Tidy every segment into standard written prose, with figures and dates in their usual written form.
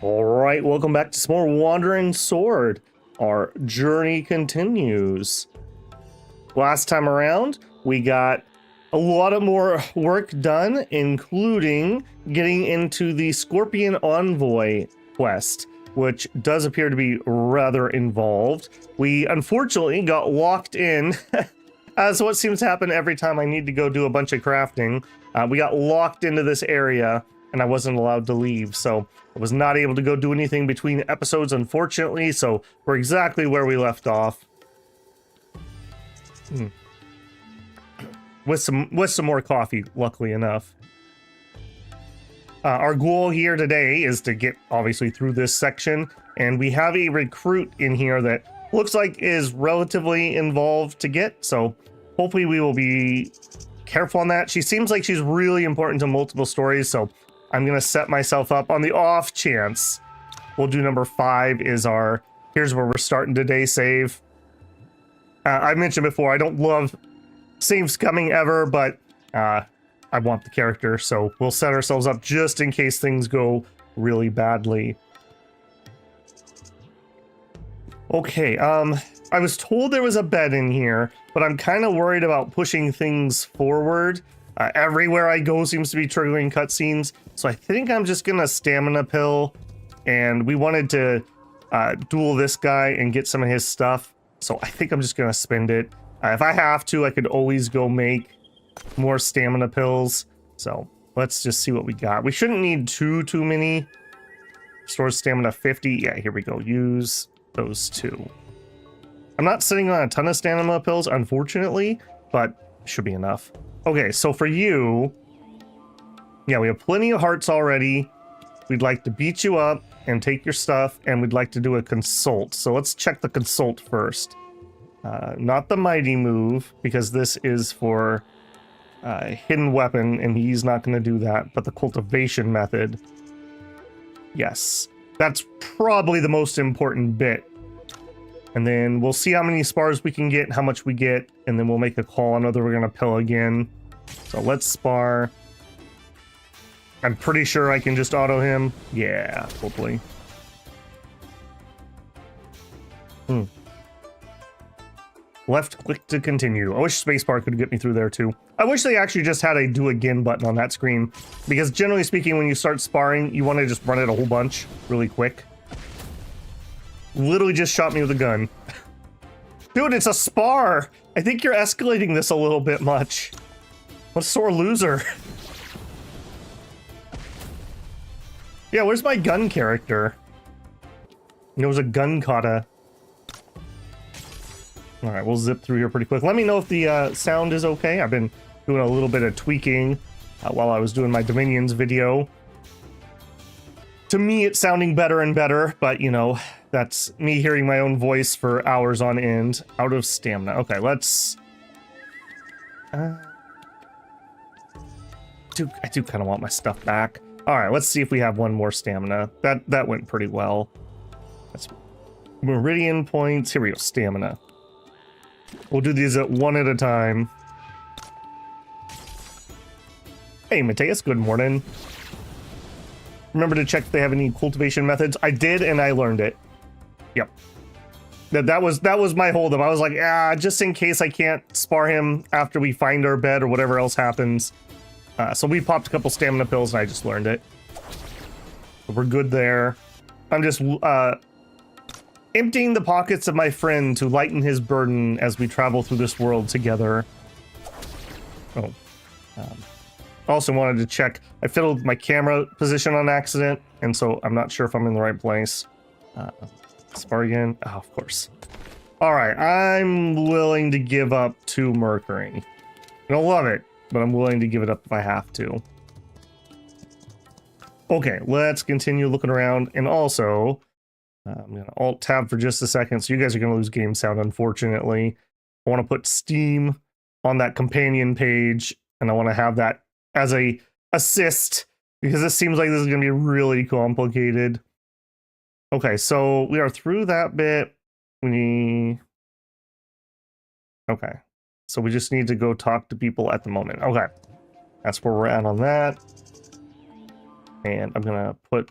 Alright, welcome back to some more Wandering Sword. Our journey continues. Last time around, we got a lot of more work done, including getting into the Scorpion Envoy quest, which does appear to be rather involved. We unfortunately got locked in, as what seems to happen every time I need to go do a bunch of crafting. We got locked into this area, and I wasn't allowed to leave, so I was not able to go do anything between episodes, unfortunately, so we're exactly where we left off. With some more coffee, luckily enough. Our goal here today is to get, obviously, through this section, and we have a recruit in here that looks like is relatively involved to get, so hopefully we will be careful on that. She seems like she's really important to multiple stories, so I'm gonna set myself up on the off chance. We'll do number 5 is our, here's where we're starting today save. I mentioned before, I don't love save scumming ever, but I want the character, so we'll set ourselves up just in case things go really badly. Okay, I was told there was a bed in here, but I'm kind of worried about pushing things forward. Everywhere I go seems to be triggering cutscenes, so I think I'm just gonna stamina pill, and we wanted to duel this guy and get some of his stuff, so I think I'm just gonna spend it. If I have to, I could always go make more stamina pills, so let's just see what we got. We shouldn't need too many. Restores stamina 50. Yeah, here we go. Use those 2. I'm not sitting on a ton of stamina pills, unfortunately, but should be enough. Okay, so for you, yeah, we have plenty of hearts already. We'd like to beat you up and take your stuff, and we'd like to do a consult. So let's check the consult first. Not the mighty move, because this is for hidden weapon, and he's not going to do that, but the cultivation method. Yes, that's probably the most important bit. And then we'll see how many spars we can get, how much we get, and then we'll make a call on whether we're going to pill again. So let's spar. I'm pretty sure I can just auto him. Yeah, hopefully. Left click to continue. I wish spacebar could get me through there too. I wish they actually just had a do again button on that screen, because generally speaking, when you start sparring, you want to just run it a whole bunch really quick. Literally just shot me with a gun. Dude, it's a spar! I think you're escalating this a little bit much. What a sore loser. Yeah, where's my gun character? There was a gun kata. Alright, we'll zip through here pretty quick. Let me know if the sound is okay. I've been doing a little bit of tweaking while I was doing my Dominions video. To me, it's sounding better and better, but, you know, that's me hearing my own voice for hours on end. Out of stamina. Okay, let's... I do kind of want my stuff back. Alright, let's see if we have one more stamina. That went pretty well. That's meridian points. Here we go, stamina. We'll do these one at a time. Hey, Mateus, good morning. Remember to check if they have any cultivation methods. I did, and I learned it. Yep. That was my holdup. I was like, just in case I can't spar him after we find our bed or whatever else happens. So we popped a couple stamina pills, and I just learned it. So we're good there. I'm just emptying the pockets of my friend to lighten his burden as we travel through this world together. Oh. Also wanted to check. I fiddled my camera position on accident, and so I'm not sure if I'm in the right place. Spar again. Oh, of course. Alright, I'm willing to give up 2 mercury. I don't love it, but I'm willing to give it up if I have to. Okay, let's continue looking around, and also... I'm going to alt-tab for just a second, so you guys are going to lose game sound, unfortunately. I want to put Steam on that companion page, and I want to have that as a assist, because this seems like this is going to be really complicated. Okay, so we are through that bit. Okay. So we just need to go talk to people at the moment. Okay. That's where we're at on that. And I'm gonna put...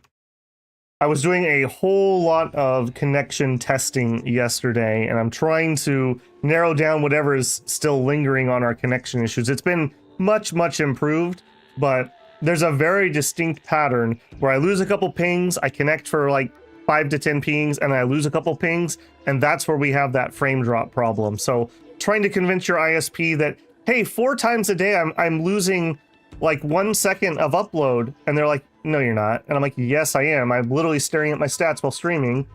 I was doing a whole lot of connection testing yesterday, and I'm trying to narrow down whatever is still lingering on our connection issues. It's been much, much improved, but there's a very distinct pattern where I lose a couple pings, I connect for like 5 to 10 pings, and I lose a couple pings, and that's where we have that frame drop problem. So trying to convince your ISP that, hey, 4 times a day I'm losing like 1 second of upload, and they're like, no, you're not. And I'm like, yes, I am. I'm literally staring at my stats while streaming.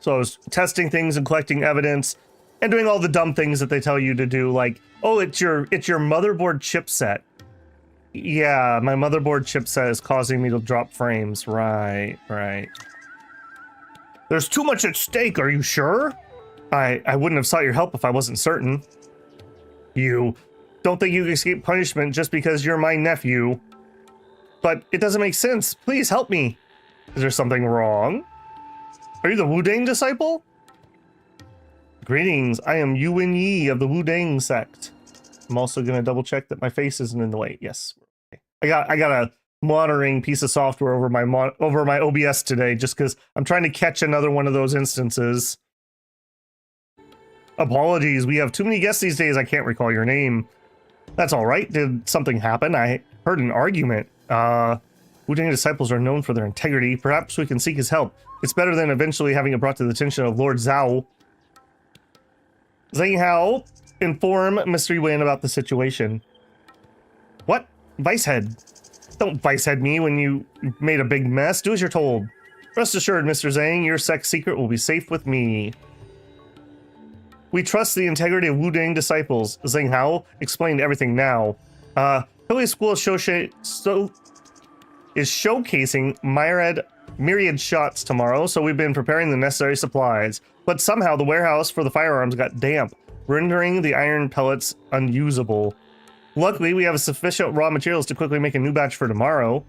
So I was testing things and collecting evidence and doing all the dumb things that they tell you to do, like, oh, it's your motherboard chipset. Yeah, my motherboard chipset is causing me to drop frames. Right. There's too much at stake, are you sure? I wouldn't have sought your help if I wasn't certain. You don't think you can escape punishment just because you're my nephew. But it doesn't make sense. Please help me. Is there something wrong? Are you the Wudang disciple? Greetings, I am Yuan Yi of the Wudang sect. I'm also gonna double check that my face isn't in the way. Yes. I got a monitoring piece of software over my OBS today just because I'm trying to catch another one of those instances. Apologies, we have too many guests these days. I can't recall your name. That's all right. Did something happen? I heard an argument. Wudang disciples are known for their integrity. Perhaps we can seek his help. It's better than eventually having it brought to the attention of Lord Zhao. Zhang Hao, inform Mr. Yuan about the situation. What? Vicehead. Don't vicehead me when you made a big mess. Do as you're told. Rest assured, Mr. Zhang, your sect's secret will be safe with me. We trust the integrity of Wudang disciples. Zhang Hao explained everything now. Hilly School is showcasing myriad shots tomorrow, so we've been preparing the necessary supplies. But somehow the warehouse for the firearms got damp, rendering the iron pellets unusable. Luckily, we have sufficient raw materials to quickly make a new batch for tomorrow.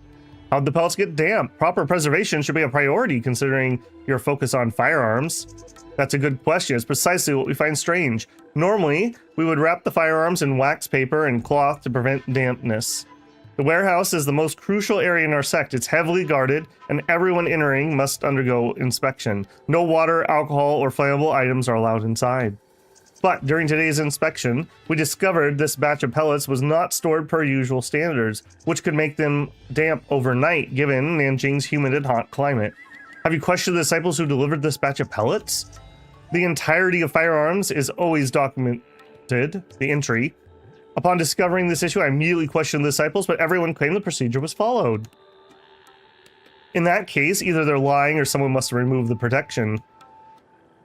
How'd the pellets get damp? Proper preservation should be a priority considering your focus on firearms. That's a good question. It's precisely what we find strange. Normally, we would wrap the firearms in wax paper and cloth to prevent dampness. The warehouse is the most crucial area in our sect. It's heavily guarded, and everyone entering must undergo inspection. No water, alcohol, or flammable items are allowed inside. But during today's inspection, we discovered this batch of pellets was not stored per usual standards, which could make them damp overnight given Nanjing's humid and hot climate. Have you questioned the disciples who delivered this batch of pellets? The entirety of firearms is always documented, the entry. Upon discovering this issue, I immediately questioned the disciples, but everyone claimed the procedure was followed. In that case, either they're lying or someone must have removed the protection.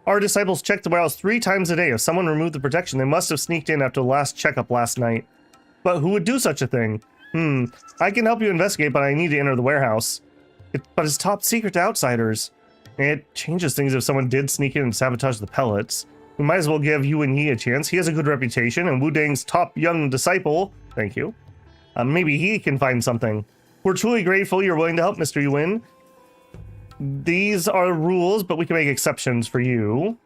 Our disciples check the warehouse 3 times a day. If someone removed the protection, they must have sneaked in after the last checkup last night. But who would do such a thing? I can help you investigate, but I need to enter the warehouse. But it's top secret to outsiders. It changes things if someone did sneak in and sabotage the pellets. We might as well give Yuan Yi a chance. He has a good reputation, and Wudang's top young disciple, thank you, maybe he can find something. We're truly grateful you're willing to help, Mr. Yuan. These are rules, but we can make exceptions for you.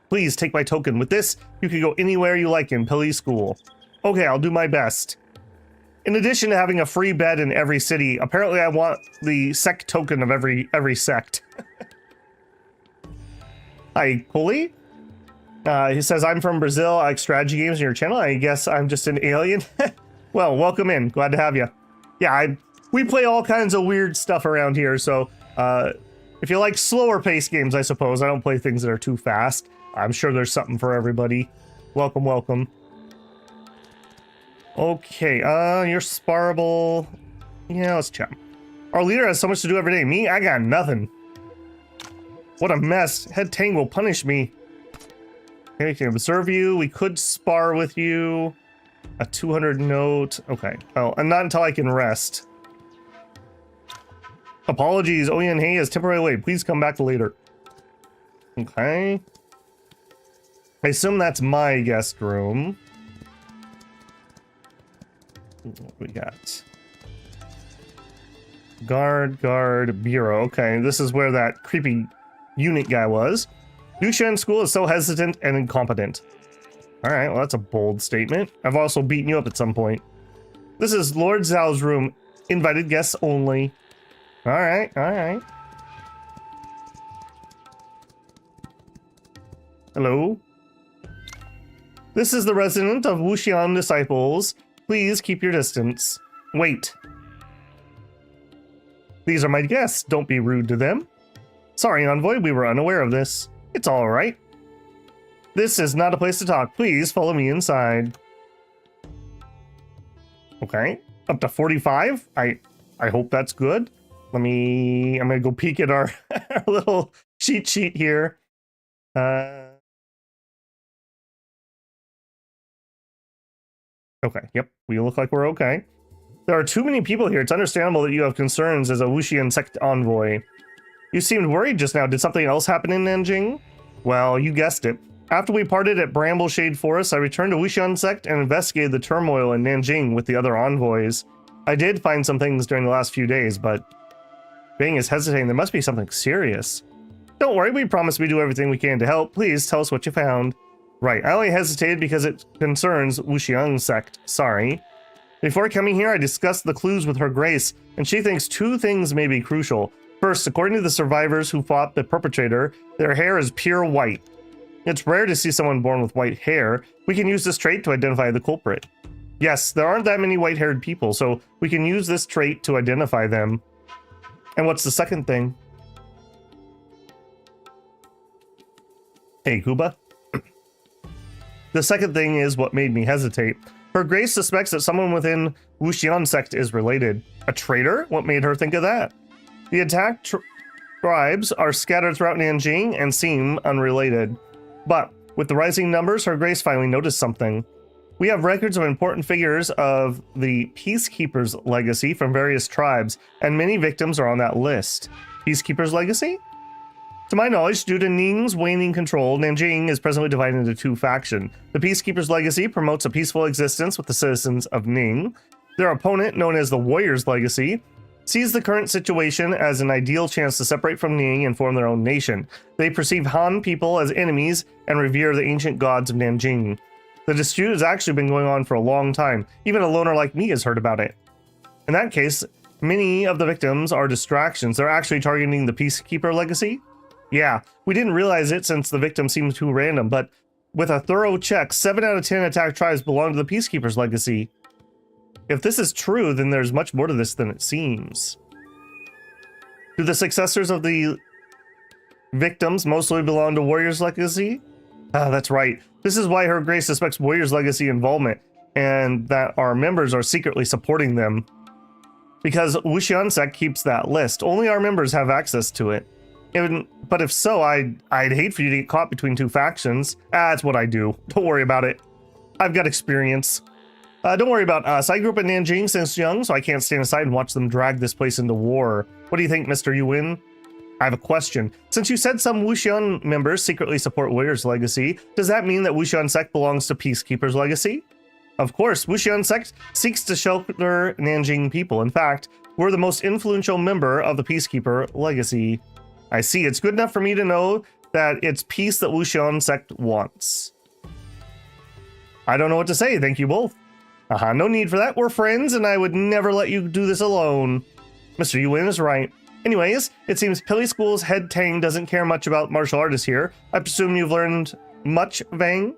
Please take my token. With this, you can go anywhere you like in Pili School. Okay, I'll do my best. In addition to having a free bed in every city, apparently I want the sect token of every sect. Hi, Koli. He says, I'm from Brazil. I like strategy games on your channel. I guess I'm just an alien. Well, welcome in. Glad to have you. Yeah, we play all kinds of weird stuff around here, so if you like slower paced games, I suppose. I don't play things that are too fast. I'm sure there's something for everybody. Welcome, welcome. Okay, you're sparable. Yeah, let's chat. Our leader has so much to do every day. Me, I got nothing. What a mess. Head Tang will punish me. Okay, we can observe you. We could spar with you. A 200 note. Okay. Oh, and not until I can rest. Apologies. Oyen Hei is temporarily late. Please come back later. Okay. I assume that's my guest room. What we got? Guard, bureau. Okay, this is where that creepy unit guy was. Dushan School is so hesitant and incompetent. All right, well, that's a bold statement. I've also beaten you up at some point. This is Lord Zhao's room. Invited guests only. All right, all right. Hello? This is the resident of Wuxian disciples. Please keep your distance. Wait. These are my guests. Don't be rude to them. Sorry, Envoy, we were unaware of this. It's all right. This is not a place to talk. Please follow me inside. Okay, up to 45. I hope that's good. I'm gonna go peek at our, our little cheat sheet here. Okay, yep, we look like we're okay. There are too many people here. It's understandable that you have concerns as a Wuxian sect envoy. You seemed worried just now. Did something else happen in Nanjing? Well, you guessed it. After we parted at Brambleshade Forest, I returned to Wuxian sect and investigated the turmoil in Nanjing with the other envoys. I did find some things during the last few days, but Bing is hesitating. There must be something serious. Don't worry, we promise we do everything we can to help. Please tell us what you found. Right, I only hesitated because it concerns Wuxian sect. Sorry. Before coming here, I discussed the clues with Her Grace, and she thinks two things may be crucial. First, according to the survivors who fought the perpetrator, their hair is pure white. It's rare to see someone born with white hair. We can use this trait to identify the culprit. Yes, there aren't that many white-haired people, so we can use this trait to identify them. And what's the second thing? Hey, Kuba. The second thing is what made me hesitate. Her Grace suspects that someone within Wuxian sect is related. A traitor? What made her think of that? The attacked tribes are scattered throughout Nanjing and seem unrelated. But with the rising numbers, Her Grace finally noticed something. We have records of important figures of the Peacekeeper's legacy from various tribes, and many victims are on that list. Peacekeeper's legacy? To my knowledge, due to Ning's waning control, Nanjing is presently divided into two factions. The Peacekeeper's legacy promotes a peaceful existence with the citizens of Ning. Their opponent, known as the Warrior's legacy, sees the current situation as an ideal chance to separate from Ning and form their own nation. They perceive Han people as enemies and revere the ancient gods of Nanjing. The dispute has actually been going on for a long time. Even a loner like me has heard about it. In that case, many of the victims are distractions. They're actually targeting the Peacekeeper legacy. Yeah, we didn't realize it since the victim seemed too random, but with a thorough check, 7 out of 10 attacked tribes belong to the Peacekeeper's legacy. If this is true, then there's much more to this than it seems. Do the successors of the victims mostly belong to Warrior's legacy? Ah, that's right. This is why Her Grace suspects Warrior's legacy involvement, and that our members are secretly supporting them. Because Wuxian sect keeps that list. Only our members have access to it. But if so, I'd hate for you to get caught between two factions. That's what I do. Don't worry about it. I've got experience. Don't worry about us. I grew up in Nanjing since young, so I can't stand aside and watch them drag this place into war. What do you think, Mr. Yuan? I have a question. Since you said some Wuxian members secretly support Warrior's legacy, does that mean that Wuxian sect belongs to Peacekeeper's legacy? Of course, Wuxian sect seeks to shelter Nanjing people. In fact, we're the most influential member of the Peacekeeper legacy. I see. It's good enough for me to know that it's peace that Wuxian sect wants. I don't know what to say. Thank you both. No need for that. We're friends, and I would never let you do this alone. Mr. Yuan is right. Anyways, it seems Pilly School's head Tang doesn't care much about martial artists here. I presume you've learned much, Vang?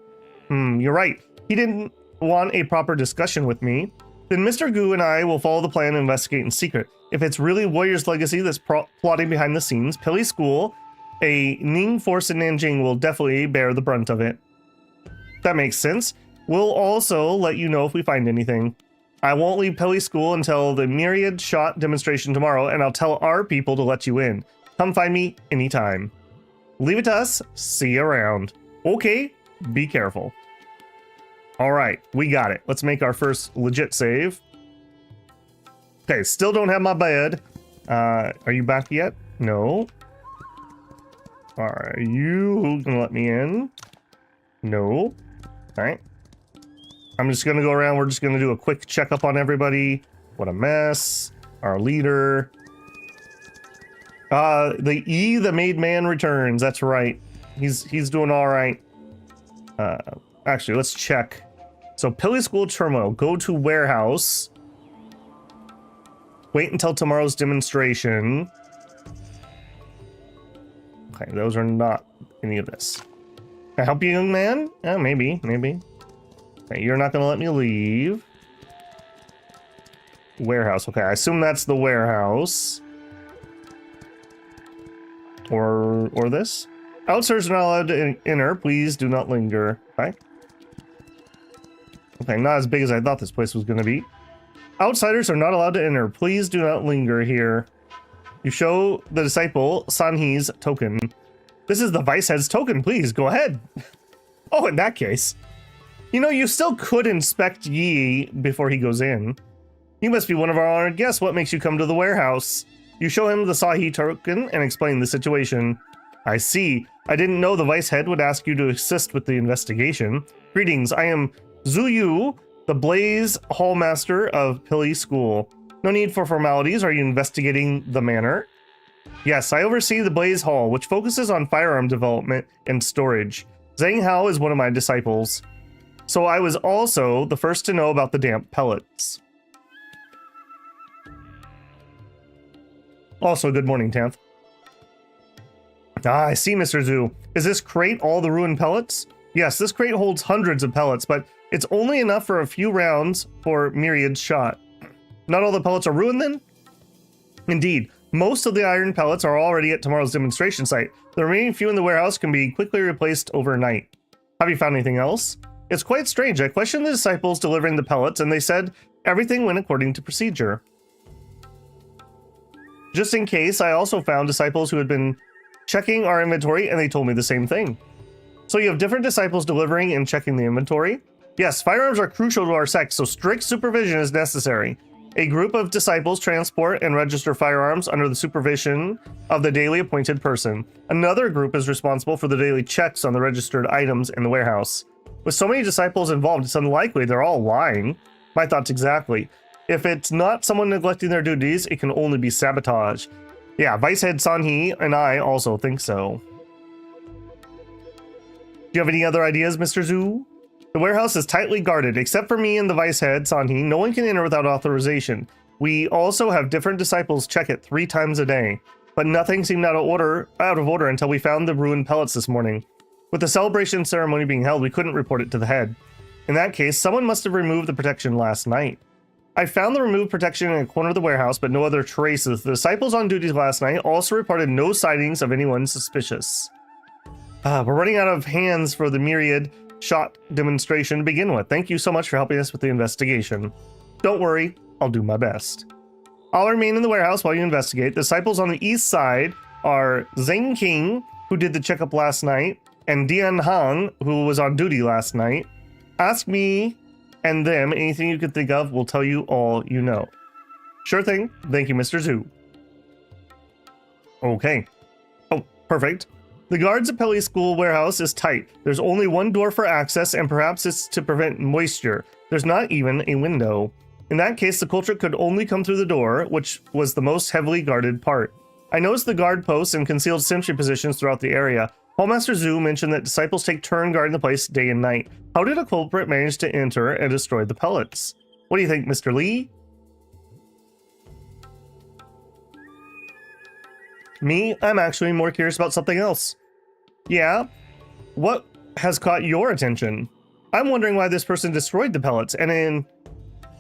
You're right. He didn't want a proper discussion with me. Then Mr. Gu and I will follow the plan and investigate in secret. If it's really Warrior's legacy that's plotting behind the scenes, Pilly School, a Ning force in Nanjing, will definitely bear the brunt of it. That makes sense. We'll also let you know if we find anything. I won't leave Pilly School until the myriad shot demonstration tomorrow, and I'll tell our people to let you in. Come find me anytime. Leave it to us. See you around. Okay, be careful. All right, we got it. Let's make our first legit save. Okay, still don't have my bed. Are you back yet? No. Are you gonna let me in? No. All right. I'm just gonna go around. We're just gonna do a quick checkup on everybody. What a mess. Our leader. The Maid Man returns. That's right. He's doing all right. Actually, let's check. So Pilly School Terminal, go to warehouse. Wait until tomorrow's demonstration. Okay, those are not any of this. Can I help you, young man? Yeah, maybe. Okay, you're not gonna let me leave. Warehouse. Okay, I assume that's the warehouse. Or this? Outsiders are not allowed to enter. Please do not linger. Okay. Okay, not as big as I thought this place was gonna be. Outsiders are not allowed to enter. Please do not linger here. You show the disciple Sanhee's token. This is the vice head's token. Please go ahead. Oh, in that case. You know, you still could inspect Yi before he goes in. You must be one of our honored guests. What makes you come to the warehouse? You show him the Sahi token and explain the situation. I see. I didn't know the vice head would ask you to assist with the investigation. Greetings, I am Zuyu, the Blaze Hallmaster of Pilly School. No need for formalities. Are you investigating the manor? Yes, I oversee the Blaze Hall, which focuses on firearm development and storage. Zhang Hao is one of my disciples. So I was also the first to know about the damp pellets. Also, good morning, Tanth. Ah, I see, Mr. Zhu. Is this crate all the ruined pellets? Yes, this crate holds hundreds of pellets, but it's only enough for a few rounds for Myriad's shot. Not all the pellets are ruined then? Indeed, most of the iron pellets are already at tomorrow's demonstration site. The remaining few in the warehouse can be quickly replaced overnight. Have you found anything else? It's quite strange. I questioned the disciples delivering the pellets, and they said everything went according to procedure. Just in case, I also found disciples who had been checking our inventory, and they told me the same thing. So you have different disciples delivering and checking the inventory? Yes, firearms are crucial to our sect, so strict supervision is necessary. A group of disciples transport and register firearms under the supervision of the daily appointed person. Another group is responsible for the daily checks on the registered items in the warehouse. With so many disciples involved, it's unlikely they're all lying. My thoughts exactly. If it's not someone neglecting their duties, it can only be sabotage. Yeah, Vice Head Sanhee and I also think so. Do you have any other ideas, Mr. Zhu? The warehouse is tightly guarded. Except for me and the Vice Head Sanhee, no one can enter without authorization. We also have different disciples check it 3 times a day. But nothing seemed out of order until we found the ruined pellets this morning. With the celebration ceremony being held, we couldn't report it to the head. In that case, someone must have removed the protection last night. I found the removed protection in a corner of the warehouse, but no other traces. The disciples on duty last night also reported no sightings of anyone suspicious. We're running out of hands for the Myriad shot demonstration to begin with. Thank you so much for helping us with the investigation. Don't worry, I'll do my best. I'll remain in the warehouse while you investigate. The disciples on the east side are Zhang King, who did the checkup last night, and Dian Hang, who was on duty last night. Ask me and them anything you could think of. We'll tell you all you know. Sure thing. Thank you, Mr. Zhu. Okay. Oh, perfect. The guards at Pelly School warehouse is tight. There's only one door for access, and perhaps it's to prevent moisture. There's not even a window. In that case, the culprit could only come through the door, which was the most heavily guarded part. I noticed the guard posts and concealed sentry positions throughout the area. Hallmaster Zhu mentioned that disciples take turn guarding the place day and night. How did a culprit manage to enter and destroy the pellets? What do you think, Mr. Lee? Me? I'm actually more curious about something else. Yeah? What has caught your attention? I'm wondering why this person destroyed the pellets, and in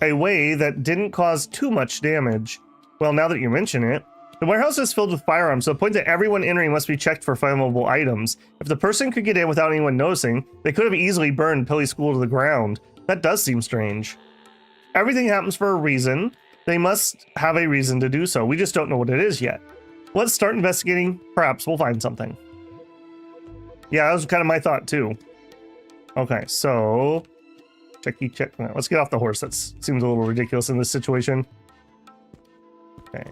a way that didn't cause too much damage. Well, now that you mention it, the warehouse is filled with firearms, so the point that everyone entering must be checked for flammable items. If the person could get in without anyone noticing, they could have easily burned Pilly School to the ground. That does seem strange. Everything happens for a reason. They must have a reason to do so. We just don't know what it is yet. Let's start investigating. Perhaps we'll find something. Yeah, that was kind of my thought too. Okay, so check. Let's get off the horse. That seems a little ridiculous in this situation. Okay.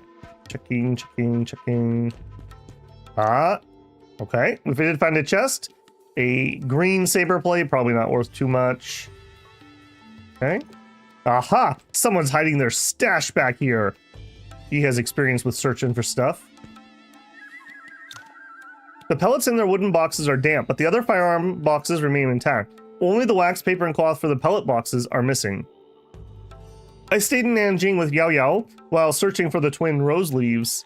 Checking. Ah, okay. We did find a chest. A green saber plate, probably not worth too much. Okay. Aha! Someone's hiding their stash back here. He has experience with searching for stuff. The pellets in their wooden boxes are damp, but the other firearm boxes remain intact. Only the wax, paper, and cloth for the pellet boxes are missing. I stayed in Nanjing with Yao Yao while searching for the twin rose leaves.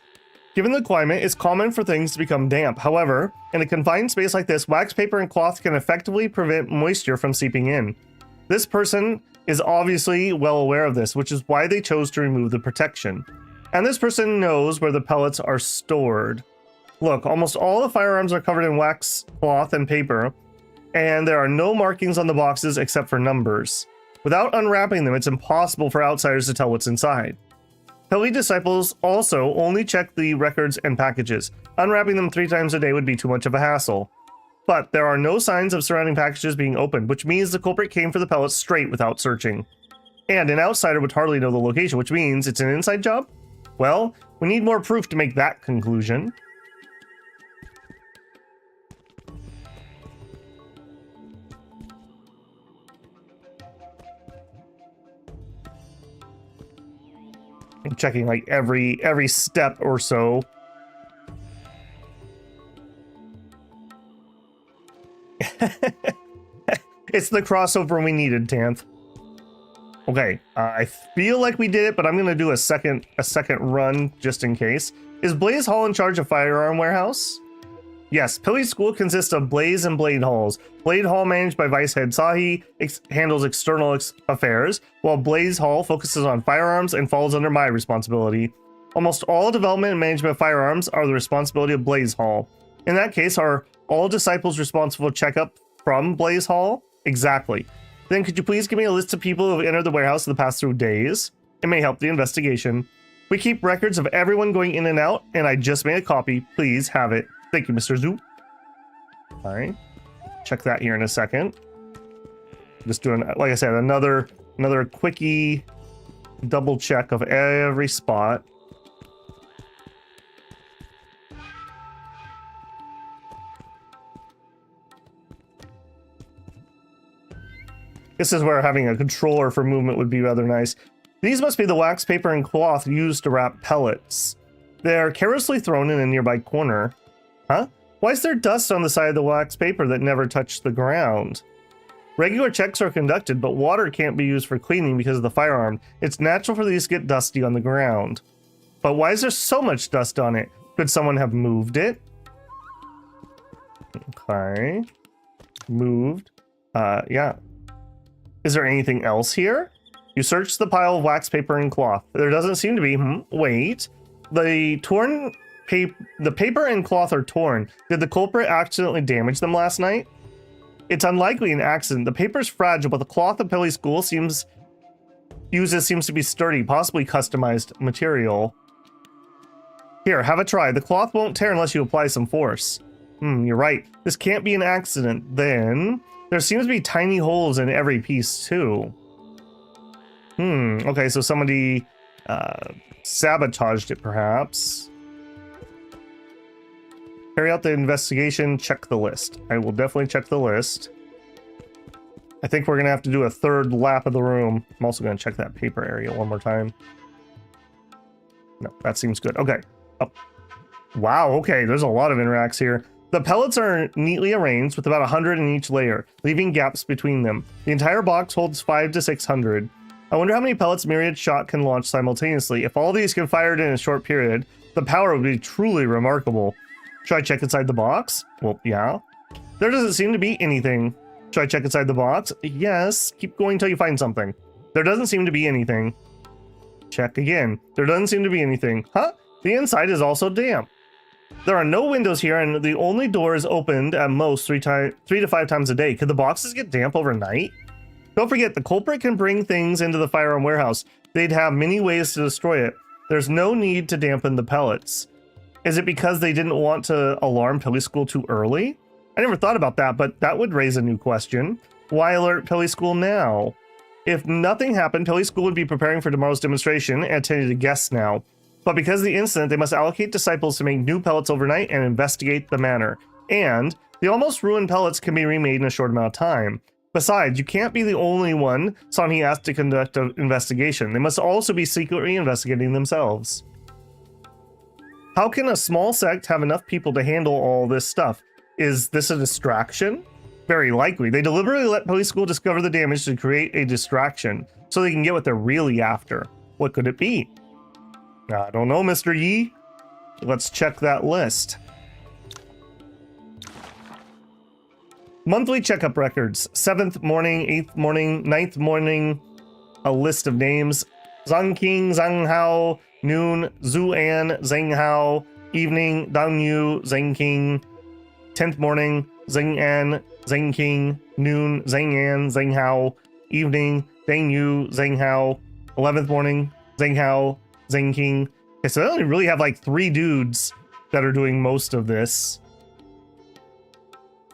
Given the climate, it's common for things to become damp. However, in a confined space like this, wax, paper, and cloth can effectively prevent moisture from seeping in. This person is obviously well aware of this, which is why they chose to remove the protection. And this person knows where the pellets are stored. Look, almost all the firearms are covered in wax, cloth, and paper, and there are no markings on the boxes except for numbers. Without unwrapping them, it's impossible for outsiders to tell what's inside. Peli disciples also only check the records and packages. Unwrapping them 3 times a day would be too much of a hassle. But there are no signs of surrounding packages being opened, which means the culprit came for the pellets straight without searching. And an outsider would hardly know the location, which means it's an inside job? Well, we need more proof to make that conclusion. I'm checking like every step or so. It's the crossover we needed, Tanth. Okay, I feel like we did it, but I'm gonna do a second run just in case. Is Blaze Hall in charge of Firearm Warehouse? Yes, Pili School consists of Blaze and Blade Halls. Blade Hall, managed by Vice Head Sahi, handles external affairs, while Blaze Hall focuses on firearms and falls under my responsibility. Almost all development and management of firearms are the responsibility of Blaze Hall. In that case, are all disciples responsible for checkup from Blaze Hall? Exactly. Then could you please give me a list of people who have entered the warehouse in the past 3 days? It may help the investigation. We keep records of everyone going in and out, and I just made a copy. Please have it. Thank you, Mr. Zhu. All right. Check that here in a second. Just doing, like I said, another quickie double check of every spot. This is where having a controller for movement would be rather nice. These must be the wax, paper, and cloth used to wrap pellets. They're carelessly thrown in a nearby corner. Huh? Why is there dust on the side of the wax paper that never touched the ground? Regular checks are conducted, but water can't be used for cleaning because of the firearm. It's natural for these to get dusty on the ground. But why is there so much dust on it? Could someone have moved it? Okay. Moved. Yeah. Is there anything else here? You search the pile of wax, paper, and cloth. There doesn't seem to be. Wait. The paper and cloth are torn. Did the culprit accidentally damage them last night? It's unlikely an accident. The paper's fragile, but the cloth of Pili School seems to be sturdy, possibly customized material. Here, have a try. The cloth won't tear unless you apply some force. You're right. This can't be an accident. Then there seems to be tiny holes in every piece too. Okay, so somebody sabotaged it perhaps. Carry out the investigation, check the list. I will definitely check the list. I think we're gonna have to do a 3rd lap of the room. I'm also gonna check that paper area one more time. No, that seems good. Okay. Oh. Wow, okay, there's a lot of interacts here. The pellets are neatly arranged with about 100 in each layer, leaving gaps between them. The entire box holds 500 to 600. I wonder how many pellets Myriad Shot can launch simultaneously. If all these can fire in a short period, the power would be truly remarkable. Should I check inside the box? Well, yeah. There doesn't seem to be anything. Should I check inside the box? Yes. Keep going until you find something. There doesn't seem to be anything. Check again. There doesn't seem to be anything. Huh? The inside is also damp. There are no windows here, and the only door is opened at most 3 to 5 times a day. Could the boxes get damp overnight? Don't forget, the culprit can bring things into the firearm warehouse. They'd have many ways to destroy it. There's no need to dampen the pellets. Is it because they didn't want to alarm Pili School too early? I never thought about that, but that would raise a new question. Why alert Pili School now? If nothing happened, Pili School would be preparing for tomorrow's demonstration and attending to guests now. But because of the incident, they must allocate disciples to make new pellets overnight and investigate the matter. And the almost ruined pellets can be remade in a short amount of time. Besides, you can't be the only one Sanhi asked to conduct an investigation. They must also be secretly investigating themselves. How can a small sect have enough people to handle all this stuff? Is this a distraction? Very likely. They deliberately let police school discover the damage to create a distraction so they can get what they're really after. What could it be? I don't know, Mr. Yi. Let's check that list. Monthly checkup records. 7th morning, 8th morning, 9th morning. A list of names. Zhang Qing, Zhang Hao. Noon, Zhu An, Zheng Hao. Evening, Dang Yu, Zheng Qing. 10th morning, Zheng An, Zheng Qing. Noon, Zheng An, Zheng Hao. Evening, Dang Yu, Zheng Hao. 11th morning, Zheng Hao, Zheng Qing. Okay, so they only really have like 3 dudes that are doing most of this.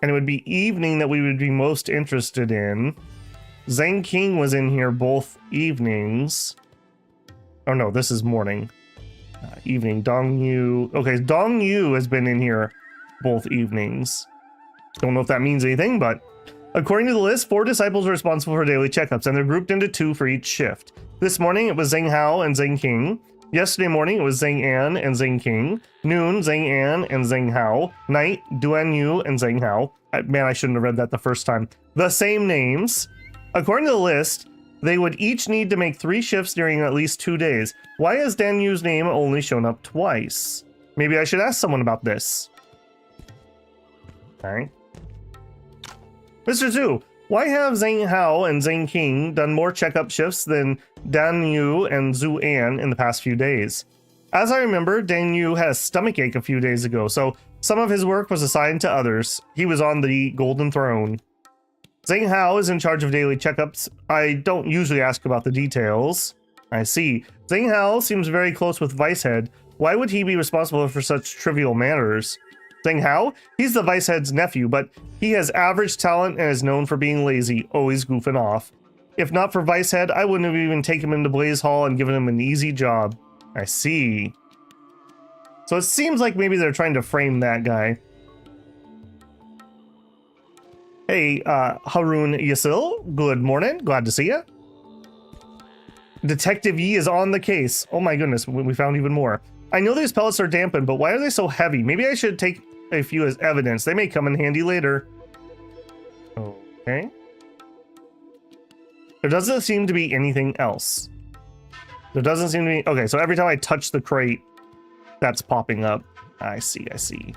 And it would be evening that we would be most interested in. Zheng Qing was in here both evenings. Oh no, this is morning. Evening, Dong Yu. Okay, Dong Yu has been in here both evenings. Don't know if that means anything, but according to the list, 4 disciples are responsible for daily checkups, and they're grouped into 2 for each shift. This morning it was Zheng Hao and Zheng Qing. Yesterday morning it was Zheng An and Zheng Qing. Noon, Zheng An and Zheng Hao. Night, Duan Yu and Zheng Hao. Man, I shouldn't have read that the first time. The same names. According to the list, they would each need to make 3 shifts during at least 2 days. Why has Dan Yu's name only shown up twice? Maybe I should ask someone about this. Okay. Mr. Zhu, why have Zheng Hao and Zheng Qing done more checkup shifts than Dan Yu and Zhu An in the past few days? As I remember, Dan Yu had a stomachache a few days ago, so some of his work was assigned to others. He was on the Golden Throne. Zheng Hao is in charge of daily checkups. I don't usually ask about the details. I see. Zheng Hao seems very close with Vice Head. Why would he be responsible for such trivial matters? Zheng Hao? He's the Vice Head's nephew, but he has average talent and is known for being lazy, always goofing off. If not for Vice Head, I wouldn't have even taken him to Blaze Hall and given him an easy job. I see. So it seems like maybe they're trying to frame that guy. Hey, Harun Yasil, good morning. Glad to see you. Detective Yi is on the case. Oh my goodness, we found even more. I know these pellets are dampened, but why are they so heavy? Maybe I should take a few as evidence. They may come in handy later. Okay. There doesn't seem to be anything else. There doesn't seem to be... Okay, so every time I touch the crate, that's popping up. I see, I see.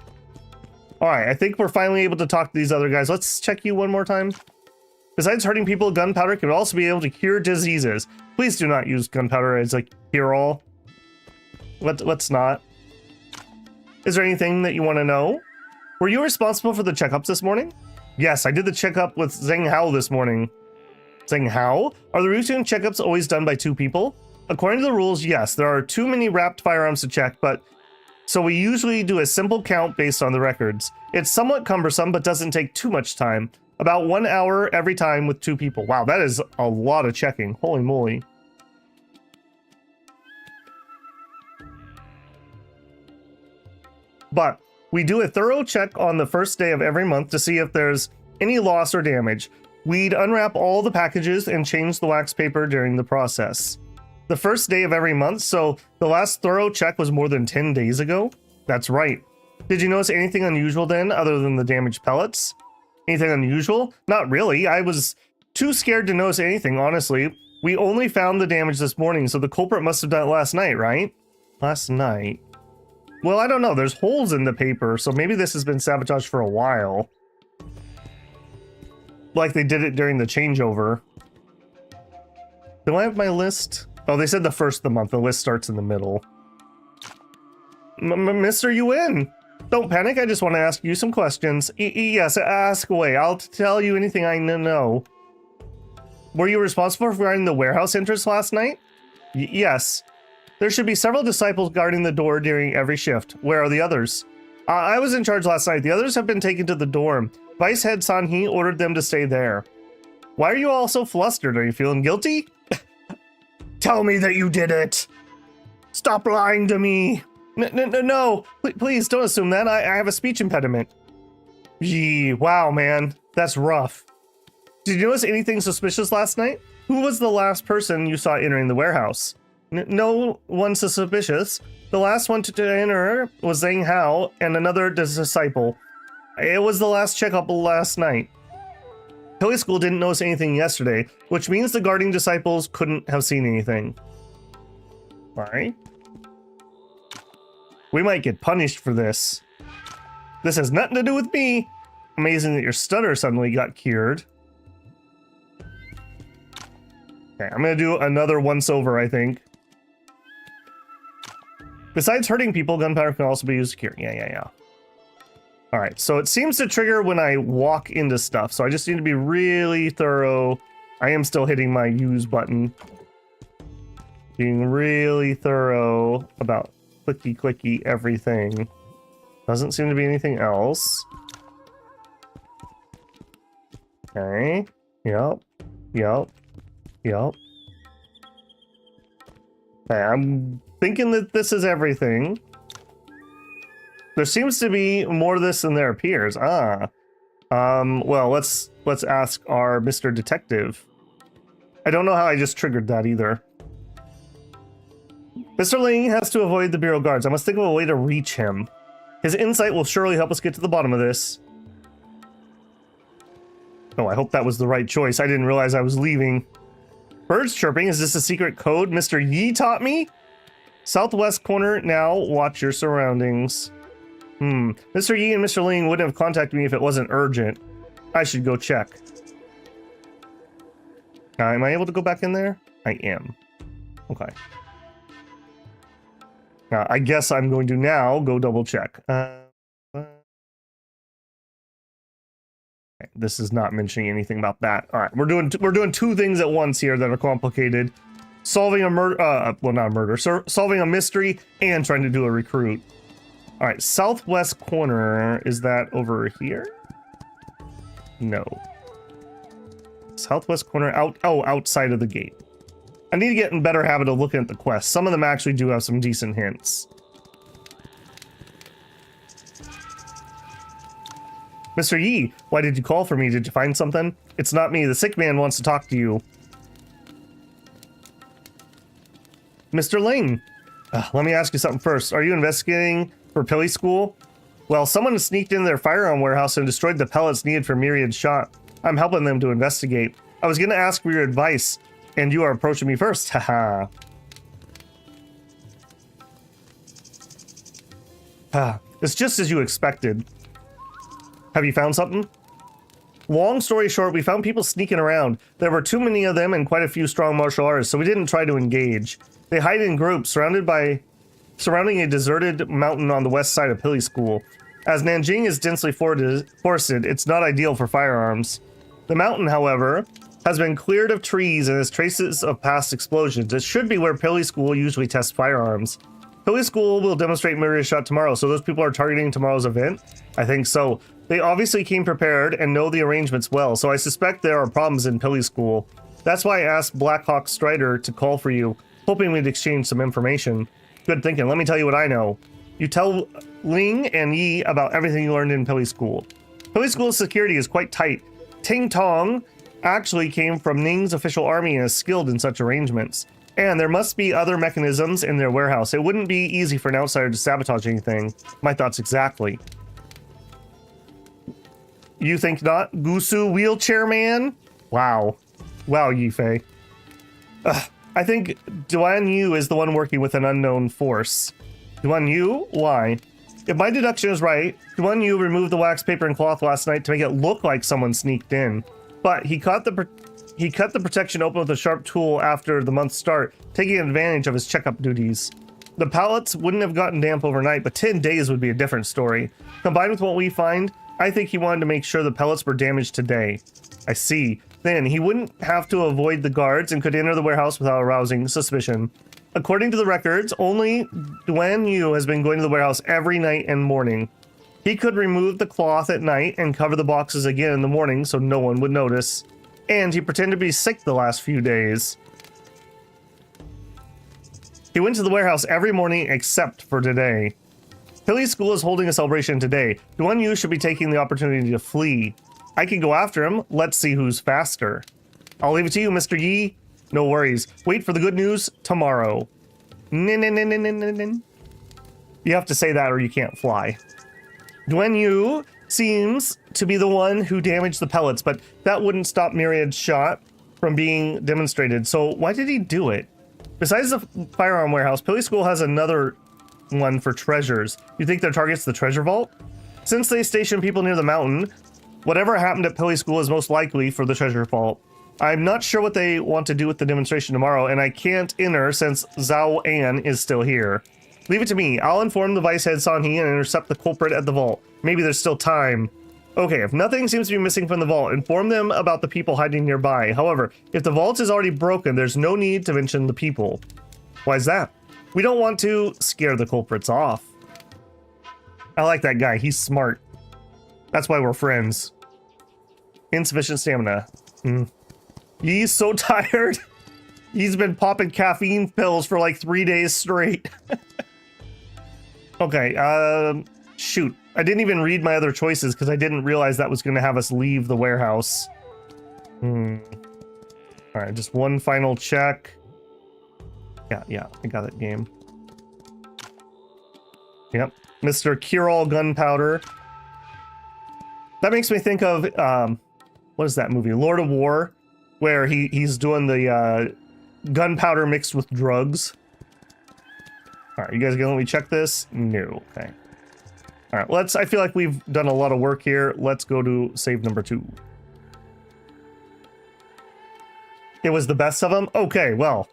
Alright, I think we're finally able to talk to these other guys. Let's check you one more time. Besides hurting people, gunpowder can also be able to cure diseases. Please do not use gunpowder as a cure-all. Let's not. Is there anything that you want to know? Were you responsible for the checkups this morning? Yes, I did the checkup with Zheng Hao this morning. Zheng Hao? Are the routine checkups always done by 2 people? According to the rules, yes. There are too many wrapped firearms to check, but... So we usually do a simple count based on the records. It's somewhat cumbersome, but doesn't take too much time. About 1 hour every time with 2 people. Wow, that is a lot of checking. Holy moly. But we do a thorough check on the first day of every month to see if there's any loss or damage. We'd unwrap all the packages and change the wax paper during the process. The first day of every month, so the last thorough check was more than 10 days ago? That's right. Did you notice anything unusual then, other than the damaged pellets? Anything unusual? Not really. I was too scared to notice anything, honestly. We only found the damage this morning, so the culprit must have done it last night, right? Last night? Well, I don't know. There's holes in the paper, so maybe this has been sabotaged for a while. Like they did it during the changeover. Do I have my list? Oh, they said the first of the month. The list starts in the middle. Mr. Yuan, don't panic. I just want to ask you some questions. Yes, ask away. I'll tell you anything I know. Were you responsible for guarding the warehouse entrance last night? Yes. There should be several disciples guarding the door during every shift. Where are the others? I was in charge last night. The others have been taken to the dorm. Vice Head Sanhee ordered them to stay there. Why are you all so flustered? Are you feeling guilty? Tell me that you did it! Stop lying to me! No, please don't assume that. I have a speech impediment. Gee, wow, man. That's rough. Did you notice anything suspicious last night? Who was the last person you saw entering the warehouse? No one suspicious. The last one to enter was Zhang Hao and another disciple. It was the last checkup last night. Hilly School didn't notice anything yesterday, which means the guarding disciples couldn't have seen anything. Alright. We might get punished for this. This has nothing to do with me. Amazing that your stutter suddenly got cured. Okay, I'm gonna do another once over, I think. Besides hurting people, gunpowder can also be used to cure. Yeah. Alright, so it seems to trigger when I walk into stuff, so I just need to be really thorough. I am still hitting my use button. Being really thorough about clicky everything. Doesn't seem to be anything else. Okay. Yep. Okay, I'm thinking that this is everything. There seems to be more to this than there appears. Well, let's ask our Mr. Detective. I don't know how I just triggered that either. Mr. Ling has to avoid the Bureau guards. I must think of a way to reach him. His insight will surely help us get to the bottom of this. Oh, I hope that was the right choice. I didn't realize I was leaving. Birds chirping. Is this a secret code Mr. Yi taught me? Southwest corner now. Watch your surroundings. Mr. Yi and Mr. Ling wouldn't have contacted me if it wasn't urgent. I should go check. Am I able to go back in there? I am. Okay. I guess I'm going to now go double check. This is not mentioning anything about that. All right, we're doing two things at once here that are complicated: solving a murder, well, not a murder, solving a mystery, and trying to do a recruit. All right, southwest corner, is that over here? No. Southwest corner, outside of the gate. I need to get in better habit of looking at the quests. Some of them actually do have some decent hints. Mr. Yi, why did you call for me? Did you find something? It's not me. The sick man wants to talk to you. Mr. Ling, let me ask you something first. Are you investigating for Pilly School? Well, someone sneaked into their firearm warehouse and destroyed the pellets needed for Myriad's shot. I'm helping them to investigate. I was going to ask for your advice, and you are approaching me first. Haha. It's just as you expected. Have you found something? Long story short, we found people sneaking around. There were too many of them and quite a few strong martial artists, so we didn't try to engage. They hide in groups surrounding a deserted mountain on the west side of Hilly School. As Nanjing is densely forested, it's not ideal for firearms. The mountain, however, has been cleared of trees and has traces of past explosions. It should be where Pilly School usually tests firearms. Pilly School will demonstrate Myriad's shot tomorrow, so those people are targeting tomorrow's event? I think so. They obviously came prepared and know the arrangements well, so I suspect there are problems in Pilly School. That's why I asked Blackhawk Strider to call for you, hoping we'd exchange some information. Good thinking. Let me tell you what I know. You tell Ling and Yi about everything you learned in Pilly School. Pilly School's security is quite tight. Ting Tong actually came from Ning's official army and is skilled in such arrangements. And there must be other mechanisms in their warehouse. It wouldn't be easy for an outsider to sabotage anything. My thoughts exactly. You think not? Gusu Wheelchair Man? Wow. Wow, Yifei. I think Duan Yu is the one working with an unknown force. Duan Yu? Why? If my deduction is right, Duan Yu removed the wax paper and cloth last night to make it look like someone sneaked in. But he cut the protection open with a sharp tool after the month's start, taking advantage of his checkup duties. The pallets wouldn't have gotten damp overnight, but 10 days would be a different story. Combined with what we find, I think he wanted to make sure the pellets were damaged today. I see. Then he wouldn't have to avoid the guards and could enter the warehouse without arousing suspicion. According to the records, only Duan Yu has been going to the warehouse every night and morning. He could remove the cloth at night and cover the boxes again in the morning so no one would notice. And he pretended to be sick the last few days. He went to the warehouse every morning except for today. Hilly School is holding a celebration today. Duan Yu should be taking the opportunity to flee. I can go after him. Let's see who's faster. I'll leave it to you, Mr. Yi. No worries. Wait for the good news tomorrow. You have to say that or you can't fly. Duan Yu seems to be the one who damaged the pellets, but that wouldn't stop Myriad's shot from being demonstrated. So why did he do it? Besides the firearm warehouse, Pilly School has another one for treasures. You think their target's the treasure vault? Since they station people near the mountain, whatever happened at Pilly School is most likely for the treasure vault. I'm not sure what they want to do with the demonstration tomorrow, and I can't enter since Zhao An is still here. Leave it to me. I'll inform the Vice Head Sanhe and intercept the culprit at the vault. Maybe there's still time. Okay, if nothing seems to be missing from the vault, inform them about the people hiding nearby. However, if the vault is already broken, there's no need to mention the people. Why is that? We don't want to scare the culprits off. I like that guy. He's smart. That's why we're friends. Insufficient stamina. He's so tired. He's been popping caffeine pills for like 3 days straight. Okay, shoot. I didn't even read my other choices because I didn't realize that was going to have us leave the warehouse. Alright, just one final check. Yeah, I got that game. Yep, Mr. Cure-All Gunpowder. That makes me think of, what is that movie? Lord of War, where he's doing the gunpowder mixed with drugs. Alright, you guys gonna let me check this? No, okay. Alright, I feel like we've done a lot of work here. Let's go to save number 2. It was the best of them? Okay, well,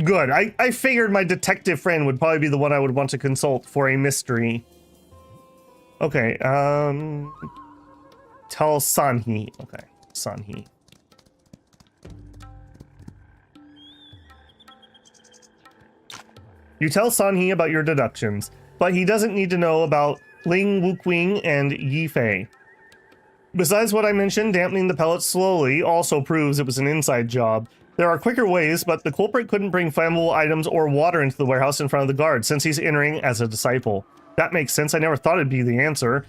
good. I figured my detective friend would probably be the one I would want to consult for a mystery. Okay, tell Sanhe. Okay, Sanhe. You tell Sanhe about your deductions, but he doesn't need to know about Ling Wuqing and Yi Fei. Besides what I mentioned, dampening the pellets slowly also proves it was an inside job. There are quicker ways, but the culprit couldn't bring flammable items or water into the warehouse in front of the guard since he's entering as a disciple. That makes sense. I never thought it'd be the answer.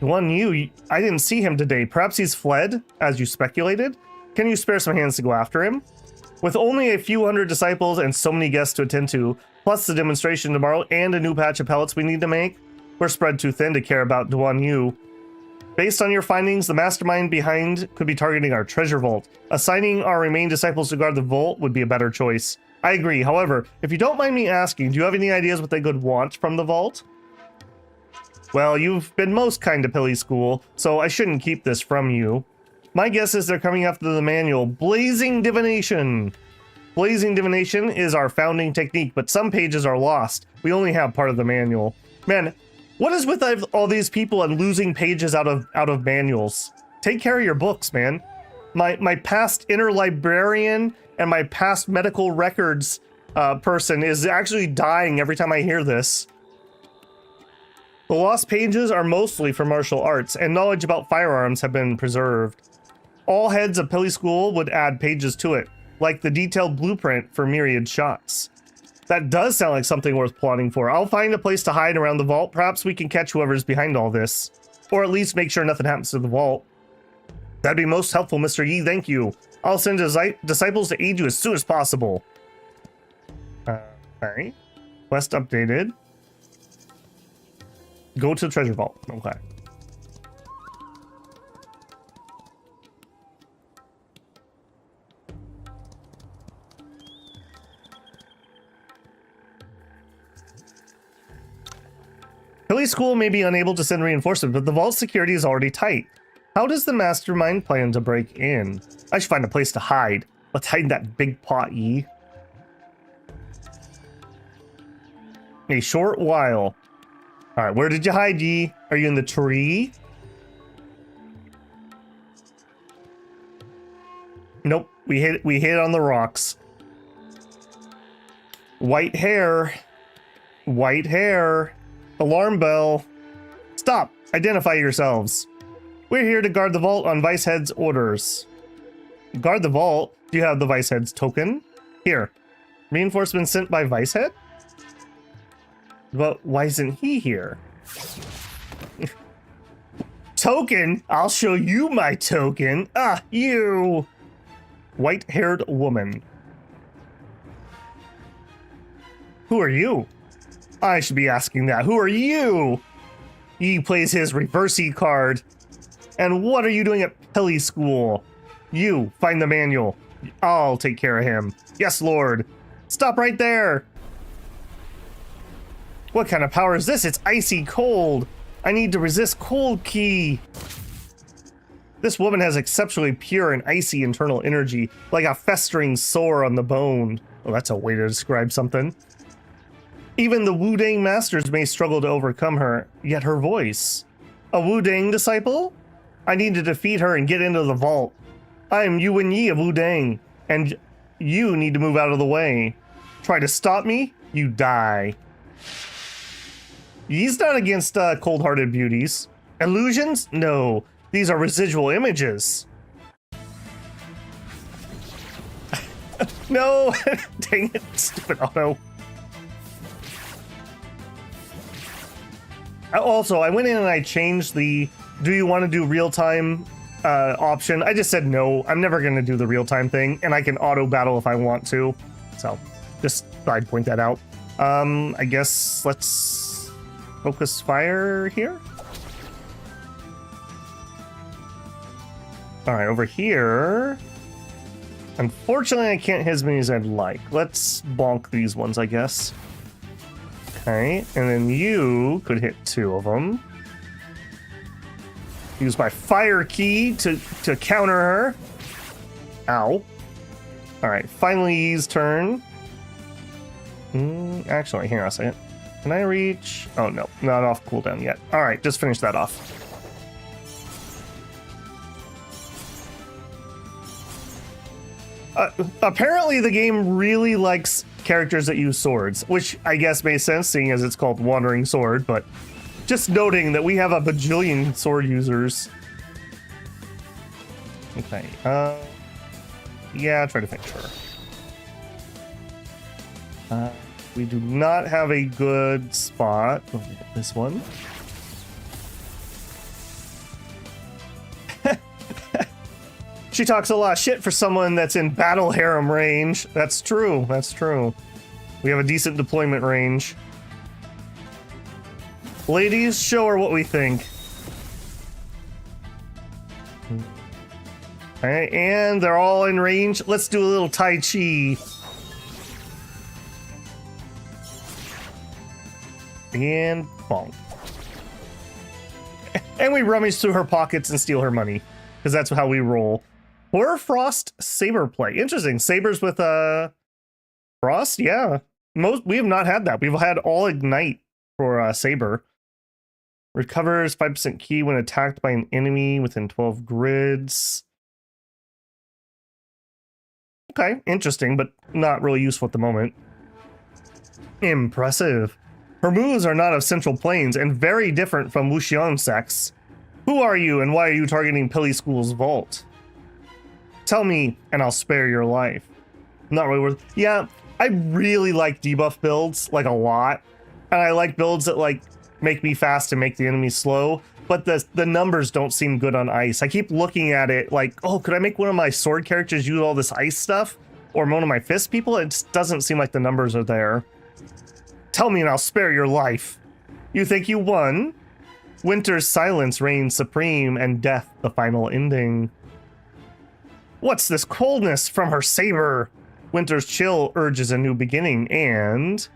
Duan Yu, I didn't see him today. Perhaps he's fled, as you speculated? Can you spare some hands to go after him? With only a few hundred disciples and so many guests to attend to, plus the demonstration tomorrow and a new patch of pellets we need to make, we're spread too thin to care about Duan Yu. Based on your findings, the mastermind behind could be targeting our treasure vault. Assigning our remaining disciples to guard the vault would be a better choice. I agree. However, if you don't mind me asking, do you have any ideas what they could want from the vault? Well, you've been most kind to Pilly School, so I shouldn't keep this from you. My guess is they're coming after the manual, Blazing Divination. Blazing Divination is our founding technique, but some pages are lost. We only have part of the manual. Man, what is with all these people and losing pages out of manuals? Take care of your books, man. My past inner librarian and my past medical records person is actually dying every time I hear this. The lost pages are mostly for martial arts, and knowledge about firearms have been preserved. All heads of Pilly School would add pages to it, like the detailed blueprint for myriad shots. That does sound like something worth plotting for. I'll find a place to hide around the vault. Perhaps we can catch whoever's behind all this. Or at least make sure nothing happens to the vault. That'd be most helpful, Mr. Yi. Thank you. I'll send disciples to aid you as soon as possible. Alright. Quest updated. Go to the treasure vault. Okay. Pilly School may be unable to send reinforcements, but the vault security is already tight. How does the mastermind plan to break in? I should find a place to hide. Let's hide in that big pot, Yi. A short while. Alright, where did you hide, Yi? Are you in the tree? Nope, we hit on the rocks. White hair. White hair. Alarm bell. Stop. Identify yourselves. We're here to guard the vault on Vice Head's orders. Guard the vault? Do you have the Vice Head's token? Here. Reinforcements sent by Vice Head? But why isn't he here? Token? I'll show you my token. Ah, you! White-haired woman. Who are you? I should be asking that. Who are you? He plays his reversey card. And what are you doing at Pelly School? You, find the manual. I'll take care of him. Yes, Lord. Stop right there. What kind of power is this? It's icy cold. I need to resist cold key. This woman has exceptionally pure and icy internal energy, like a festering sore on the bone. Well, that's a way to describe something. Even the Wu-Dang masters may struggle to overcome her, yet her voice. A Wu-Dang disciple? I need to defeat her and get into the vault. I'm Yuan Yi of Wu-Dang, and you need to move out of the way. Try to stop me, you die. He's not against cold-hearted beauties. Illusions? No, these are residual images. No, dang it, stupid auto. Also, I went in and I changed the do you want to do real-time option. I just said no, I'm never going to do the real-time thing, and I can auto-battle if I want to. So, just thought I'd point that out. I guess let's focus fire here. Alright, over here. Unfortunately, I can't hit as many as I'd like. Let's bonk these ones, I guess. Okay, and then you could hit 2 of them. Use my fire key to counter her. Ow. Alright, finally Yi's turn. Actually, hang on a second. Can I reach? Oh no, not off cooldown yet. Alright, just finish that off. Apparently the game really likes characters that use swords, which I guess makes sense seeing as it's called Wandering Sword, but just noting that we have a bajillion sword users. Okay, yeah, try to finish her. We do not have a good spot. Let me get this one. She talks a lot of shit for someone that's in battle harem range. That's true, that's true. We have a decent deployment range. Ladies, show her what we think. Alright, and they're all in range. Let's do a little Tai Chi. And bonk. And we rummage through her pockets and steal her money, because that's how we roll. Hoarfrost saber play. Interesting. Sabers with frost? Yeah. We have not had that. We've had all ignite for saber. Recovers 5% key when attacked by an enemy within 12 grids. Okay, interesting, but not really useful at the moment. Impressive. Her moves are not of Central Plains and very different from Wuxian sects. Who are you and why are you targeting Pelly School's vault? Tell me and I'll spare your life. Not really worth. Yeah, I really like debuff builds, like a lot. And I like builds that like make me fast and make the enemy slow, but the numbers don't seem good on ice. I keep looking at it like, oh, could I make one of my sword characters use all this ice stuff? Or one of my fist people? It just doesn't seem like the numbers are there. Tell me and I'll spare your life. You think you won? Winter's silence reigns supreme and death the final ending. What's this coldness from her saber? Winter's chill urges a new beginning and...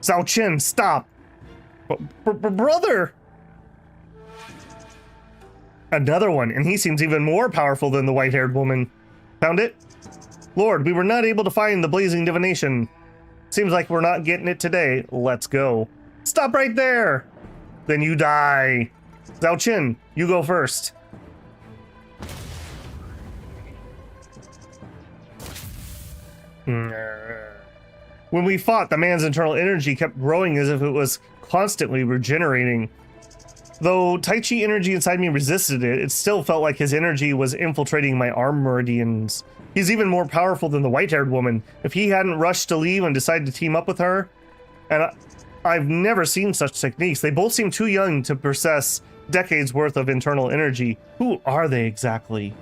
Zhao Qin, stop! Brother! Another one, and he seems even more powerful than the white-haired woman. Found it? Lord, we were not able to find the blazing divination. Seems like we're not getting it today. Let's go. Stop right there! Then you die. Zhao Qin, you go first. When we fought, the man's internal energy kept growing as if it was constantly regenerating. Though Tai Chi energy inside me resisted it, it still felt like his energy was infiltrating my arm meridians. He's even more powerful than the white-haired woman. If he hadn't rushed to leave and decided to team up with her, and I've never seen such techniques. They both seem too young to possess decades worth of internal energy. Who are they exactly?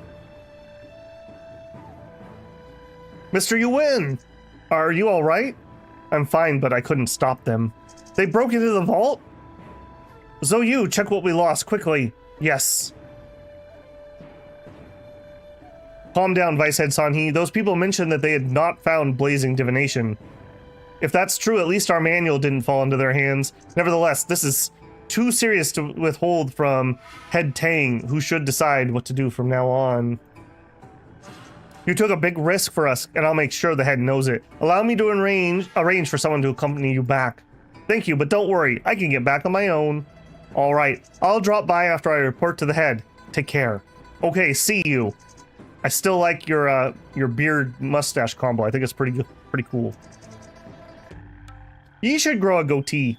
Mr. Yuan, are you all right? I'm fine, but I couldn't stop them. They broke into the vault? Zhou, check what we lost, quickly. Yes. Calm down, Vicehead Sanhe. Those people mentioned that they had not found blazing divination. If that's true, at least our manual didn't fall into their hands. Nevertheless, this is too serious to withhold from Head Tang, who should decide what to do from now on. You took a big risk for us, and I'll make sure the head knows it. Allow me to arrange for someone to accompany you back. Thank you, but don't worry, I can get back on my own. All right, I'll drop by after I report to the head. Take care. Okay, see you. I still like your beard mustache combo. I think it's pretty cool. You should grow a goatee.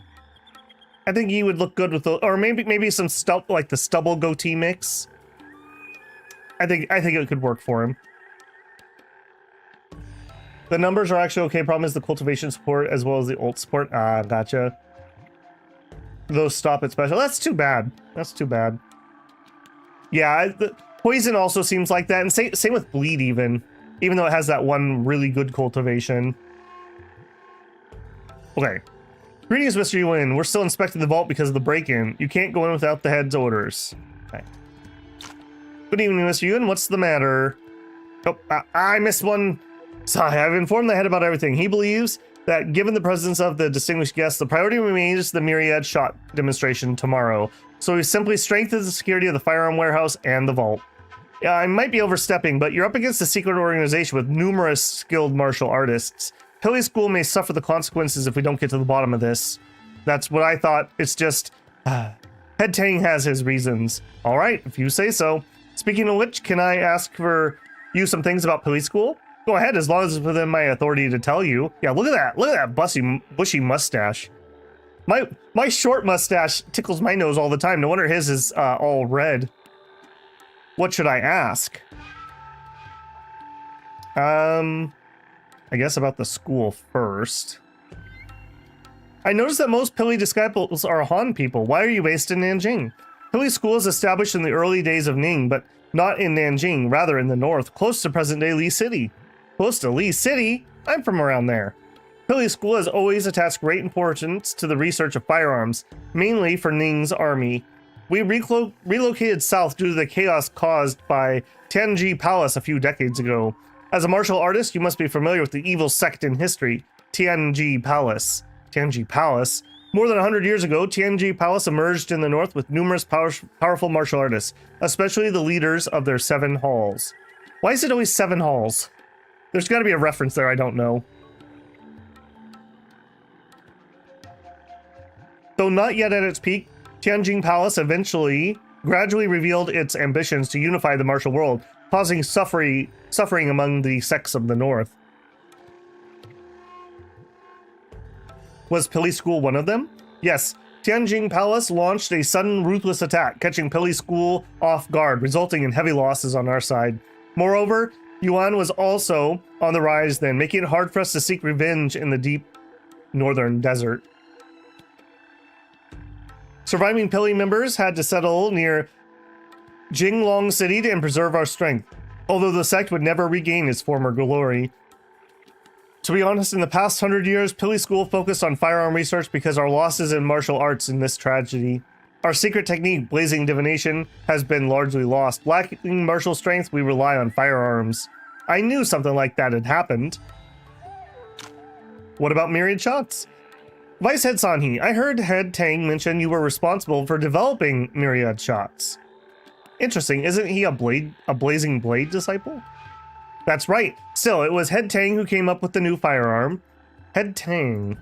I think he would look good with the, or maybe some stuff like the stubble goatee mix. I think it could work for him. The numbers are actually okay. Problem is the cultivation support as well as the ult support. Ah, gotcha. Those stop at special. That's too bad. That's too bad. Yeah, the poison also seems like that, and same with bleed even though it has that one really good cultivation. Okay. Greetings, Mr. Yuan. We're still inspecting the vault because of the break-in. You can't go in without the head's orders. Okay. Good evening, Mr. Yuan. What's the matter? Oh, I missed one. Sorry, I've informed the head about everything. He believes that given the presence of the distinguished guests, the priority remains the myriad shot demonstration tomorrow. So we simply strengthened the security of the firearm warehouse and the vault. Yeah, I might be overstepping, but you're up against a secret organization with numerous skilled martial artists. Pili School may suffer the consequences if we don't get to the bottom of this. That's what I thought. It's just... Head Tang has his reasons. Alright, if you say so. Speaking of which, can I ask for you some things about Pili School? Go ahead, as long as it's within my authority to tell you. Yeah, look at that. Look at that bushy mustache. My short mustache tickles my nose all the time. No wonder his is all red. What should I ask? I guess about the school first. I noticed that most Pili disciples are Han people. Why are you based in Nanjing? Pili School is established in the early days of Ning, but not in Nanjing, rather in the north, close to present-day Li City. Close to Li City? I'm from around there. Pili School has always attached great importance to the research of firearms, mainly for Ning's army. We relocated south due to the chaos caused by Tianji Palace a few decades ago. As a martial artist, you must be familiar with the evil sect in history, Tianji Palace. Tianji Palace? More than 100 years ago, Tianji Palace emerged in the north with numerous powerful martial artists, especially the leaders of their 7 halls. Why is it always 7 halls? There's got to be a reference there I don't know. Though not yet at its peak, Tianjin Palace gradually revealed its ambitions to unify the martial world, causing suffering among the sects of the north. Was Pili School one of them? Yes, Tianjin Palace launched a sudden, ruthless attack, catching Pili School off guard, resulting in heavy losses on our side. Moreover, Yuan was also on the rise then, making it hard for us to seek revenge in the deep northern desert. Surviving Pili members had to settle near Jinglong City and preserve our strength, although the sect would never regain its former glory. To be honest, in the past 100 years, Pili School focused on firearm research because our losses in martial arts in this tragedy. Our secret technique, blazing divination, has been largely lost. Lacking martial strength, we rely on firearms. I knew something like that had happened. What about myriad shots? Vicehead Sanhe, I heard Head Tang mention you were responsible for developing myriad shots. Interesting, isn't he a blazing blade disciple? That's right. Still, it was Head Tang who came up with the new firearm. Head Tang.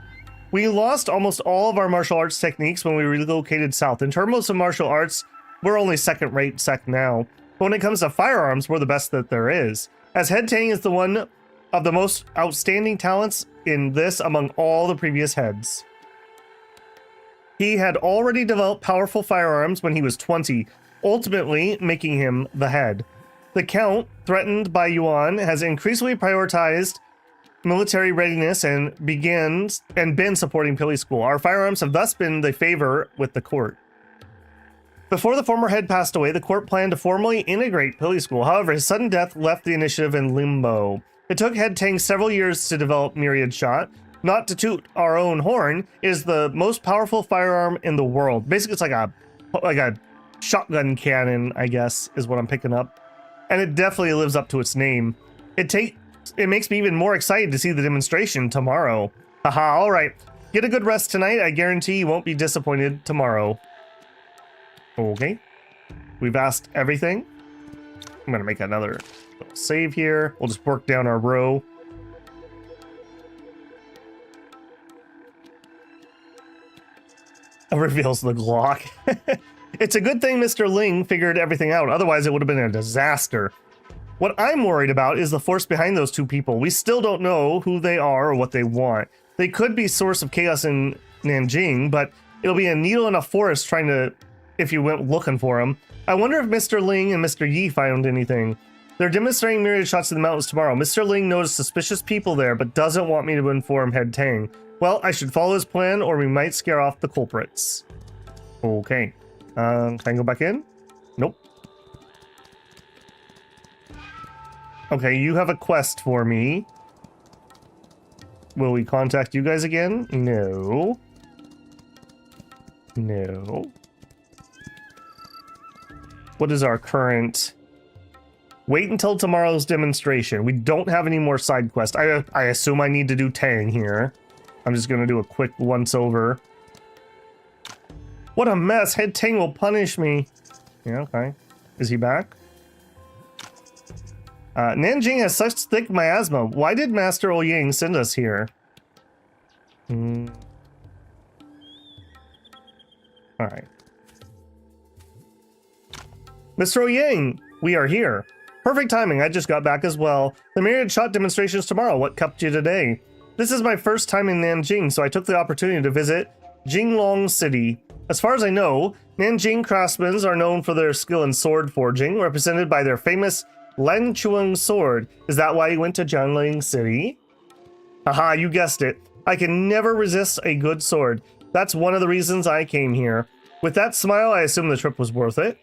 We lost almost all of our martial arts techniques when we relocated south. In terms of martial arts, we're only second-rate sect now. But when it comes to firearms, we're the best that there is. As Head Tang is the one of the most outstanding talents in this among all the previous heads. He had already developed powerful firearms when he was 20, ultimately making him the head. The Count, threatened by Yuan, has increasingly prioritized military readiness and been supporting Pili School. Our firearms have thus been the favor with the court. Before the former head passed away, the court planned to formally integrate Pili School. However, his sudden death left the initiative in limbo. It took Head Tang several years to develop Myriad Shot, Not to toot our own horn, is the most powerful firearm in the world. Basically, it's like a shotgun cannon, I guess, is what I'm picking up. And it definitely lives up to its name. It makes me even more excited to see the demonstration tomorrow. Haha, all right. Get a good rest tonight. I guarantee you won't be disappointed tomorrow. Okay. We've asked everything. I'm gonna make another little save here. We'll just work down our row. It reveals the Glock. It's a good thing Mr. Ling figured everything out, otherwise it would have been a disaster. What I'm worried about is the force behind those two people. We still don't know who they are or what they want. They could be source of chaos in Nanjing, but it'll be a needle in a forest trying to, if you went looking for them. I wonder if Mr. Ling and Mr. Yi found anything. They're demonstrating myriad shots in the mountains tomorrow. Mr. Ling noticed suspicious people there, but doesn't want me to inform Head Tang. Well, I should follow his plan, or we might scare off the culprits. Okay. Can I go back in? Nope. Okay, you have a quest for me. Will we contact you guys again? No. No. What is our current... Wait until tomorrow's demonstration. We don't have any more side quests. I assume I need to do Tang here. I'm just going to do a quick once-over. What a mess. Head Tang will punish me. Yeah, okay. Is he back? Nanjing has such thick miasma. Why did Master Ouyang send us here? Alright. Mr. Ouyang, we are here. Perfect timing, I just got back as well. The myriad shot demonstration's tomorrow. What kept you today? This is my first time in Nanjing, so I took the opportunity to visit Jinglong City. As far as I know, Nanjing craftsmen are known for their skill in sword forging, represented by their famous Lanchuang sword. Is that why you went to Jiangling City? Haha, you guessed it. I can never resist a good sword. That's one of the reasons I came here. With that smile, I assume the trip was worth it.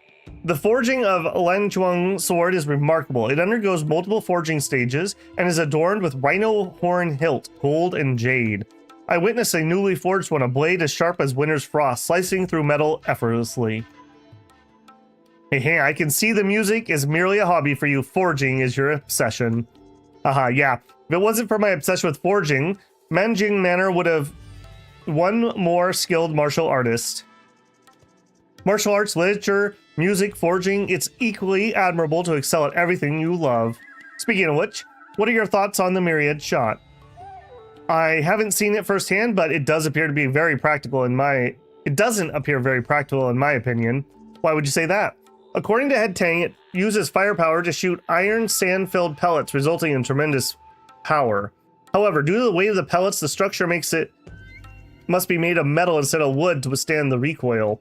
The forging of Lanchuang sword is remarkable. It undergoes multiple forging stages and is adorned with rhino horn hilt, gold and jade. I witnessed a newly forged one, a blade as sharp as winter's frost, slicing through metal effortlessly. Hey, I can see the music is merely a hobby for you. Forging is your obsession. Haha, yeah. If it wasn't for my obsession with forging, Nanjing Manor would have one more skilled martial artist. Martial arts, literature, music, forging, it's equally admirable to excel at everything you love. Speaking of which, what are your thoughts on the myriad shot? I haven't seen it firsthand, but it does appear to be very practical in my... It doesn't appear very practical in my opinion. Why would you say that? According to Head Tang, it uses firepower to shoot iron sand-filled pellets, resulting in tremendous power. However, due to the weight of the pellets, the structure must be made of metal instead of wood to withstand the recoil.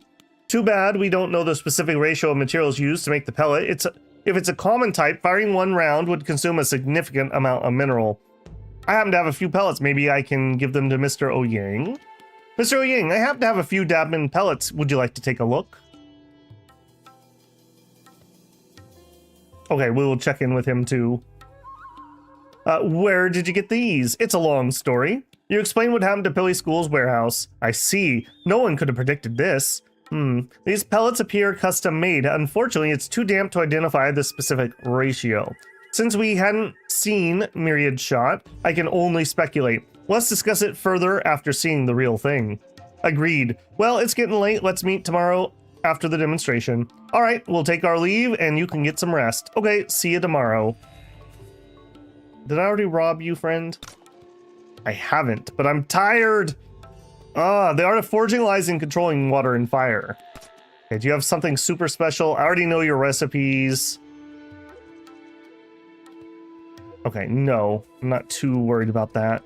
Too bad we don't know the specific ratio of materials used to make the pellet. If it's a common type, firing one round would consume a significant amount of mineral. I happen to have a few pellets. Maybe I can give them to Mr. Ouyang. Mr. Ouyang, I happen to have a few Dabman pellets. Would you like to take a look? Okay, we will check in with him too. Where did you get these? It's a long story. You explained what happened to Pilly School's warehouse. I see. No one could have predicted this. These pellets appear custom made. Unfortunately, it's too damp to identify the specific ratio. Since we hadn't seen Myriad Shot, I can only speculate. Let's discuss it further after seeing the real thing. Agreed. Well, it's getting late. Let's meet tomorrow after the demonstration. All right, we'll take our leave and you can get some rest. Okay, see you tomorrow. Did I already rob you, friend? I haven't, but I'm tired. The art of forging lies in controlling water and fire. Okay, do you have something super special? I already know your recipes. Okay, no, I'm not too worried about that.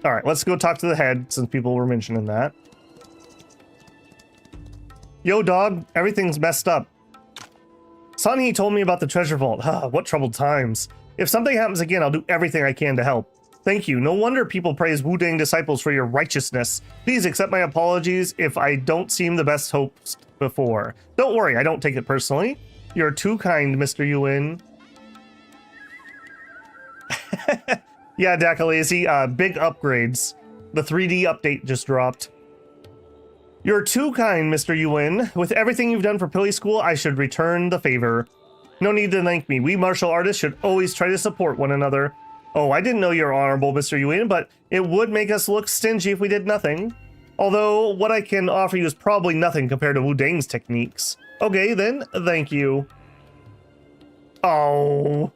All right, let's go talk to the head since people were mentioning that. Yo, dog, everything's messed up. Sanhee told me about the treasure vault. What troubled times. If something happens again, I'll do everything I can to help. Thank you. No wonder people praise Wudang disciples for your righteousness. Please accept my apologies if I don't seem the best host before. Don't worry, I don't take it personally. You're too kind, Mr. Yuan. Yeah, Dakalazy, big upgrades. The 3D update just dropped. You're too kind, Mr. Yuan. With everything you've done for Pilly School, I should return the favor. No need to thank me. We martial artists should always try to support one another. Oh, I didn't know you're honorable, Mr. Yuan, but it would make us look stingy if we did nothing. Although, what I can offer you is probably nothing compared to Wu Dang's techniques. Okay, then, thank you. Oh.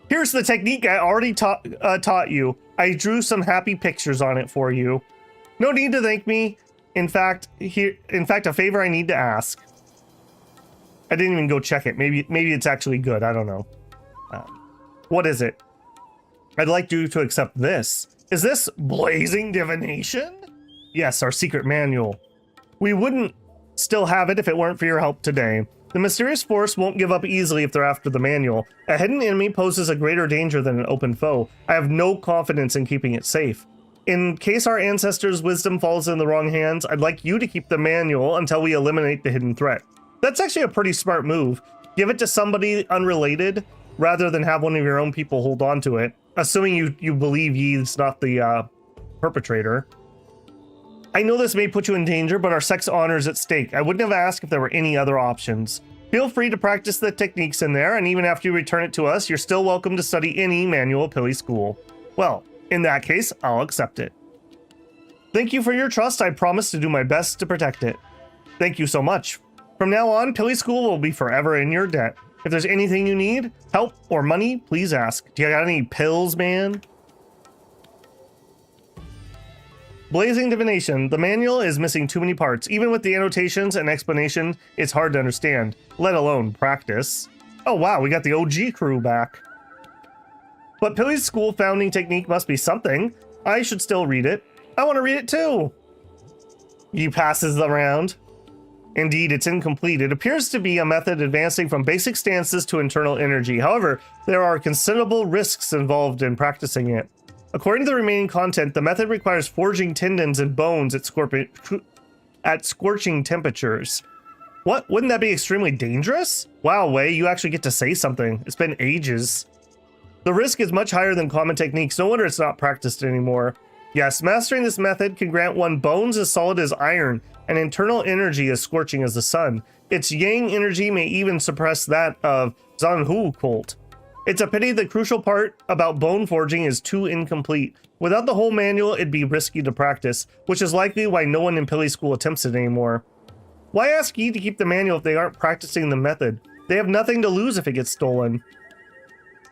Here's the technique I already taught you. I drew some happy pictures on it for you. No need to thank me. In fact, a favor I need to ask. I didn't even go check it. Maybe it's actually good. I don't know. What is it? I'd like you to accept this. Is this Blazing Divination? Yes, our secret manual. We wouldn't still have it if it weren't for your help today. The mysterious force won't give up easily if they're after the manual. A hidden enemy poses a greater danger than an open foe. I have no confidence in keeping it safe. In case our ancestors' wisdom falls in the wrong hands, I'd like you to keep the manual until we eliminate the hidden threat. That's actually a pretty smart move. Give it to somebody unrelated rather than have one of your own people hold on to it, assuming you believe Yi's not the perpetrator. I know this may put you in danger, but our sex honor is at stake. I wouldn't have asked if there were any other options. Feel free to practice the techniques in there, and even after you return it to us, you're still welcome to study any manual Pilly School. Well, in that case, I'll accept it. Thank you for your trust. I promise to do my best to protect it. Thank you so much. From now on, Pilly School will be forever in your debt. If there's anything you need, help or money, please ask. Do you got any pills, man? Blazing Divination. The manual is missing too many parts. Even with the annotations and explanation, it's hard to understand, let alone practice. Oh wow, we got the OG crew back. But Pilly's school founding technique must be something. I should still read it. I want to read it too. He passes around. Indeed, it's incomplete. It appears to be a method advancing from basic stances to internal energy. However, there are considerable risks involved in practicing it. According to the remaining content, the method requires forging tendons and bones at scorching temperatures. What? Wouldn't that be extremely dangerous? Wow, Wei, you actually get to say something. It's been ages. The risk is much higher than common techniques. No wonder it's not practiced anymore. Yes, mastering this method can grant one bones as solid as iron and internal energy as scorching as the sun. Its yang energy may even suppress that of Zanhu cult. It's a pity the crucial part about bone forging is too incomplete. Without the whole manual, it'd be risky to practice, which is likely why no one in Pilly School attempts it anymore. Why ask Yi to keep the manual if they aren't practicing the method? They have nothing to lose if it gets stolen.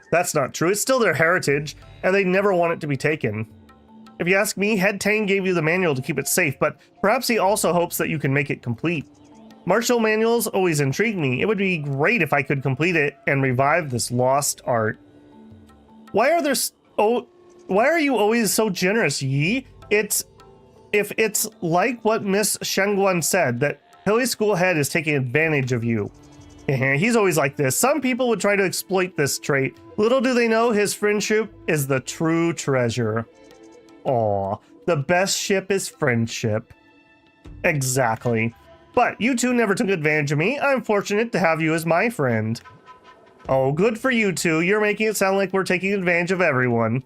That's not true. It's still their heritage, and they never want it to be taken. If you ask me, Head Tang gave you the manual to keep it safe, but perhaps he also hopes that you can make it complete. Martial manuals always intrigue me. It would be great if I could complete it and revive this lost art. Why are you always so generous, Yi? If it's like what Miss Shengguan said, that Pilly School Head is taking advantage of you. He's always like this. Some people would try to exploit this trait. Little do they know his friendship is the true treasure. Aw, the best ship is friendship. Exactly. But you two never took advantage of me. I'm fortunate to have you as my friend. Oh, good for you two. You're making it sound like we're taking advantage of everyone.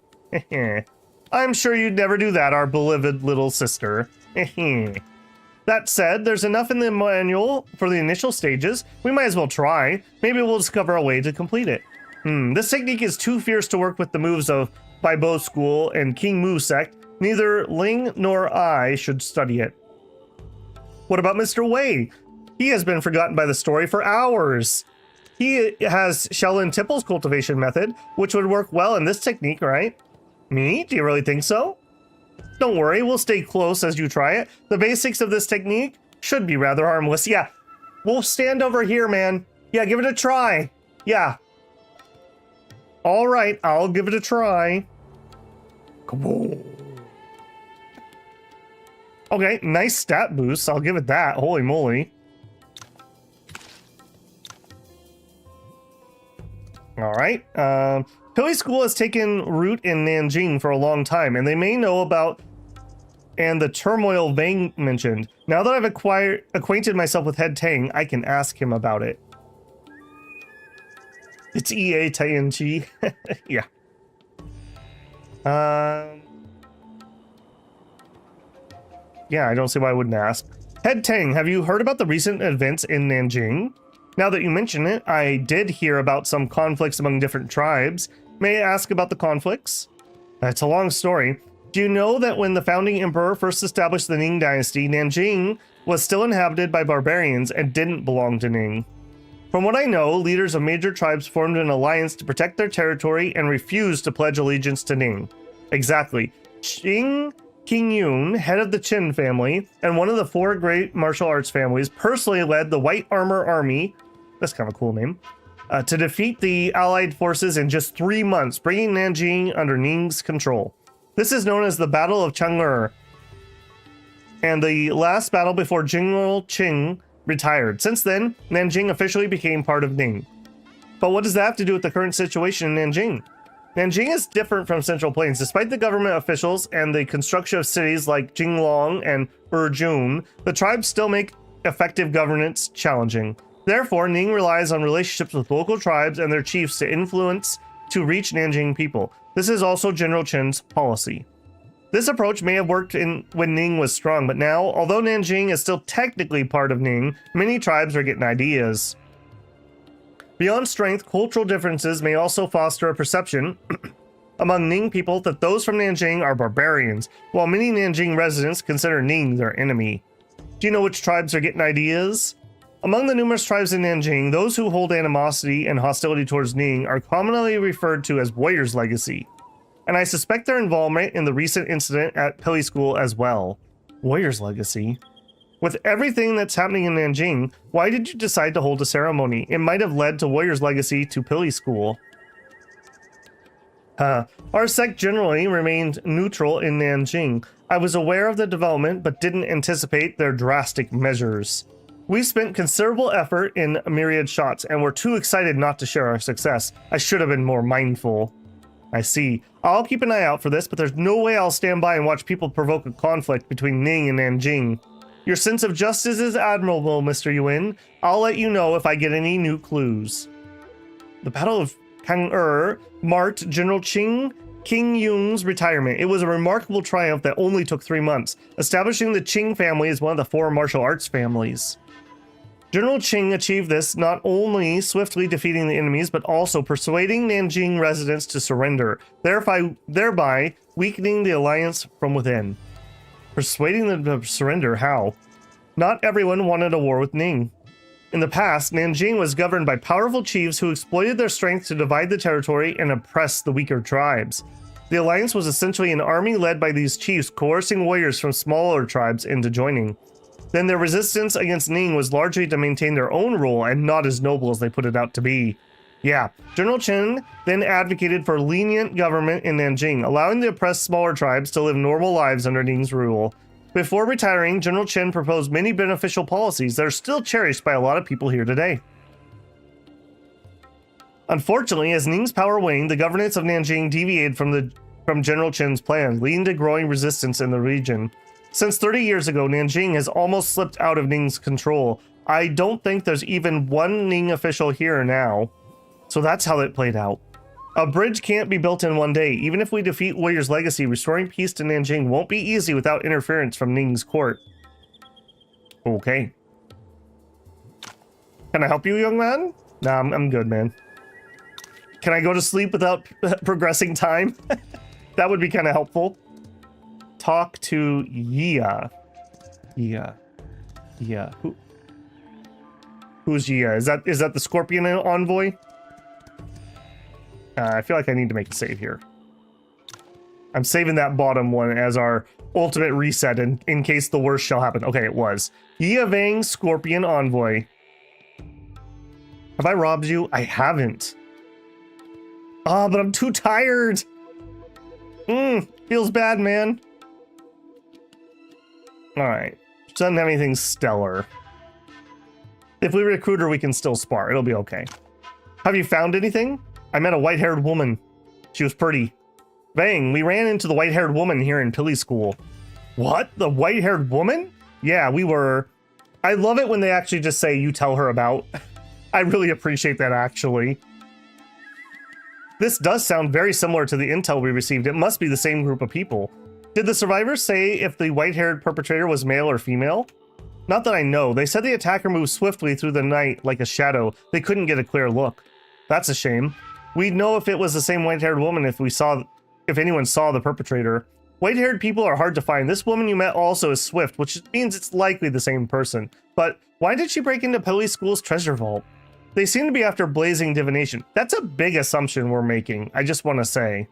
I'm sure you'd never do that, our beloved little sister. That said, there's enough in the manual for the initial stages. We might as well try. Maybe we'll discover a way to complete it. This technique is too fierce to work with the moves of Baibo School and King Mu sect. Neither Ling nor I should study it. What about Mr. Wei? He has been forgotten by the story for hours. He has Shaolin Tipple's cultivation method, which would work well in this technique, right? Me? Do you really think so? Don't worry, we'll stay close as you try it. The basics of this technique should be rather harmless. Yeah, we'll stand over here, man. Yeah, give it a try. Yeah. All right, I'll give it a try. Come on. Okay, nice stat boost. I'll give it that. Holy moly. All right. Pilly School has taken root in Nanjing for a long time, and they may know about the turmoil Vang mentioned. Now that I've acquainted myself with Head Tang, I can ask him about it. It's EA Tang. Yeah. yeah, I don't see why I wouldn't ask. Head Tang, have you heard about the recent events in Nanjing? Now that you mention it, I did hear about some conflicts among different tribes. May I ask about the conflicts? It's a long story. Do you know that when the founding emperor first established the Ning dynasty, Nanjing was still inhabited by barbarians and didn't belong to Ning? From what I know, leaders of major tribes formed an alliance to protect their territory and refused to pledge allegiance to Ning. Exactly. Qing Qingyun, head of the Qin family, and one of the 4 great martial arts families, personally led the White Armor Army, that's kind of a cool name, to defeat the allied forces in just 3 months, bringing Nanjing under Ning's control. This is known as the Battle of Chang'er, and the last battle before General Qing retired. Since then, Nanjing officially became part of Ning. But what does that have to do with the current situation in Nanjing? Nanjing is different from Central Plains. Despite the government officials and the construction of cities like Jinglong and Urjun, the tribes still make effective governance challenging. Therefore, Ning relies on relationships with local tribes and their chiefs to influence to reach Nanjing people. This is also General Qin's policy. This approach may have worked when Ning was strong, but now, although Nanjing is still technically part of Ning, many tribes are getting ideas. Beyond strength, cultural differences may also foster a perception among Ning people that those from Nanjing are barbarians, while many Nanjing residents consider Ning their enemy. Do you know which tribes are getting ideas? Among the numerous tribes in Nanjing, those who hold animosity and hostility towards Ning are commonly referred to as Warrior's Legacy, and I suspect their involvement in the recent incident at Pili School as well. Warrior's Legacy? With everything that's happening in Nanjing, why did you decide to hold a ceremony? It might have led to Warrior's Legacy to Pili School. Our sect generally remained neutral in Nanjing. I was aware of the development, but didn't anticipate their drastic measures. We spent considerable effort in myriad shots, and were too excited not to share our success. I should have been more mindful. I see. I'll keep an eye out for this, but there's no way I'll stand by and watch people provoke a conflict between Ning and Nanjing. Your sense of justice is admirable, Mr. Yuan. I'll let you know if I get any new clues. The Battle of Chang'er marked General King Yun's retirement. It was a remarkable triumph that only took 3 months, establishing the Qing family as one of the 4 martial arts families. General Qing achieved this not only swiftly defeating the enemies, but also persuading Nanjing residents to surrender, thereby weakening the alliance from within. Persuading them to surrender, how? Not everyone wanted a war with Ning. In the past, Nanjing was governed by powerful chiefs who exploited their strength to divide the territory and oppress the weaker tribes. The alliance was essentially an army led by these chiefs, coercing warriors from smaller tribes into joining. Then their resistance against Ning was largely to maintain their own rule and not as noble as they put it out to be. Yeah, General Qin then advocated for lenient government in Nanjing, allowing the oppressed smaller tribes to live normal lives under Ning's rule. Before retiring, General Qin proposed many beneficial policies that are still cherished by a lot of people here today. Unfortunately, as Ning's power waned, the governance of Nanjing deviated from General Qin's plan, leading to growing resistance in the region. Since 30 years ago, Nanjing has almost slipped out of Ning's control. I don't think there's even one Ning official here now. So that's how it played out. A bridge can't be built in one day. Even if we defeat Warrior's Legacy, restoring peace to Nanjing won't be easy without interference from Ning's court. Okay. Can I help you, young man? Nah, I'm good, man. Can I go to sleep without progressing time? That would be kind of helpful. Talk to Yia. Yia. Who's Yia? Is that the Scorpion envoy? I feel like I need to make a save here. I'm saving that bottom one as our ultimate reset in case the worst shall happen. Okay, it was. Yia Vang, Scorpion Envoy. Have I robbed you? I haven't. Ah, but I'm too tired. Feels bad, man. Alright. Doesn't have anything stellar. If we recruit her, we can still spar. It'll be okay. Have you found anything? I met a white-haired woman. She was pretty. Bang, we ran into the white-haired woman here in Pili School. What? The white-haired woman? Yeah, we were. I love it when they actually just say, you tell her about. I really appreciate that, actually. This does sound very similar to the intel we received. It must be the same group of people. Did the survivors say if the white-haired perpetrator was male or female? Not that I know. They said the attacker moved swiftly through the night like a shadow. They couldn't get a clear look. That's a shame. We'd know if it was the same white-haired woman if anyone saw the perpetrator. White-haired people are hard to find. This woman you met also is swift, which means it's likely the same person. But why did she break into Pilly School's treasure vault? They seem to be after blazing divination. That's a big assumption we're making, I just want to say.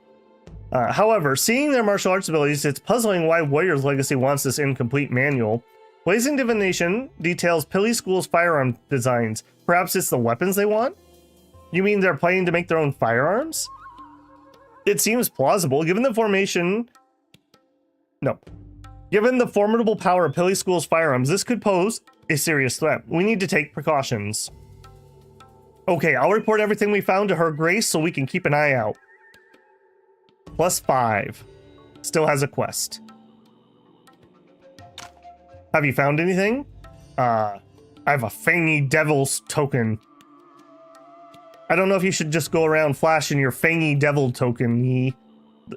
However, seeing their martial arts abilities, it's puzzling why Warrior's Legacy wants this incomplete manual. Blazing Divination details Pilly School's firearm designs. Perhaps it's the weapons they want? You mean they're planning to make their own firearms? It seems plausible, given the formidable power of Pilly School's firearms, this could pose a serious threat. We need to take precautions. Okay, I'll report everything we found to Her Grace so we can keep an eye out. +5. Still has a quest. Have you found anything? I have a Fangy Devil's token. I don't know if you should just go around flashing your Fangy Devil token. It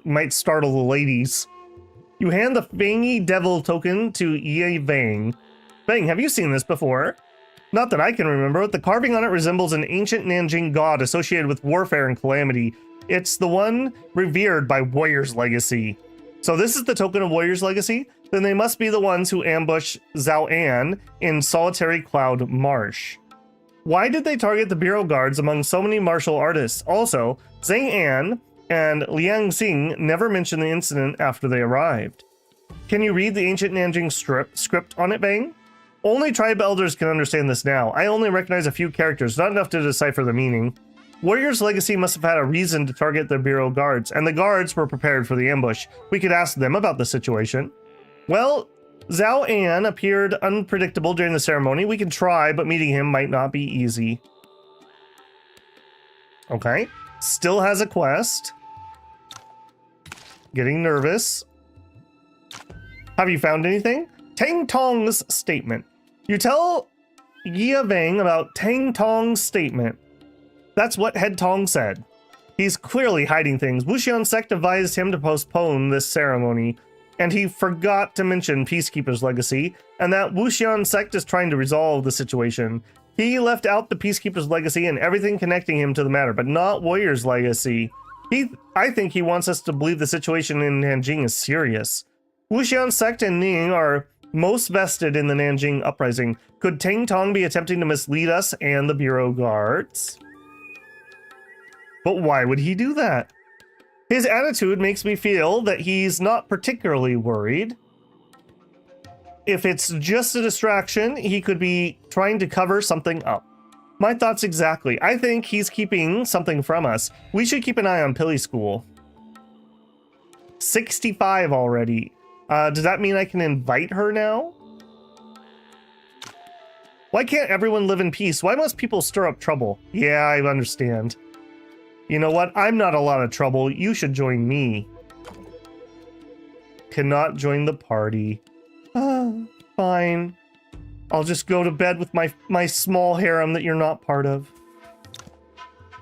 might startle the ladies. You hand the Fangy Devil token to Yi Vang. Vang, have you seen this before? Not that I can remember, but the carving on it resembles an ancient Nanjing god associated with warfare and calamity. It's the one revered by Warrior's Legacy. So this is the token of Warrior's Legacy? Then they must be the ones who ambushed Zhao An in Solitary Cloud Marsh. Why did they target the Bureau Guards among so many martial artists? Also, Zhang An and Liang Xing never mentioned the incident after they arrived. Can you read the ancient Nanjing script on it, Bang? Only tribe elders can understand this now. I only recognize a few characters, not enough to decipher the meaning. Warrior's Legacy must have had a reason to target the Bureau Guards, and the guards were prepared for the ambush. We could ask them about the situation. Well, Zhao An appeared unpredictable during the ceremony. We can try, but meeting him might not be easy. Okay. Still has a quest. Getting nervous. Have you found anything? Tang Tong's statement. You tell Yi Vang about Tang Tong's statement. That's what Head Tong said. He's clearly hiding things. Wuxian sect advised him to postpone this ceremony, and he forgot to mention Peacekeeper's Legacy, and that Wuxian sect is trying to resolve the situation. He left out the Peacekeeper's Legacy and everything connecting him to the matter, but not Warrior's Legacy. I think he wants us to believe the situation in Nanjing is serious. Wuxian sect and Ning are most vested in the Nanjing uprising. Could Tang Tong be attempting to mislead us and the Bureau Guards? But why would he do that? His attitude makes me feel that he's not particularly worried. If it's just a distraction, he could be trying to cover something up. My thoughts exactly. I think he's keeping something from us. We should keep an eye on Pilly School. 65 already. Does that mean I can invite her now? Why can't everyone live in peace? Why must people stir up trouble? Yeah, I understand. You know what? I'm not a lot of trouble. You should join me. Cannot join the party. Fine. I'll just go to bed with my small harem that you're not part of.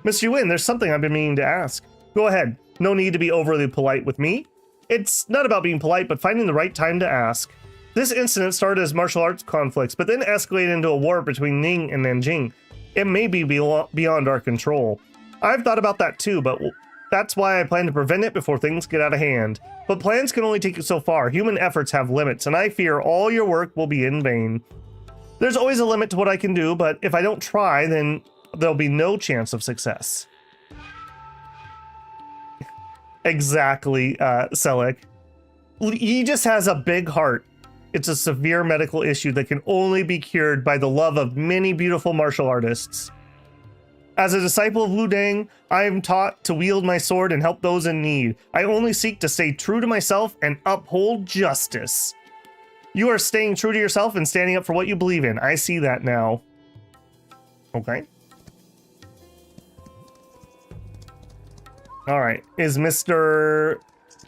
Miss Yuan, there's something I've been meaning to ask. Go ahead. No need to be overly polite with me. It's not about being polite, but finding the right time to ask. This incident started as martial arts conflicts, but then escalated into a war between Ning and Nanjing. It may be beyond our control. I've thought about that too, but that's why I plan to prevent it before things get out of hand. But plans can only take you so far. Human efforts have limits, and I fear all your work will be in vain. There's always a limit to what I can do, but if I don't try, then there'll be no chance of success. Exactly, Selleck. He just has a big heart. It's a severe medical issue that can only be cured by the love of many beautiful martial artists. As a disciple of Lu Dang, I am taught to wield my sword and help those in need. I only seek to stay true to myself and uphold justice. You are staying true to yourself and standing up for what you believe in. I see that now. Okay. All right. Is Mr.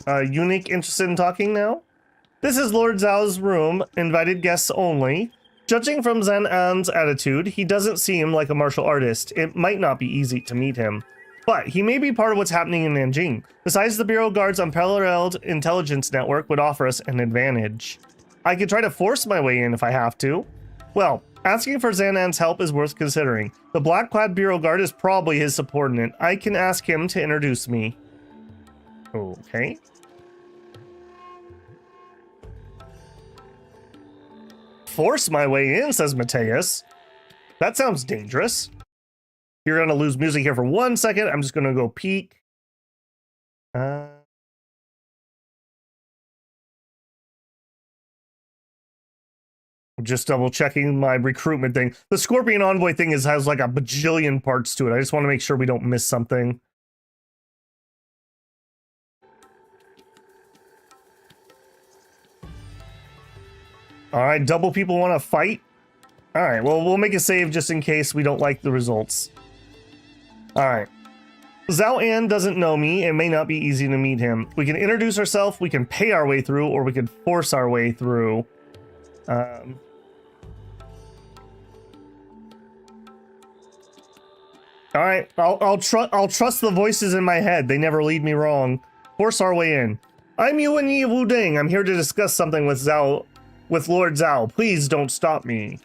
Unique interested in talking now? This is Lord Zhao's room. Invited guests only. Judging from Zhan An's attitude, he doesn't seem like a martial artist. It might not be easy to meet him. But he may be part of what's happening in Nanjing. Besides, the Bureau Guard's unparalleled intelligence network would offer us an advantage. I could try to force my way in if I have to. Well, asking for Xanan's help is worth considering. The black-clad Bureau Guard is probably his subordinate. I can ask him to introduce me. Okay. Force my way in, says Mateus. That sounds dangerous. You're gonna lose music here for 1 second. I'm just gonna go peek. Just double checking my recruitment thing. The Scorpion Envoy thing has like a bajillion parts to it. I just want to make sure we don't miss something. All right, double people want to fight. All right, well, we'll make a save just in case we don't like the results. All right. Zhao An doesn't know me. It may not be easy to meet him. We can introduce ourselves, we can pay our way through, or we can force our way through. All right, I'll trust the voices in my head. They never lead me wrong. Force our way in. I'm Yuan Yi Wu Ding. I'm here to discuss something with Lord Zhao. Please don't stop me.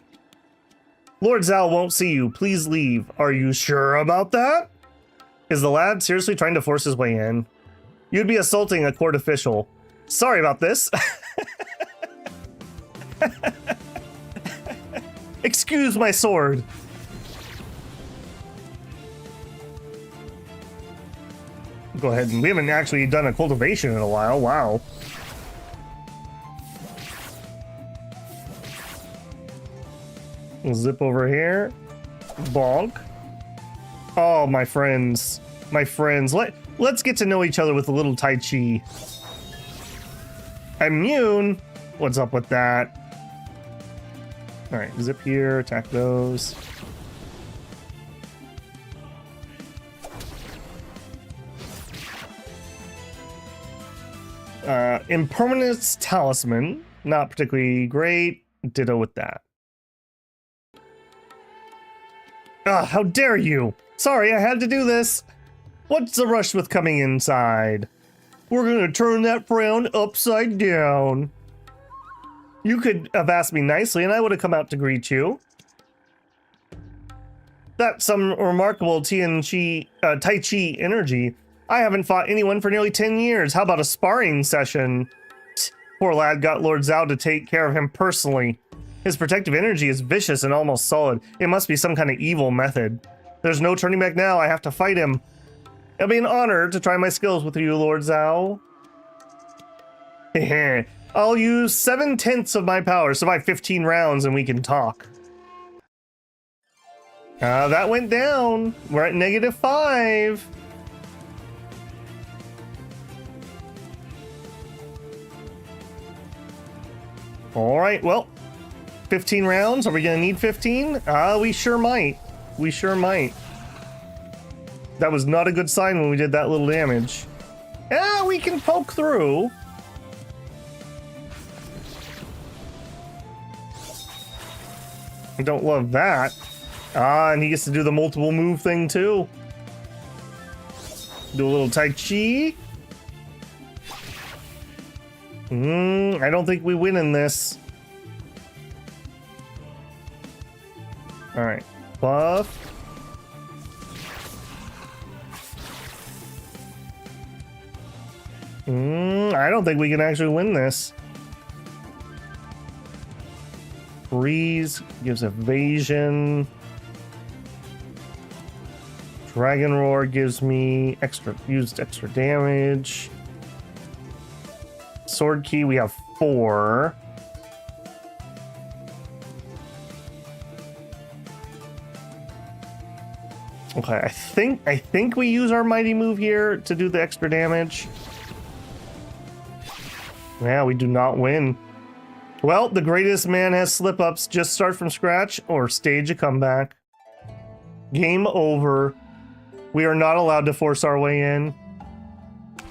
Lord Zhao won't see you. Please leave. Are you sure about that? Is the lad seriously trying to force his way in? You'd be assaulting a court official. Sorry about this. Excuse my sword. Go ahead, and we haven't actually done a cultivation in a while. Wow. We'll zip over here. Bonk. Oh, my friends. My friends. Let's get to know each other with a little Tai Chi. Immune. What's up with that? Alright, zip here. Attack those. Impermanence Talisman. Not particularly great. Ditto with that. Ah, how dare you! Sorry, I had to do this. What's the rush with coming inside? We're gonna turn that frown upside down. You could have asked me nicely and I would have come out to greet you. That's some remarkable Tai Chi energy. I haven't fought anyone for nearly 10 years. How about a sparring session? Poor lad got Lord Zhao to take care of him personally. His protective energy is vicious and almost solid. It must be some kind of evil method. There's no turning back now. I have to fight him. It'll be an honor to try my skills with you, Lord Zhao. I'll use 7/10 of my power, survive 15 rounds, and we can talk. That went down. We're at -5. All right, well, 15 rounds. Are we gonna need 15? We sure might. We sure might. That was not a good sign when we did that little damage. Yeah, we can poke through. I don't love that. And he gets to do the multiple move thing too. Do a little Tai Chi. I don't think we win in this. All right, buff. I don't think we can actually win this. Freeze gives evasion. Dragon Roar gives me extra damage. Sword Key, we have 4. Okay, I think we use our mighty move here to do the extra damage. Yeah, we do not win. Well, the greatest man has slip-ups. Just start from scratch or stage a comeback. Game over. We are not allowed to force our way in.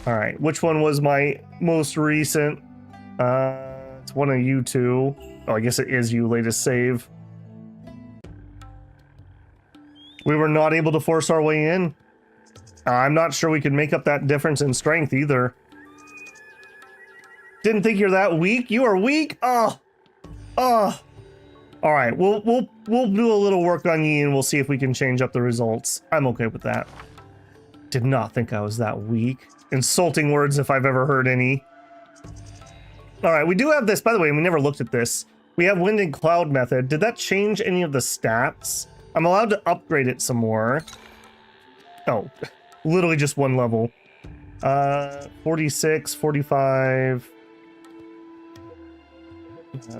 All right, which one was my most recent? It's one of you two. Oh, I guess it is you, latest save. We were not able to force our way in. I'm not sure we could make up that difference in strength either. Didn't think you're that weak. You are weak? Oh. Oh. All right, we'll do a little work on you and we'll see if we can change up the results. I'm okay with that. Did not think I was that weak. Insulting words if I've ever heard any. All right, we do have this, by the way, we never looked at this. We have wind and cloud method. Did that change any of the stats? I'm allowed to upgrade it some more. Oh, literally just one level. 46, 45.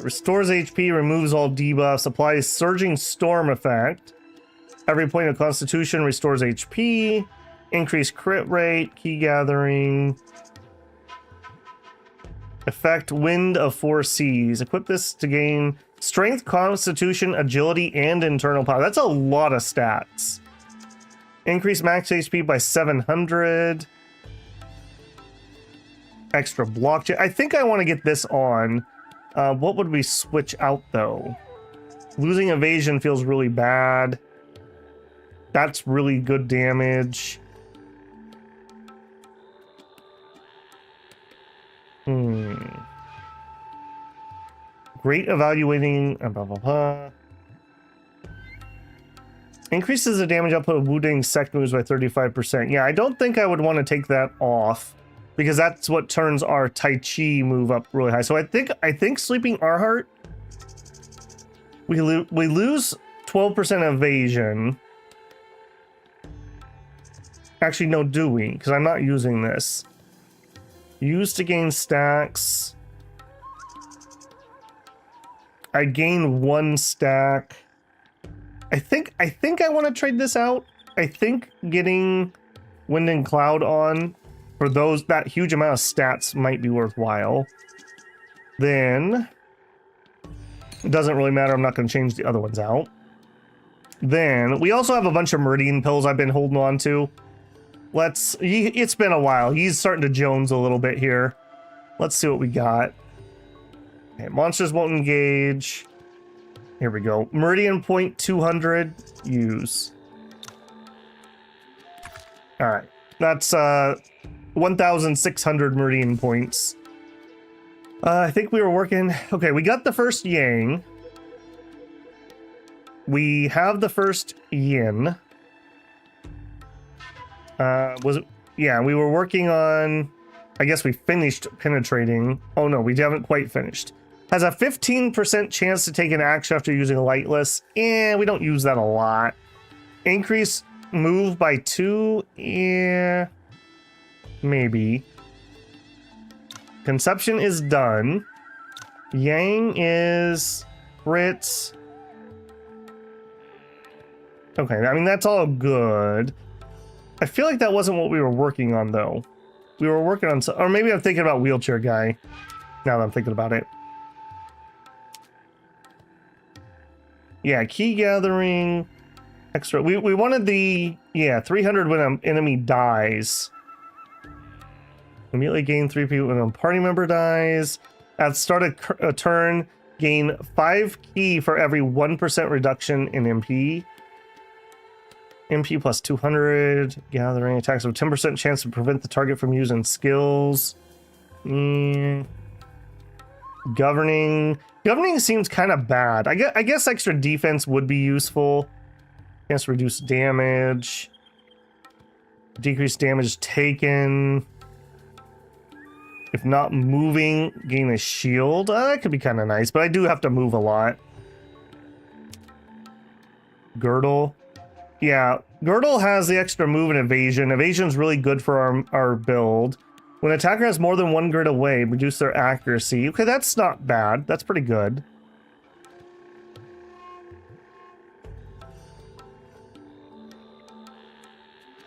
Restores HP, removes all debuffs, applies surging storm effect. Every point of constitution restores HP. Increase crit rate, key gathering. Effect wind of 4 seas. Equip this to gain strength, constitution, agility, and internal power. That's a lot of stats. Increase max HP by 700. Extra block. I think I want to get this on. What would we switch out though? Losing evasion feels really bad. That's really good damage. Great evaluating. Blah, blah, blah. Increases the damage output of wounding sect moves by 35%. Yeah, I don't think I would want to take that off because that's what turns our Tai Chi move up really high. So I think sleeping our heart. We lose 12% evasion. Actually, no, do we? Because I'm not using this. Use to gain stacks. I gain 1 stack. I think I want to trade this out. I think getting Wind and Cloud on for that huge amount of stats might be worthwhile. Then it doesn't really matter. I'm not going to change the other ones out. Then we also have a bunch of Meridian pills I've been holding on to. It's been a while. He's starting to Jones a little bit here. Let's see what we got. Okay, monsters won't engage. Here we go. Meridian point 200. Use. All right. That's 1,600 Meridian points. I think we were working. Okay, we got the first Yang. We have the first Yin. Yeah, we were working on, I guess we finished penetrating. Oh no, we haven't quite finished. Has a 15% chance to take an action after using Lightless. We don't use that a lot. Increase move by 2. Yeah, maybe. Conception is done. Yang is Fritz. Okay, I mean, that's all good. I feel like that wasn't what we were working on, though. We were working on... Or maybe I'm thinking about Wheelchair Guy. Now that I'm thinking about it. Yeah, key gathering. Extra... We wanted the... Yeah, 300 when an enemy dies. Immediately gain 3 people when a party member dies. At start a turn, gain 5 key for every 1% reduction in MP. MP plus 200. Gathering attacks with 10% chance to prevent the target from using skills. Governing. Governing seems kind of bad. I guess extra defense would be useful. Chance to reduce damage. Decrease damage taken. If not moving, gain a shield. That could be kind of nice, but I do have to move a lot. Girdle. Yeah, Girdle has the extra move and evasion. Evasion's really good for our build. When an attacker has more than 1 grid away, reduce their accuracy. Okay, that's not bad. That's pretty good.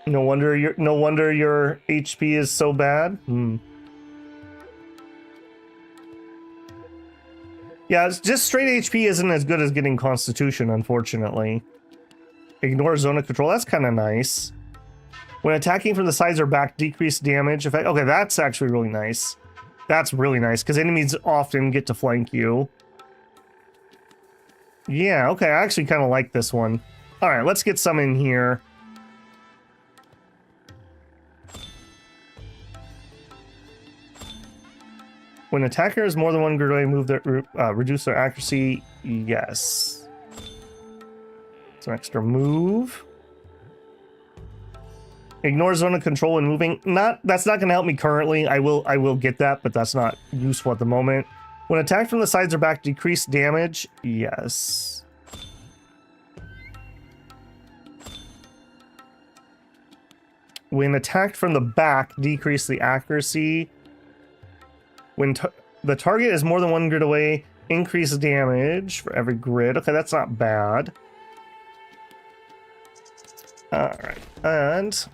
No wonder your HP is so bad. Yeah, it's just straight HP isn't as good as getting Constitution, unfortunately. Ignore zone of control. That's kind of nice. When attacking from the sides or back, decrease damage effect. Okay, that's actually really nice. That's really nice, because enemies often get to flank you. Yeah, okay, I actually kind of like this one. Alright, let's get some in here. When attacker is more than one grid away, move their reduce their accuracy. Yes. It's an extra move. Ignore zone of control when moving. That's not going to help me currently. I will get that, but that's not useful at the moment. When attacked from the sides or back, decrease damage. Yes. When attacked from the back, decrease the accuracy. When the target is more than one grid away, increase damage for every grid. Okay, that's not bad. Alright, and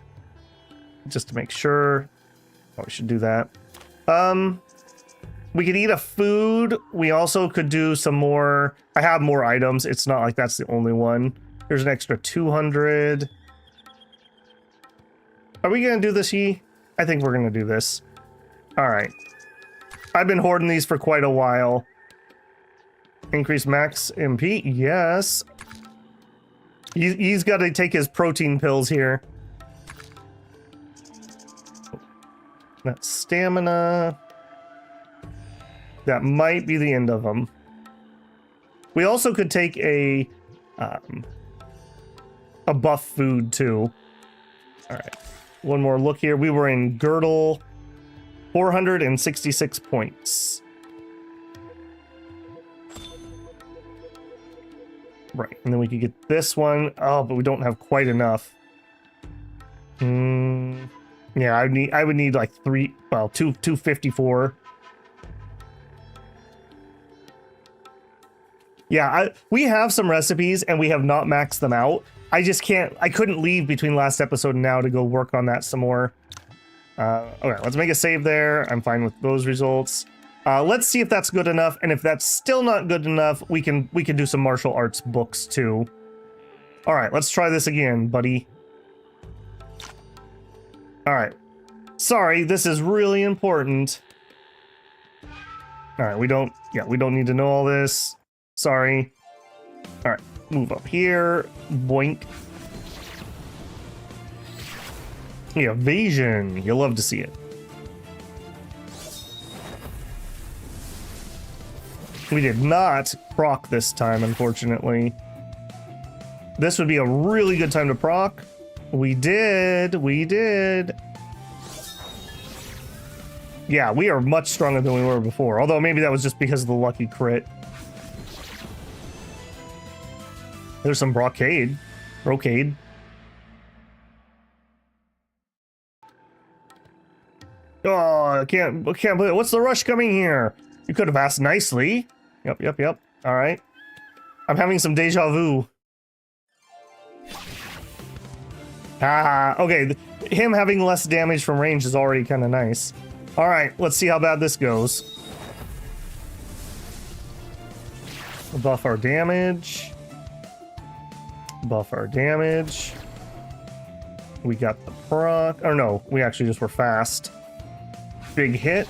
just to make sure, oh, we should do that. We could eat a food. We also could do some more. I have more items. It's not like that's the only one. Here's an extra 200. Are we gonna do this, Yi? I think we're gonna do this. Alright. I've been hoarding these for quite a while. Increase max MP? Yes. He's got to take his protein pills here. That's stamina. That might be the end of them. We also could take a buff food too. All right. One more look here. We were in Girdle. 466 points. Right, and then we could get this one. Oh, but we don't have quite enough. Yeah, I would need like 254. Yeah, we have some recipes and we have not maxed them out. I couldn't leave between last episode and now to go work on that some more. Okay, let's make a save there. I'm fine with those results. Let's see if that's good enough, and if that's still not good enough, we can do some martial arts books too. All right, let's try this again, buddy. All right. Sorry, this is really important. All right, we don't need to know all this. Sorry. All right, move up here. Boink. Evasion. You'll love to see it. We did not proc this time, unfortunately. This would be a really good time to proc. We did. Yeah, we are much stronger than we were before. Although maybe that was just because of the lucky crit. There's some brocade. Oh, I can't believe it. What's the rush coming here? You could have asked nicely. Yep. All right. I'm having some deja vu. Okay. Him having less damage from range is already kind of nice. All right, let's see how bad this goes. We'll buff our damage. We got the proc. Or no, we actually just were fast. Big hit.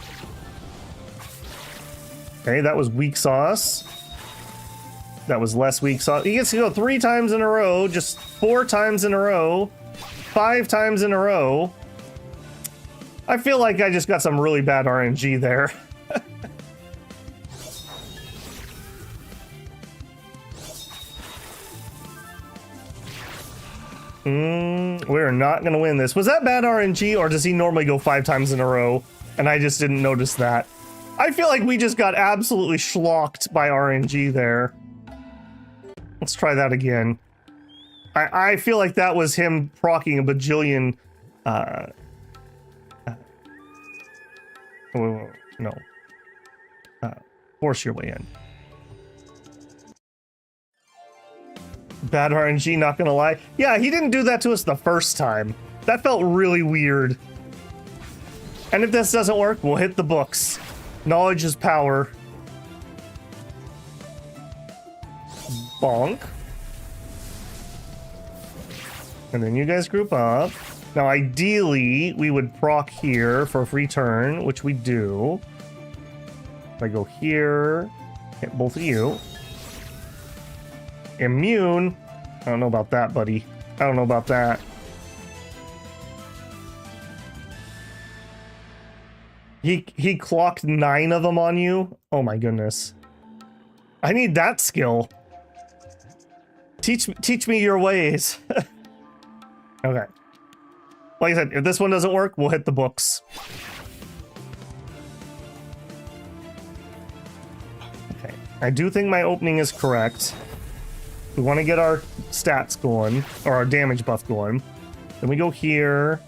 Okay, that was weak sauce. That was less weak sauce. He gets to go 3 times in a row, just 4 times in a row, 5 times in a row. I feel like I just got some really bad RNG there. We're not gonna win this. Was that bad RNG, or does he normally go 5 times in a row and I just didn't notice that? I feel like we just got absolutely schlocked by RNG there. Let's try that again. I feel like that was him proccing a bajillion. No. Force your way in. Bad RNG, not gonna lie. Yeah, he didn't do that to us the first time. That felt really weird. And if this doesn't work, we'll hit the books. Knowledge is power. Bonk. And then you guys group up. Now, ideally, we would proc here for a free turn, which we do. If I go here, hit both of you. Immune. I don't know about that, buddy. I don't know about that. He clocked 9 of them on you? Oh my goodness. I need that skill. Teach me your ways. Okay. Like I said, if this one doesn't work, we'll hit the books. Okay. I do think my opening is correct. We want to get our stats going, or our damage buff going. Then we go here.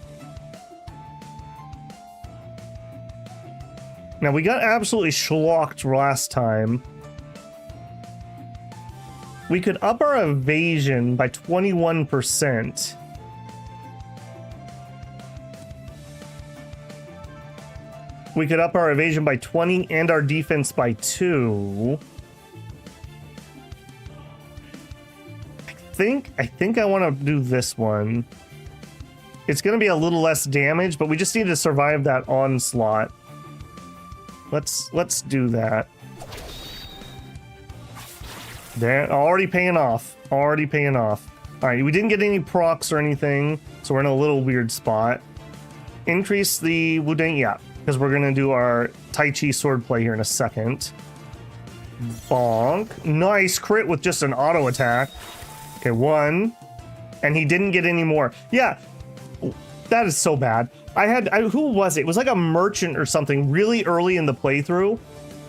Now, we got absolutely schlocked last time. We could up our evasion by 21%. We could up our evasion by 20 and our defense by 2. I think I want to do this one. It's going to be a little less damage, but we just need to survive that onslaught. Let's do that. There, already paying off. Already paying off. All right, we didn't get any procs or anything, so we're in a little weird spot. Increase the Wudang, yeah, because we're gonna do our Tai Chi swordplay here in a second. Bonk. Nice crit with just an auto attack. Okay, 1. And he didn't get any more. Yeah, that is so bad. Who was it? It was like a merchant or something really early in the playthrough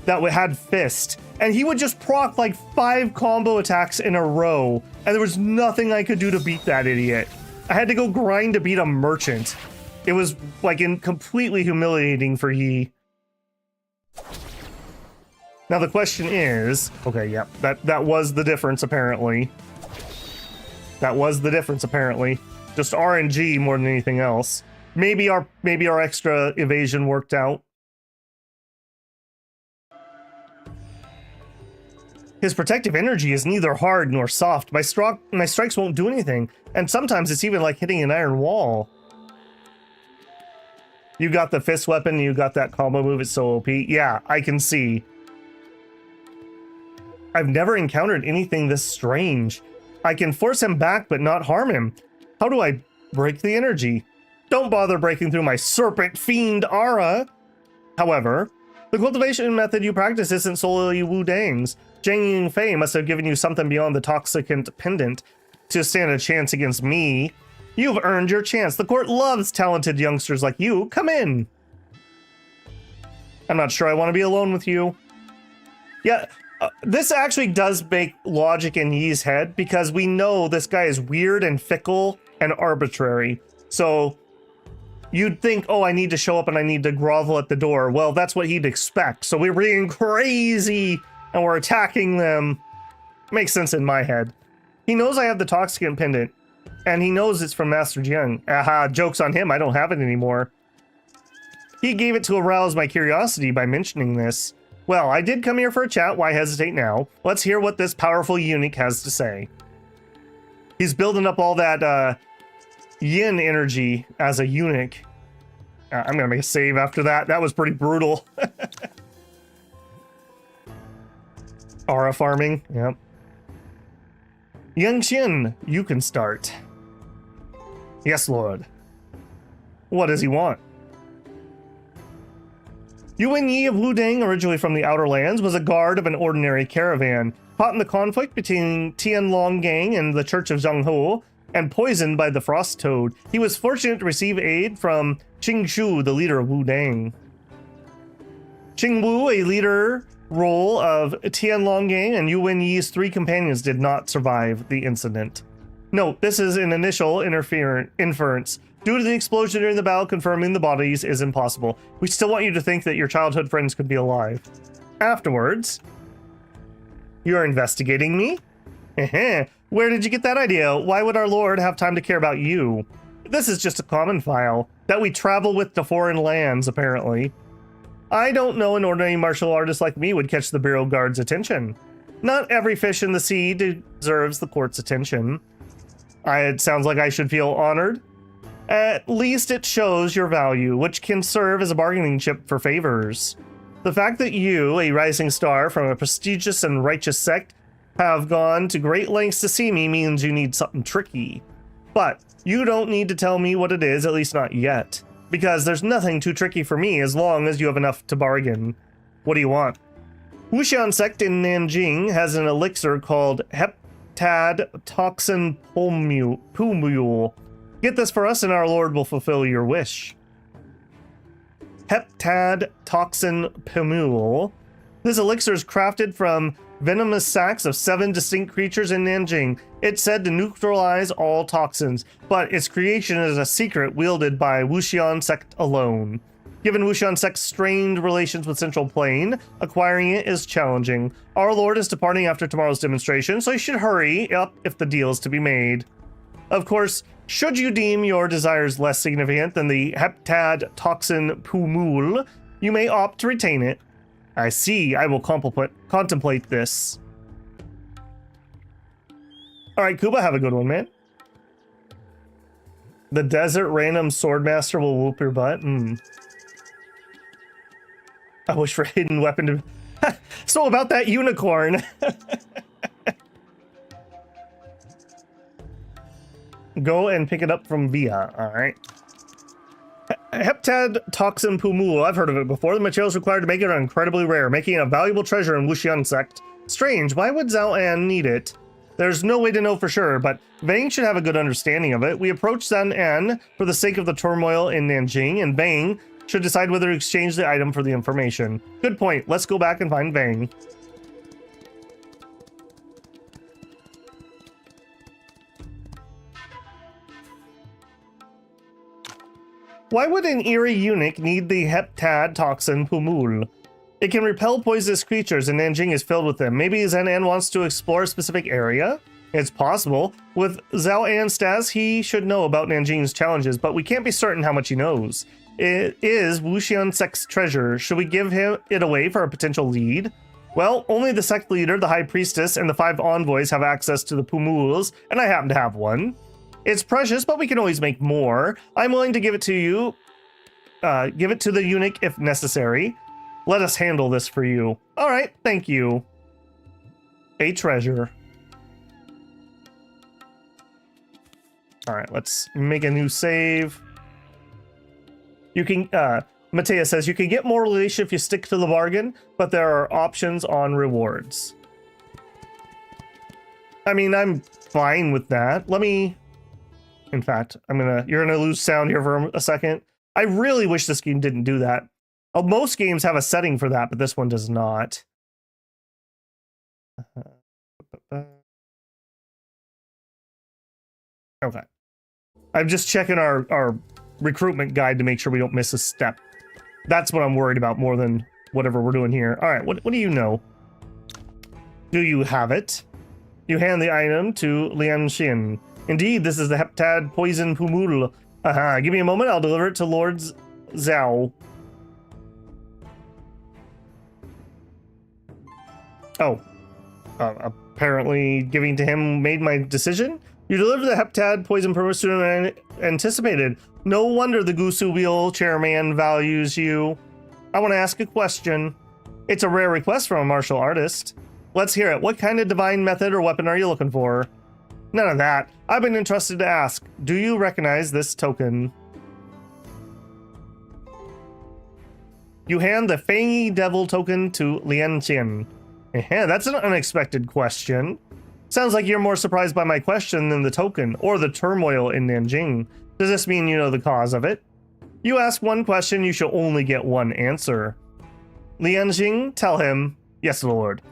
that had fist. And he would just proc like 5 combo attacks in a row. And there was nothing I could do to beat that idiot. I had to go grind to beat a merchant. It was like completely humiliating for Yi. Now the question is, okay, yeah, that was the difference apparently. That was the difference apparently. Just RNG more than anything else. Maybe our extra evasion worked out. His protective energy is neither hard nor soft. My strikes won't do anything, and sometimes it's even like hitting an iron wall. You got the fist weapon, you got that combo move, it's so OP. Yeah, I can see. I've never encountered anything this strange. I can force him back but not harm him. How do I break the energy? Don't bother breaking through my serpent fiend aura. However, the cultivation method you practice isn't solely Wudang's. Zhang Yingfei must have given you something beyond the toxicant pendant to stand a chance against me. You've earned your chance. The court loves talented youngsters like you. Come in. I'm not sure I want to be alone with you. Yeah, this actually does make logic in Yi's head because we know this guy is weird and fickle and arbitrary. So you'd think, oh, I need to show up and I need to grovel at the door. Well, that's what he'd expect. So we're being crazy and we're attacking them. Makes sense in my head. He knows I have the toxicant pendant and he knows it's from Master Jiang. Aha, joke's on him. I don't have it anymore. He gave it to arouse my curiosity by mentioning this. Well, I did come here for a chat. Why hesitate now? Let's hear what this powerful eunuch has to say. He's building up all that yin energy as a eunuch. I'm gonna make a save after that. That was pretty brutal. Aura farming, yep. Yang Xin, you can start. Yes, Lord. What does he want? Yuan Yi of Wudang, originally from the Outer Lands, was a guard of an ordinary caravan, caught in the conflict between Tianlong Gang and the Church of Zhanghu, and poisoned by the Frost Toad. He was fortunate to receive aid from Qing Shu, the leader of Wudang. Qing Wu, a leader role of Tianlong Gang, and Yuan Yi's 3 companions did not survive the incident. Note, this is an initial inference. Due to the explosion during the battle, confirming the bodies is impossible. We still want you to think that your childhood friends could be alive. Afterwards, you're investigating me? Where did you get that idea? Why would our lord have time to care about you? This is just a common file that we travel with to foreign lands, apparently. I don't know an ordinary martial artist like me would catch the Bureau Guard's attention. Not every fish in the sea deserves the court's attention. It sounds like I should feel honored. At least it shows your value, which can serve as a bargaining chip for favors. The fact that you, a rising star from a prestigious and righteous sect, have gone to great lengths to see me means you need something tricky. But you don't need to tell me what it is, at least not yet. because there's nothing too tricky for me as long as you have enough to bargain. What do you want? Wushu sect in Nanjing has an elixir called Heptad Toxin Pumule. Get this for us and our lord will fulfill your wish. Heptad Toxin Pumule. This elixir is crafted from venomous sacs of 7 distinct creatures in Nanjing. It's said to neutralize all toxins, but its creation is a secret wielded by Wushu sect alone. Given Wushu sect's strained relations with Central Plain, acquiring it is challenging. Our lord is departing after tomorrow's demonstration, so you should hurry up if the deal is to be made. Of course, should you deem your desires less significant than the Heptad Toxin Pumule, you may opt to retain it. I see. I will contemplate this. Alright, Kuba, have a good one, man. The desert random swordmaster will whoop your butt. I wish for hidden weapon to... So about that unicorn. Go and pick it up from Via. Alright. Heptad Toxin Pumule. I've heard of it before. The materials required to make it are incredibly rare, making it a valuable treasure in Wushu sect. Strange, why would Zhao An need it? There's no way to know for sure, but Vang should have a good understanding of it. We approach Zhao An for the sake of the turmoil in Nanjing, and Vang should decide whether to exchange the item for the information. Good point. Let's go back and find Vang. Why would an eerie eunuch need the Heptad Toxin Pumule? It can repel poisonous creatures, and Nanjing is filled with them. Maybe Zhao An wants to explore a specific area? It's possible. With Zhao An's stats, he should know about Nanjing's challenges, but we can't be certain how much he knows. It is Wushu sect's treasure. Should we give him it away for a potential lead? Well, only the sect leader, the high priestess, and the 5 envoys have access to the Pumules, and I happen to have one. It's precious, but we can always make more. I'm willing to give it to you. Give it to the eunuch if necessary. Let us handle this for you. All right, thank you. A treasure. All right, let's make a new save. You can, Matea says, you can get more relation if you stick to the bargain, but there are options on rewards. I mean, I'm fine with that. Let me... In fact, you're gonna lose sound here for a second. I really wish this game didn't do that. Most games have a setting for that, but this one does not. Okay. I'm just checking our recruitment guide to make sure we don't miss a step. That's what I'm worried about more than whatever we're doing here. All right, what do you know? Do you have it? You hand the item to Lian Xin. Indeed, this is the Heptad Poison Pumule. Give me a moment, I'll deliver it to Lord Zhao. Oh. Apparently giving to him made my decision? You delivered the Heptad Poison Pumule sooner than I anticipated. No wonder the Gusu Wheel chairman values you. I want to ask a question. It's a rare request from a martial artist. Let's hear it. What kind of divine method or weapon are you looking for? None of that. I've been entrusted to ask. Do you recognize this token? You hand the Fangy Devil token to Lian Xin. That's an unexpected question. Sounds like you're more surprised by my question than the token, or the turmoil in Nanjing. Does this mean you know the cause of it? You ask one question, you shall only get one answer. Lian Xin, tell him, yes, Lord.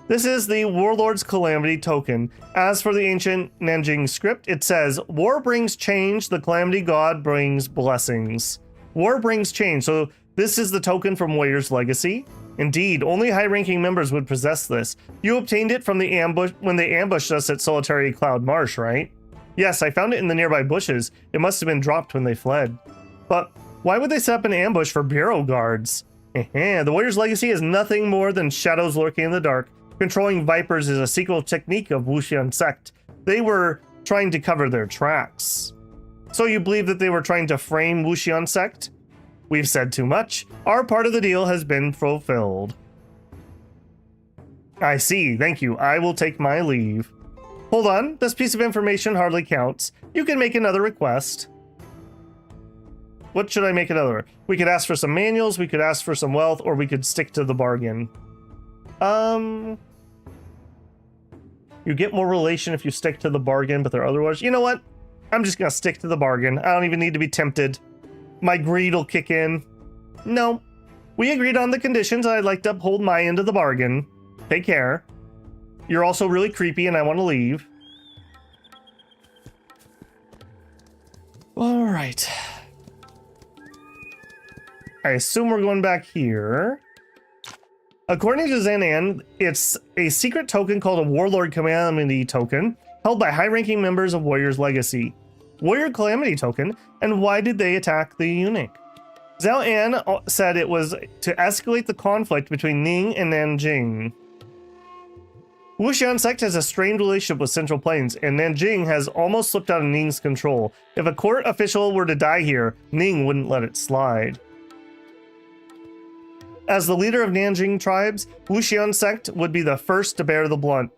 This is the Warlord's Calamity token. As for the ancient Nanjing script, it says, war brings change, the Calamity God brings blessings. War brings change, so this is the token from Warrior's Legacy? Indeed, only high-ranking members would possess this. You obtained it from the ambush when they ambushed us at Solitary Cloud Marsh, right? Yes, I found it in the nearby bushes. It must have been dropped when they fled. But why would they set up an ambush for bureau guards? The Warrior's Legacy is nothing more than shadows lurking in the dark. Controlling vipers is a secret technique of Wushu sect. They were trying to cover their tracks. So you believe that they were trying to frame Wushu sect? We've said too much. Our part of the deal has been fulfilled. I see. Thank you. I will take my leave. Hold on. This piece of information hardly counts. You can make another request. What should I make it other? We could ask for some manuals, we could ask for some wealth, or we could stick to the bargain. You get more relation if you stick to the bargain, but there are other ones. You know what? I'm just gonna stick to the bargain. I don't even need to be tempted. My greed will kick in. No. We agreed on the conditions, and I'd like to uphold my end of the bargain. Take care. You're also really creepy, and I want to leave. All right. I assume we're going back here. According to Zanan, it's a secret token called a Warlord Calamity token, held by high-ranking members of Warrior's Legacy. Warrior Calamity token, and why did they attack the eunuch? Zhao An said it was to escalate the conflict between Ning and Nanjing. Wuxian sect has a strained relationship with Central Plains, and Nanjing has almost slipped out of Ning's control. If a court official were to die here, Ning wouldn't let it slide. As the leader of Nanjing tribes, Wuxian sect would be the first to bear the blunt,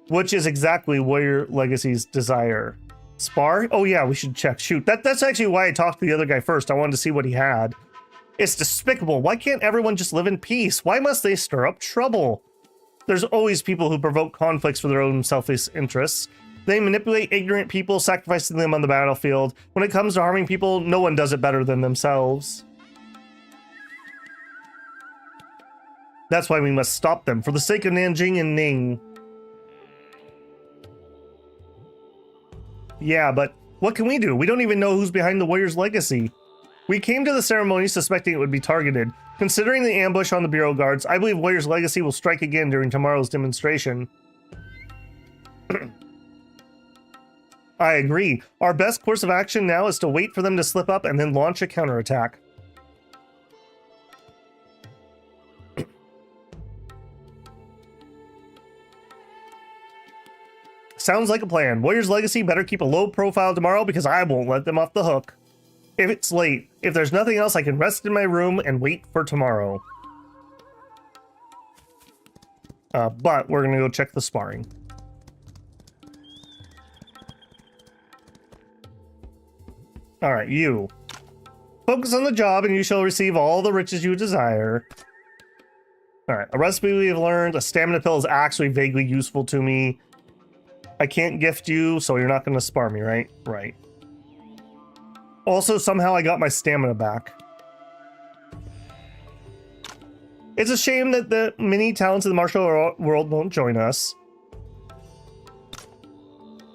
which is exactly Warrior Legacy's desire. Spar? Oh yeah, we should check. Shoot, that's actually why I talked to the other guy first. I wanted to see what he had. It's despicable. Why can't everyone just live in peace? Why must they stir up trouble? There's always people who provoke conflicts for their own selfish interests. They manipulate ignorant people, sacrificing them on the battlefield. When it comes to harming people, no one does it better than themselves. That's why we must stop them, for the sake of Nanjing and Ning. Yeah, but what can we do? We don't even know who's behind the Warrior's Legacy. We came to the ceremony suspecting it would be targeted. Considering the ambush on the Bureau Guards, I believe Warrior's Legacy will strike again during tomorrow's demonstration. I agree. Our best course of action now is to wait for them to slip up and then launch a counterattack. Sounds like a plan. Warrior's Legacy better keep a low profile tomorrow because I won't let them off the hook. If it's late, if there's nothing else, I can rest in my room and wait for tomorrow. But we're gonna go check the sparring. All right, you. Focus on the job and you shall receive all the riches you desire. All right, a recipe we have learned. A stamina pill is actually vaguely useful to me. I can't gift you, so you're not going to spar me, right? Right. Also, somehow I got my stamina back. It's a shame that the many talents of the martial world won't join us.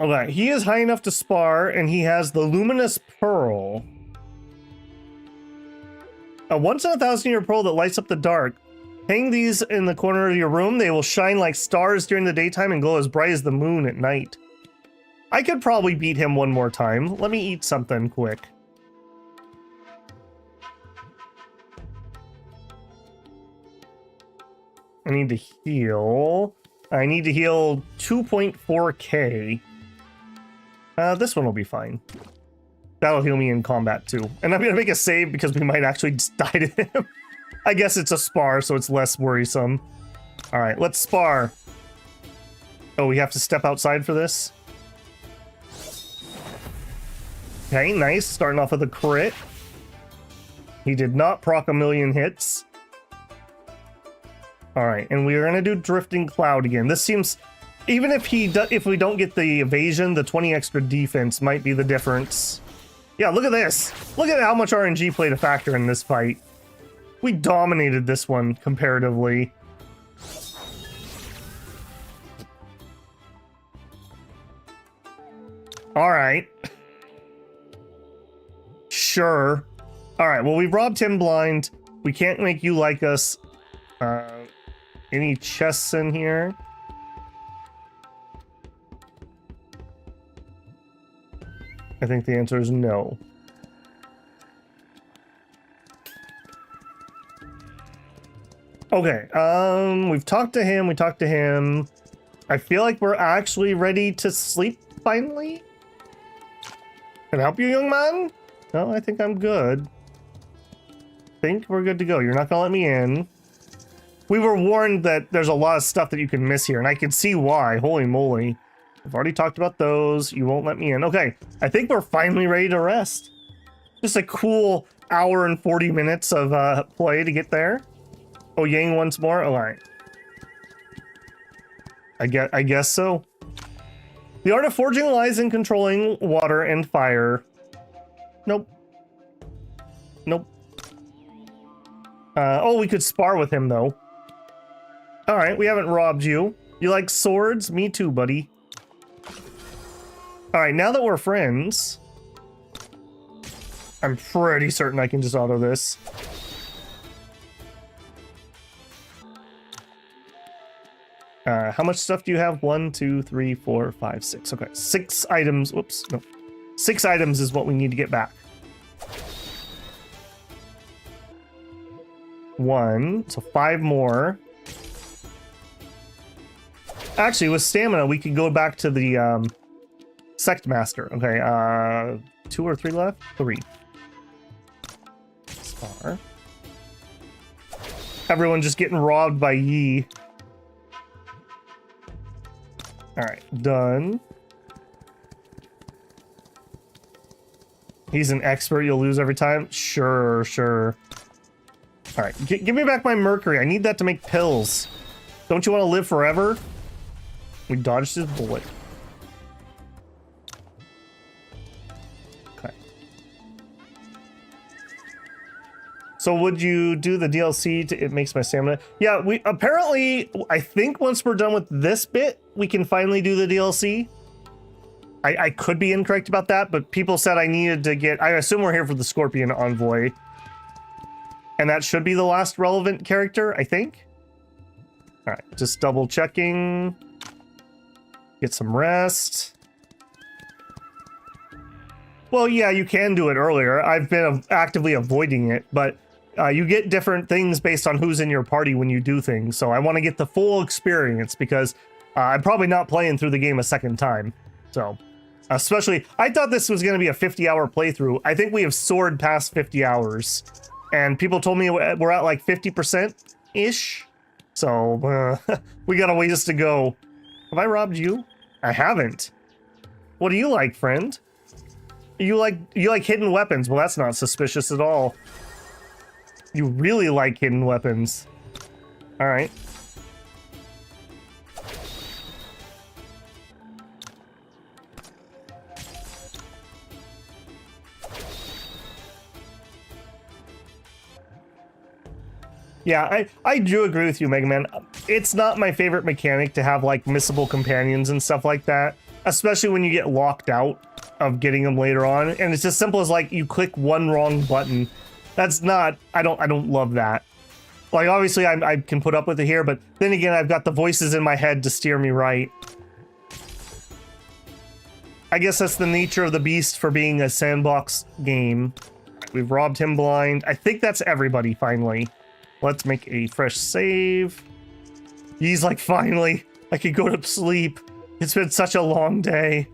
Okay, he is high enough to spar, and he has the Luminous Pearl. A once-in-a-thousand-year pearl that lights up the dark. Hang these in the corner of your room. They will shine like stars during the daytime and glow as bright as the moon at night. I could probably beat him one more time. Let me eat something quick. I need to heal. I need to heal 2.4k. This one will be fine. That'll heal me in combat too. And I'm gonna make a save because we might actually just die to him. I guess it's a spar, so it's less worrisome. All right, let's spar. Oh, we have to step outside for this? Okay, nice. Starting off with a crit. He did not proc a million hits. All right, and we are gonna do Drifting Cloud again. This seems, even if we don't get the evasion, the 20 extra defense might be the difference. Yeah, look at this. Look at how much RNG played a factor in this fight. We dominated this one comparatively. All right. Sure. All right, well, we've robbed him blind. We can't make you like us. Any chests in here? I think the answer is no. Okay, we've talked to him, I feel like we're actually ready to sleep, finally? Can I help you, young man? No, I think I'm good. Think we're good to go. You're not gonna let me in. We were warned that there's a lot of stuff that you can miss here, and I can see why. Holy moly. I've already talked about those. You won't let me in. Okay, I think we're finally ready to rest. Just a cool hour and 40 minutes of play to get there. Oh, Yang once more? Oh, all right. I guess so. The art of forging lies in controlling water and fire. Nope. Nope. Oh, we could spar with him, though. All right, we haven't robbed you. You like swords? Me too, buddy. All right, now that we're friends, I'm pretty certain I can just auto this. How much stuff do you have? 1, 2, 3, 4, 5, 6. Okay, 6 items. Whoops, no. 6 items is what we need to get back. 1, so 5 more. Actually, with stamina, we could go back to the Sect Master. Okay, 2 or 3 left? 3. Spar. Everyone just getting robbed by Yi. Alright, done. He's an expert, you'll lose every time? Sure, sure. Alright, give me back my mercury. I need that to make pills. Don't you want to live forever? We dodged his bullet. Okay. So would you do the DLC to It Makes My Stamina? Yeah, we apparently, I think once we're done with this bit, we can finally do the DLC. I could be incorrect about that, but people said I needed to get, I assume we're here for the Scorpion Envoy. And that should be the last relevant character, I think. All right, just double checking. Get some rest. Well, yeah, you can do it earlier. I've been actively avoiding it, but you get different things based on who's in your party when you do things. So I want to get the full experience because I'm probably not playing through the game a second time. So, especially, I thought this was going to be a 50-hour playthrough. I think we have soared past 50 hours. And people told me we're at like 50%-ish. So, we got a ways to go. Have I robbed you? I haven't. What do you like, friend? You like hidden weapons. Well, that's not suspicious at all. You really like hidden weapons. All right. Yeah, I do agree with you, Mega Man. It's not my favorite mechanic to have, like, missable companions and stuff like that. Especially when you get locked out of getting them later on. And it's as simple as, like, you click one wrong button. That's not... I don't love that. Like, obviously, I can put up with it here, but then again, I've got the voices in my head to steer me right. I guess that's the nature of the beast for being a sandbox game. We've robbed him blind. I think that's everybody, finally. Let's make a fresh save. He's like, finally, I could go to sleep. It's been such a long day.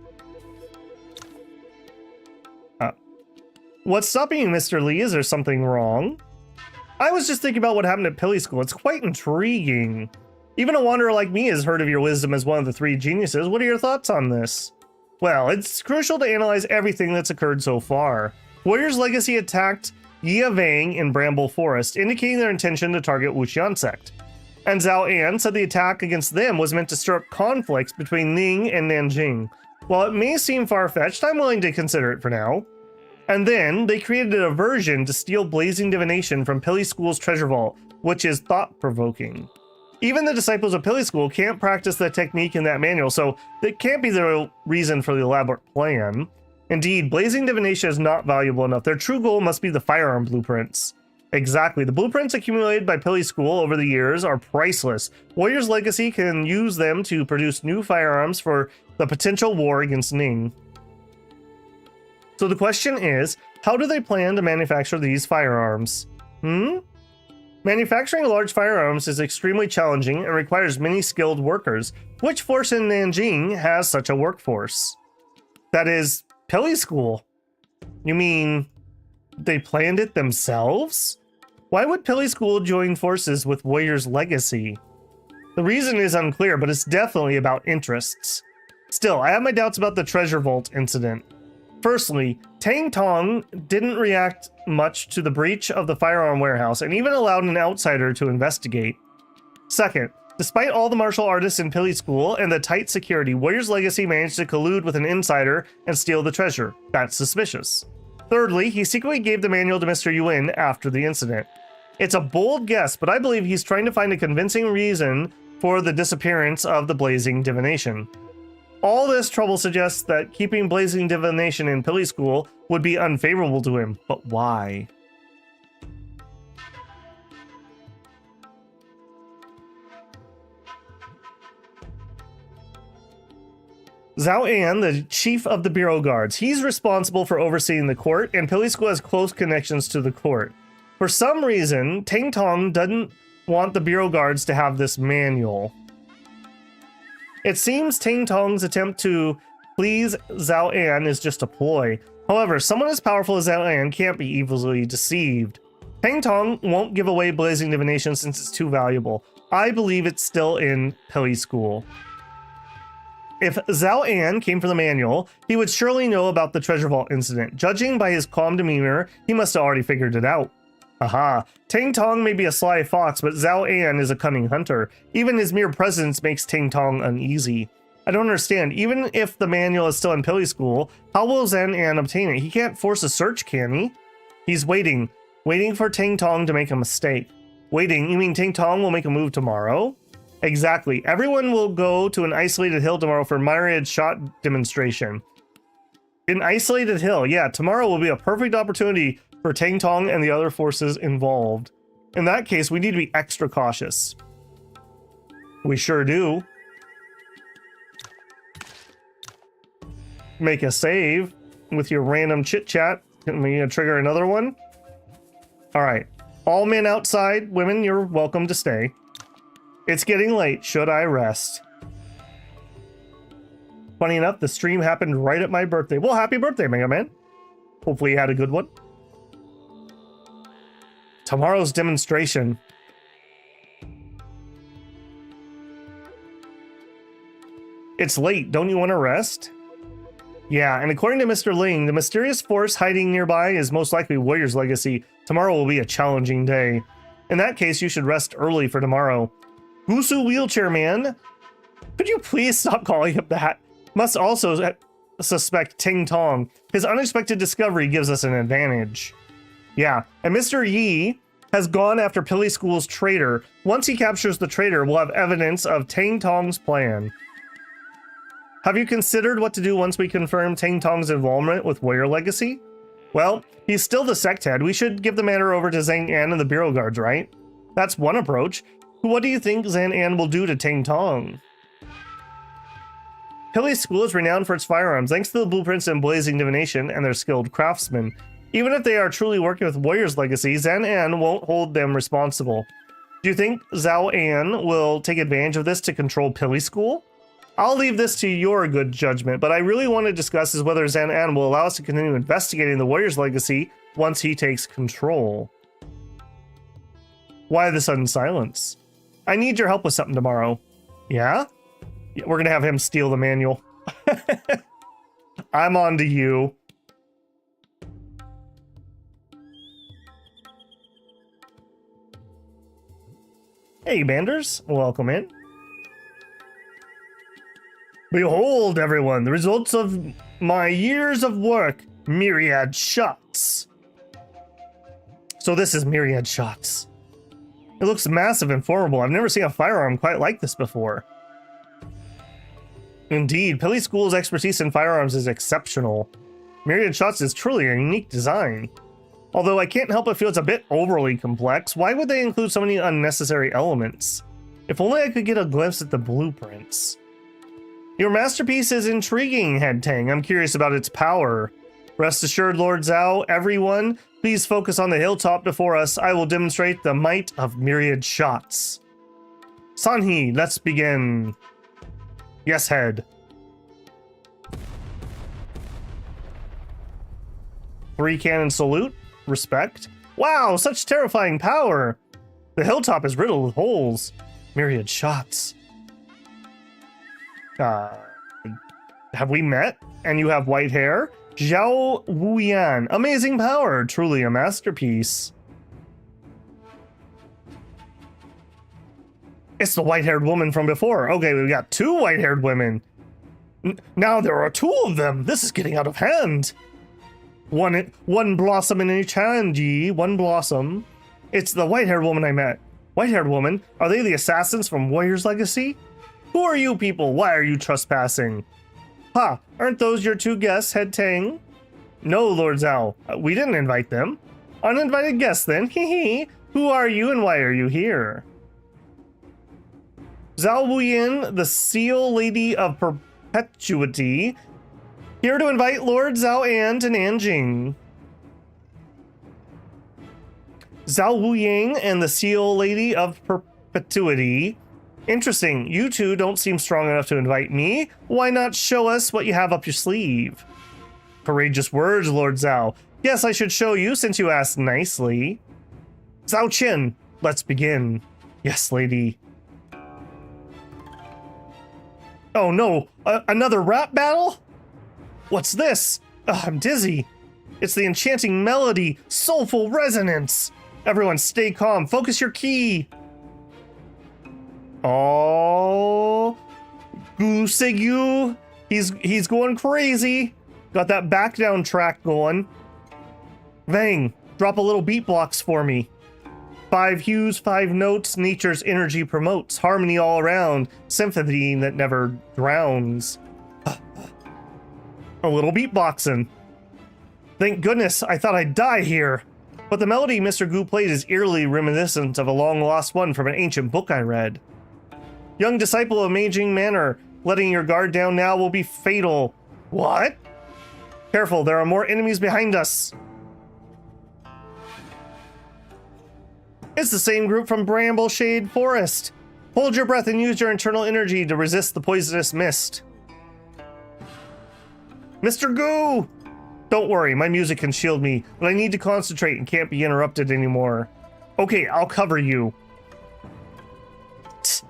What's stopping you, Mr. Lee? Is there something wrong? I was just thinking about what happened at Pilly School. It's quite intriguing. Even a wanderer like me has heard of your wisdom as one of the 3 geniuses. What are your thoughts on this? Well, it's crucial to analyze everything that's occurred so far. Warrior's Legacy attacked Yia in Bramble Forest, indicating their intention to target Wuxian Sect. And Zhao An said the attack against them was meant to stir up conflicts between Ning and Nanjing. While it may seem far-fetched, I'm willing to consider it for now. And then, they created a version to steal Blazing Divination from Pilly School's treasure vault, which is thought-provoking. Even the disciples of Pilly School can't practice the technique in that manual, so that can't be the reason for the elaborate plan. Indeed, Blazing Divination is not valuable enough. Their true goal must be the firearm blueprints. Exactly. The blueprints accumulated by Pilly School over the years are priceless. Warrior's Legacy can use them to produce new firearms for the potential war against Ning. So the question is, how do they plan to manufacture these firearms? Manufacturing large firearms is extremely challenging and requires many skilled workers. Which force in Nanjing has such a workforce? That is... Pilly School? You mean they planned it themselves? Why would Pilly School join forces with Warrior's Legacy? The reason is unclear, but it's definitely about interests. Still, I have my doubts about the treasure vault incident. Firstly, Tang Tong didn't react much to the breach of the firearm warehouse and even allowed an outsider to investigate. Second, despite all the martial artists in Pili School and the tight security, Warrior's Legacy managed to collude with an insider and steal the treasure. That's suspicious. Thirdly, he secretly gave the manual to Mr. Yuan after the incident. It's a bold guess, but I believe he's trying to find a convincing reason for the disappearance of the Blazing Divination. All this trouble suggests that keeping Blazing Divination in Pili School would be unfavorable to him, but why? Zhao An, the chief of the Bureau Guards. He's responsible for overseeing the court, and Pili School has close connections to the court. For some reason, Tang Tong doesn't want the Bureau Guards to have this manual. It seems Tang Tong's attempt to please Zhao An is just a ploy. However, someone as powerful as Zhao An can't be easily deceived. Tang Tong won't give away Blazing Divination since it's too valuable. I believe it's still in Pili School. If Zhao An came for the manual, he would surely know about the treasure vault incident. Judging by his calm demeanor, he must have already figured it out. Aha, Tang Tong may be a sly fox, but Zhao An is a cunning hunter. Even his mere presence makes Tang Tong uneasy. I don't understand. Even if the manual is still in Pili School, how will Zhao An obtain it? He can't force a search, can he? He's waiting for Tang Tong to make a mistake. Waiting? You mean Tang Tong will make a move tomorrow? Exactly. Everyone will go to an isolated hill tomorrow for myriad shot demonstration. An isolated hill, yeah, tomorrow will be a perfect opportunity for Tang Tong and the other forces involved. In that case, we need to be extra cautious. We sure do. Make a save with your random chit-chat. Can we trigger another one? All right. All men outside, women, you're welcome to stay. It's getting late. Should I rest? Funny enough, the stream happened right at my birthday. Well, happy birthday, Mega Man. Hopefully you had a good one. Tomorrow's demonstration. It's late. Don't you want to rest? Yeah, and according to Mr. Ling, the mysterious force hiding nearby is most likely Warrior's Legacy. Tomorrow will be a challenging day. In that case, you should rest early for tomorrow. Wushu Wheelchair Man, could you please stop calling him that? Must also suspect Ting Tong. His unexpected discovery gives us an advantage. Yeah, and Mr. Yi has gone after Pili School's traitor. Once he captures the traitor, we'll have evidence of Tang Tong's plan. Have you considered what to do once we confirm Tang Tong's involvement with Warrior Legacy? Well, he's still the sect head. We should give the matter over to Zhang An and the Bureau Guards, right? That's one approach. What do you think Zhang An will do to Tang Tong? Pili School is renowned for its firearms, thanks to the blueprints in Blazing Divination and their skilled craftsmen. Even if they are truly working with Warrior's Legacy, Zhang An won't hold them responsible. Do you think Zhao An will take advantage of this to control Pili School? I'll leave this to your good judgment, but I really want to discuss is whether Zhang An will allow us to continue investigating the Warrior's Legacy once he takes control. Why the sudden silence? I need your help with something tomorrow. Yeah? We're gonna have him steal the manual. I'm on to you. Hey, Banders. Welcome in. Behold, everyone, the results of my years of work. Myriad shots. So this is myriad shots. It looks massive and formidable. I've never seen a firearm quite like this before. Indeed, Pili School's expertise in firearms is exceptional. Myriad shots is truly a unique design. Although I can't help but feel it's a bit overly complex. Why would they include so many unnecessary elements? If only I could get a glimpse at the blueprints. Your masterpiece is intriguing, Head Tang. I'm curious about its power. Rest assured, Lord Zhao, everyone, please focus on the hilltop before us. I will demonstrate the might of myriad shots. Sanhee, let's begin. Yes, Head. 3 cannon salute. Respect. Wow, such terrifying power. The hilltop is riddled with holes. Myriad shots. Have we met? And you have white hair? Zhao Wuyan. Amazing power. Truly a masterpiece. It's the white-haired woman from before. Okay, we've got 2 white-haired women. Now there are 2 of them. This is getting out of hand. One blossom in each hand, Yi. One blossom. It's the white-haired woman I met. White-haired woman? Are they the assassins from Warrior's Legacy? Who are you people? Why are you trespassing? Ha! Aren't those your 2 guests, Head Tang? No, Lord Zhao. We didn't invite them. Uninvited guests then. Hee. Who are you and why are you here? Zhao Wuyin, the Seal Lady of Perpetuity, here to invite Lord Zhao An to Nanjing. Zhao Wuying and the Seal Lady of Perpetuity. Interesting. You 2 don't seem strong enough to invite me. Why not show us what you have up your sleeve? Courageous words, Lord Zhao. Yes, I should show you since you asked nicely. Zhao Qin, let's begin. Yes, lady. Oh no, another rap battle? What's this? I'm dizzy. It's the enchanting melody, soulful resonance. Everyone stay calm, focus your ki. Oh, Gu Sigyu, he's going crazy. Got that back down track going. Vang, drop a little beat blocks for me. 5 hues, 5 notes, nature's energy promotes. Harmony all around, symphony that never drowns. A little beatboxing. Thank goodness, I thought I'd die here. But the melody Mr. Gu played is eerily reminiscent of a long-lost one from an ancient book I read. Young disciple of Maging Manor, letting your guard down now will be fatal. What? Careful, there are more enemies behind us. It's the same group from Brambleshade Forest. Hold your breath and use your internal energy to resist the poisonous mist. Mr. Gu! Don't worry, my music can shield me, but I need to concentrate and can't be interrupted anymore. Okay, I'll cover you. Tch,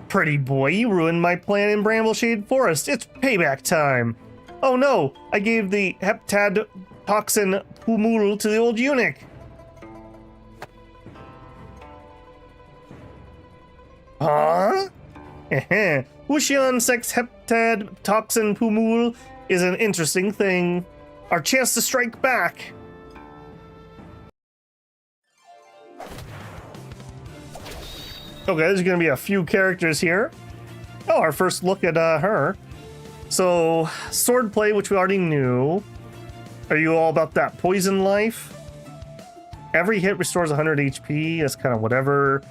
pretty boy, you ruined my plan in Brambleshade Forest. It's payback time. Oh no, I gave the heptad toxin pumul to the old eunuch. Huh? Wushian sex heptad toxin pumul is an interesting thing. Our chance to strike back. Okay, there's gonna be a few characters here. Oh, our first look at her. So, swordplay, which we already knew. Are you all about that poison life? Every hit restores 100 HP. That's kind of whatever.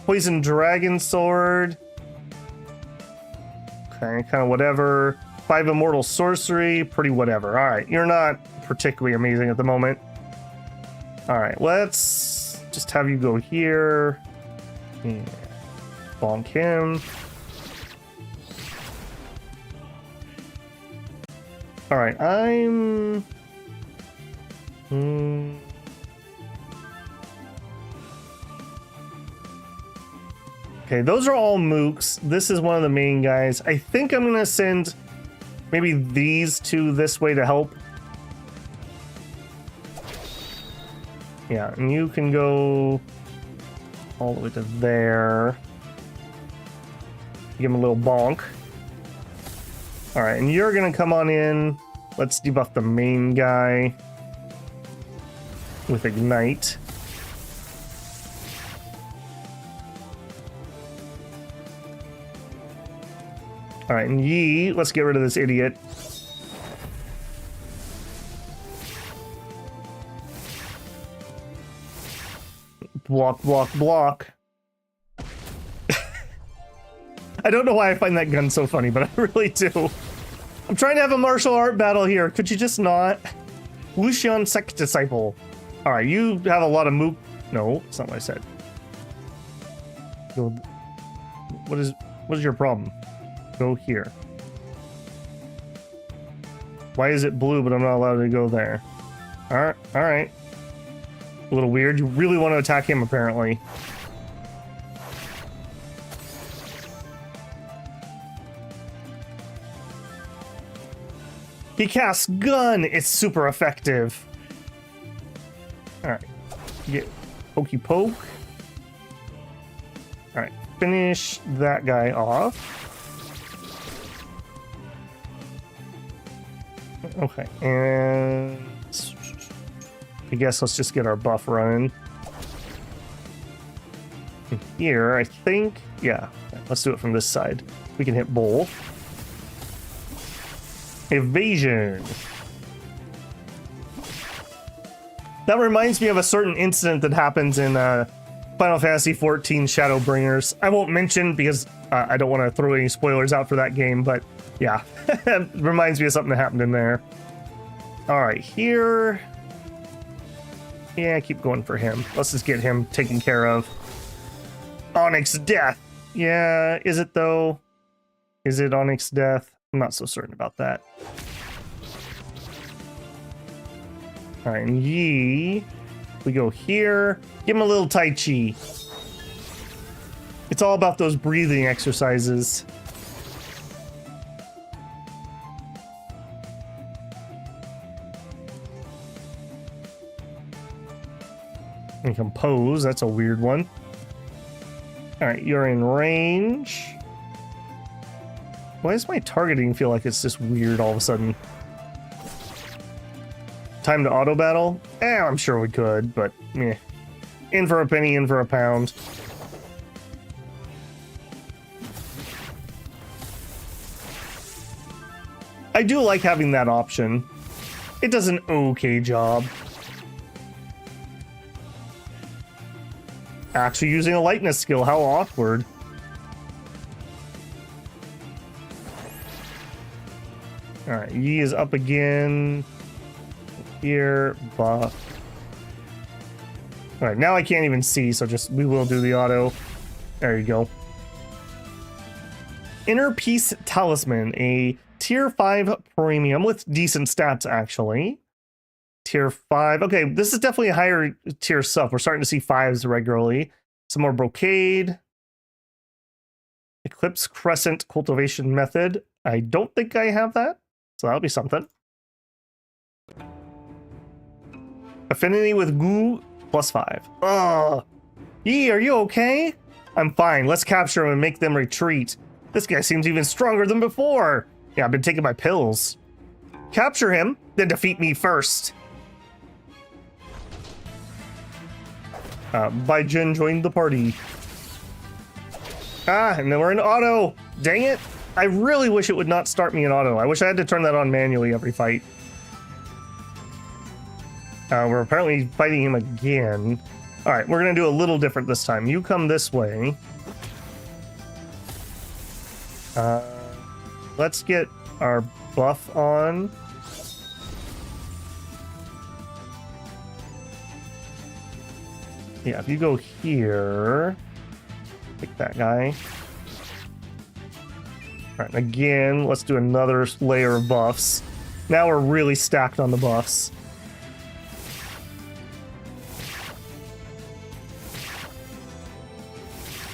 Poison dragon sword. Okay, kind of whatever. 5 immortal sorcery. Pretty whatever. All right, you're not particularly amazing at the moment. All right, let's just have you go here. Yeah. Bonk him. All right, I'm... Okay, those are all mooks. This is one of the main guys. I think I'm gonna send maybe these two this way to help. Yeah, and you can go all the way to there. Give him a little bonk. All right, and you're gonna come on in. Let's debuff the main guy with Ignite. All right, and Yi, let's get rid of this idiot. Block, block, block. I don't know why I find that gun so funny, but I really do. I'm trying to have a martial art battle here. Could you just not? Wuxian Sect Disciple. All right, you have a lot of mook. No, that's not what I said. Go. What is your problem? Go here. Why is it blue, but I'm not allowed to go there? All right. A little weird. You really want to attack him, apparently. He casts gun. It's super effective. All right. Get pokey poke. All right. Finish that guy off. Okay. And I guess let's just get our buff running. Here, I think. Yeah. Let's do it from this side. We can hit both. Evasion. That reminds me of a certain incident that happens in Final Fantasy XIV Shadowbringers. I won't mention because I don't want to throw any spoilers out for that game, but yeah, it reminds me of something that happened in there. All right, here. Yeah, keep going for him. Let's just get him taken care of. Onyx Death. Yeah, is it though? Is it Onyx Death? I'm not so certain about that. All right, and Yi, we go here. Give him a little Tai Chi. It's all about those breathing exercises. And compose, that's a weird one. All right, you're in range. Why does my targeting feel like it's just weird all of a sudden? Time to auto battle? I'm sure we could, but meh. In for a penny, in for a pound. I do like having that option. It does an okay job. Actually using a lightness skill, how awkward. Alright, Yi is up again. Here, buff. Alright, now I can't even see, so we will do the auto. There you go. Inner Peace Talisman, a tier 5 premium with decent stats, actually. Tier 5. Okay, this is definitely a higher tier stuff. We're starting to see 5s regularly. Some more Brocade. Eclipse Crescent Cultivation Method. I don't think I have that, so that'll be something. Affinity with Goo +5. Oh, Yi, are you okay? I'm fine. Let's capture him and make them retreat. This guy seems even stronger than before. Yeah, I've been taking my pills. Capture him, then defeat me first. Baijin joined the party. And then we're in auto. Dang it. I really wish it would not start me in auto. I wish I had to turn that on manually every fight. We're apparently fighting him again. All right, we're going to do a little different this time. You come this way. Let's get our buff on. Yeah, if you go here, pick that guy. All right, again, let's do another layer of buffs. Now we're really stacked on the buffs.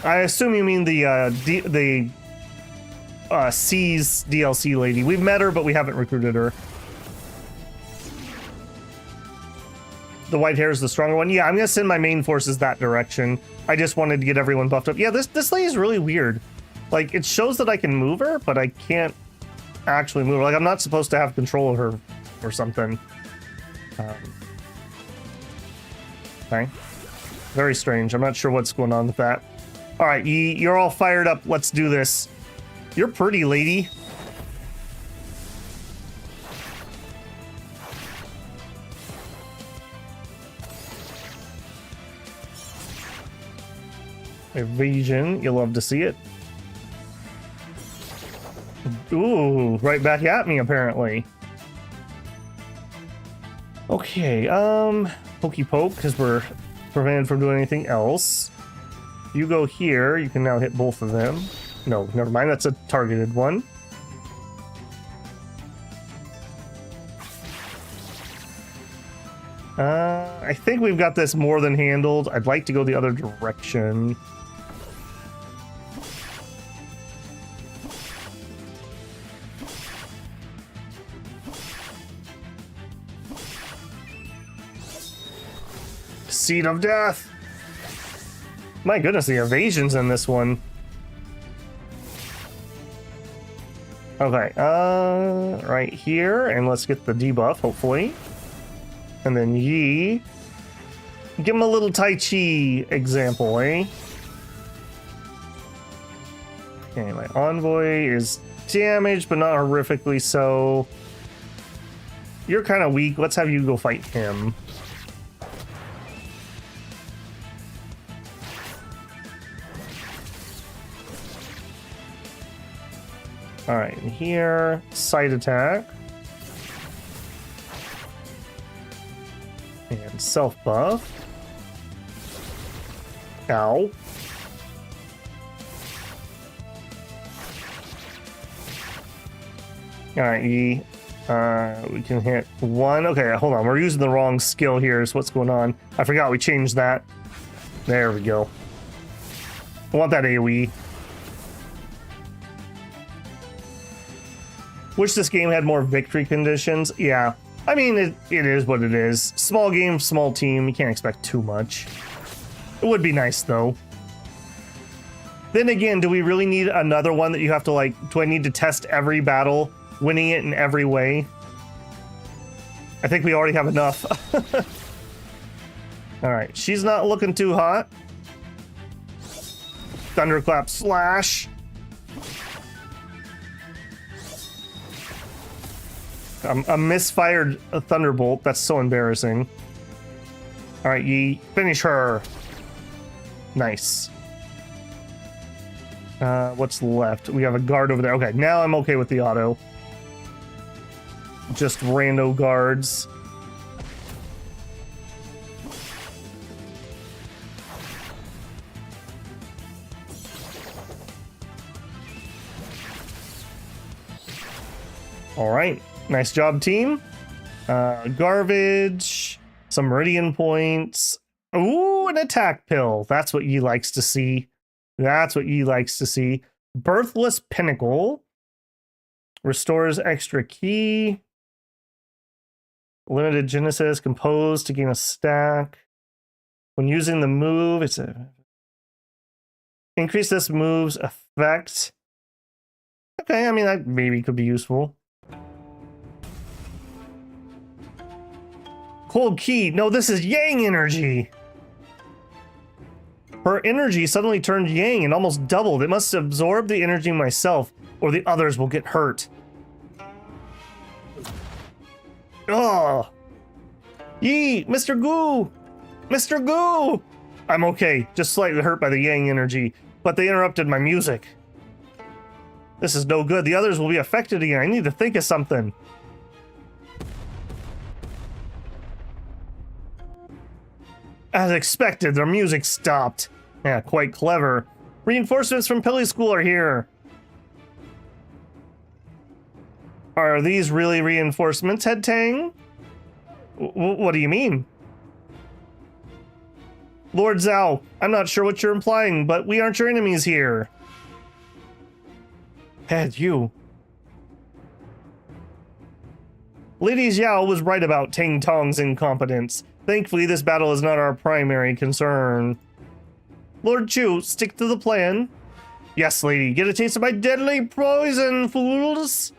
I assume you mean the C's DLC lady. We've met her, but we haven't recruited her. The white hair is the stronger one. Yeah, I'm gonna send my main forces that direction. I just wanted to get everyone buffed up. Yeah, this lady is really weird. Like, it shows that I can move her, but I can't actually move her. Like, I'm not supposed to have control of her or something. Okay. Very strange. I'm not sure what's going on with that. All right, you're all fired up. Let's do this. You're pretty, lady. Evasion, you'll love to see it. Ooh, right back at me, apparently. Okay, pokey poke, because we're prevented from doing anything else. You go here, you can now hit both of them. No, never mind, that's a targeted one. I think we've got this more than handled. I'd like to go the other direction. Seed of Death. My goodness, the evasion's in this one. Okay, right here, and let's get the debuff, hopefully. And then Yi. Give him a little Tai Chi example, eh? Okay, my envoy is damaged, but not horrifically so. You're kind of weak. Let's have you go fight him. All right, and here, side attack. And self buff. Ow. All right, Yi. We can hit one. Okay, hold on. We're using the wrong skill here is what's going on. I forgot we changed that. There we go. I want that AoE. Wish this game had more victory conditions. Yeah. I mean, it is what it is. Small game, small team. You can't expect too much. It would be nice, though. Then again, do we really need another one that you have to, like, do I need to test every battle, winning it in every way? I think we already have enough. Alright, she's not looking too hot. Thunderclap slash. A misfired thunderbolt. That's so embarrassing. Alright, Yi, finish her. Nice. What's left? We have a guard over there. Okay, now I'm okay with the auto. Just rando guards. All right, nice job, team. Garbage, some meridian points. Ooh, an attack pill. That's what Yi likes to see. That's what Yi likes to see. Birthless Pinnacle. Restores extra key. Limited Genesis. Composed to gain a stack. When using the move, it's a... Increase this move's effect. Okay, I mean, that maybe could be useful. Cold Key. No, this is Yang energy. Her energy suddenly turned Yang and almost doubled. It must absorb the energy myself, or the others will get hurt. Oh, Yi, Mr. Goo! Mr. Goo! I'm okay, just slightly hurt by the Yang energy, but they interrupted my music. This is no good. The others will be affected again. I need to think of something. As expected, their music stopped. Yeah, quite clever. Reinforcements from Pilly School are here. Are these really reinforcements, Head Tang? What do you mean? Lord Zhao, I'm not sure what you're implying, but we aren't your enemies here. Head, you. Lady Xiao was right about Tang Tong's incompetence. Thankfully, this battle is not our primary concern. Lord Chu, stick to the plan. Yes, lady. Get a taste of my deadly poison, fools.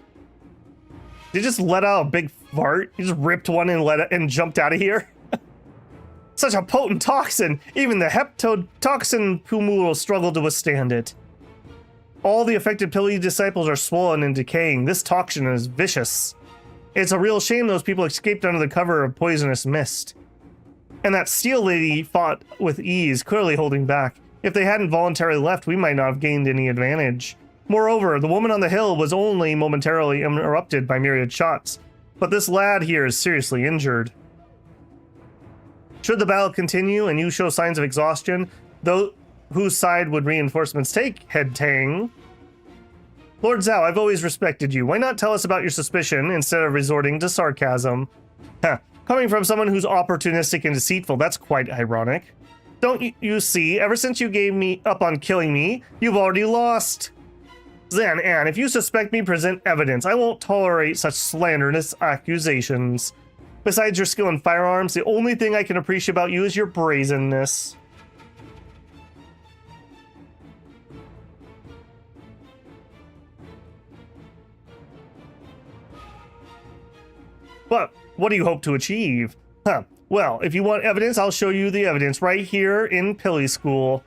Did you just let out a big fart? You just ripped one and let it and jumped out of here? Such a potent toxin. Even the heptotoxin Pumul struggled to withstand it. All the affected Pilly disciples are swollen and decaying. This toxin is vicious. It's a real shame those people escaped under the cover of poisonous mist. And that Steel Lady fought with ease, clearly holding back. If they hadn't voluntarily left, we might not have gained any advantage. Moreover, the woman on the hill was only momentarily interrupted by myriad shots, but this lad here is seriously injured. Should the battle continue and you show signs of exhaustion, though, whose side would reinforcements take, Head Tang? Lord Zhao, I've always respected you. Why not tell us about your suspicion instead of resorting to sarcasm? Huh. Coming from someone who's opportunistic and deceitful, that's quite ironic. Don't you see, ever since you gave me up on killing me, you've already lost. Zan Ann, if you suspect me, present evidence. I won't tolerate such slanderous accusations. Besides your skill in firearms, the only thing I can appreciate about you is your brazenness. But what do you hope to achieve? Huh. Well, if you want evidence, I'll show you the evidence right here in Pilly School.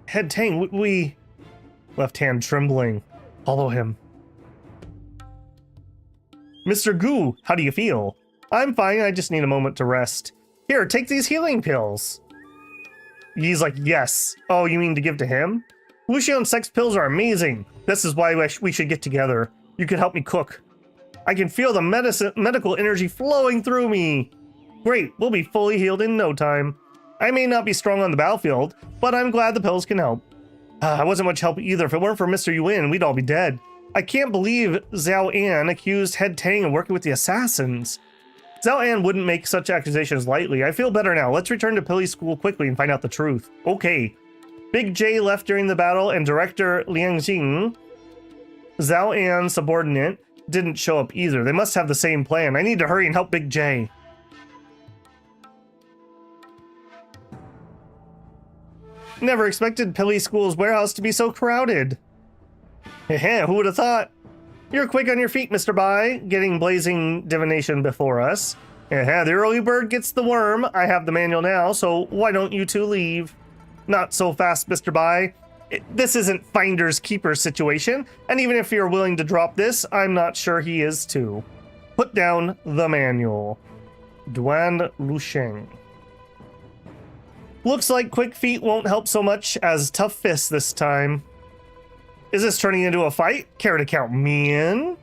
Head Tang, we... Left hand trembling. Follow him. Mr. Gu, how do you feel? I'm fine, I just need a moment to rest. Here, take these healing pills. He's like, yes. Oh, you mean to give to him? Wushu and sex pills are amazing. This is why we should get together. You could help me cook. I can feel the medical energy flowing through me. Great, we'll be fully healed in no time. I may not be strong on the battlefield, but I'm glad the pills can help. I wasn't much help either. If it weren't for Mr. Yuan, we'd all be dead. I can't believe Zhao An accused Head Tang of working with the assassins. Zhao An wouldn't make such accusations lightly. I feel better now. Let's return to Pilly School quickly and find out the truth. Okay. Big J left during the battle, and Director Liang Jing, Zhao An's subordinate, didn't show up either. They must have the same plan. I need to hurry and help Big J. Never expected Pilly School's warehouse to be so crowded. Heh, who would have thought? You're quick on your feet, Mr. Bai, getting blazing divination before us. The early bird gets the worm. I have the manual now, so why don't you two leave? Not so fast, Mr. Bai. This isn't Finder's Keeper situation, and even if you're willing to drop this, I'm not sure he is too. Put down the manual. Duan Lusheng. Looks like quick feet won't help so much as tough fists this time. Is this turning into a fight? Care to count me in?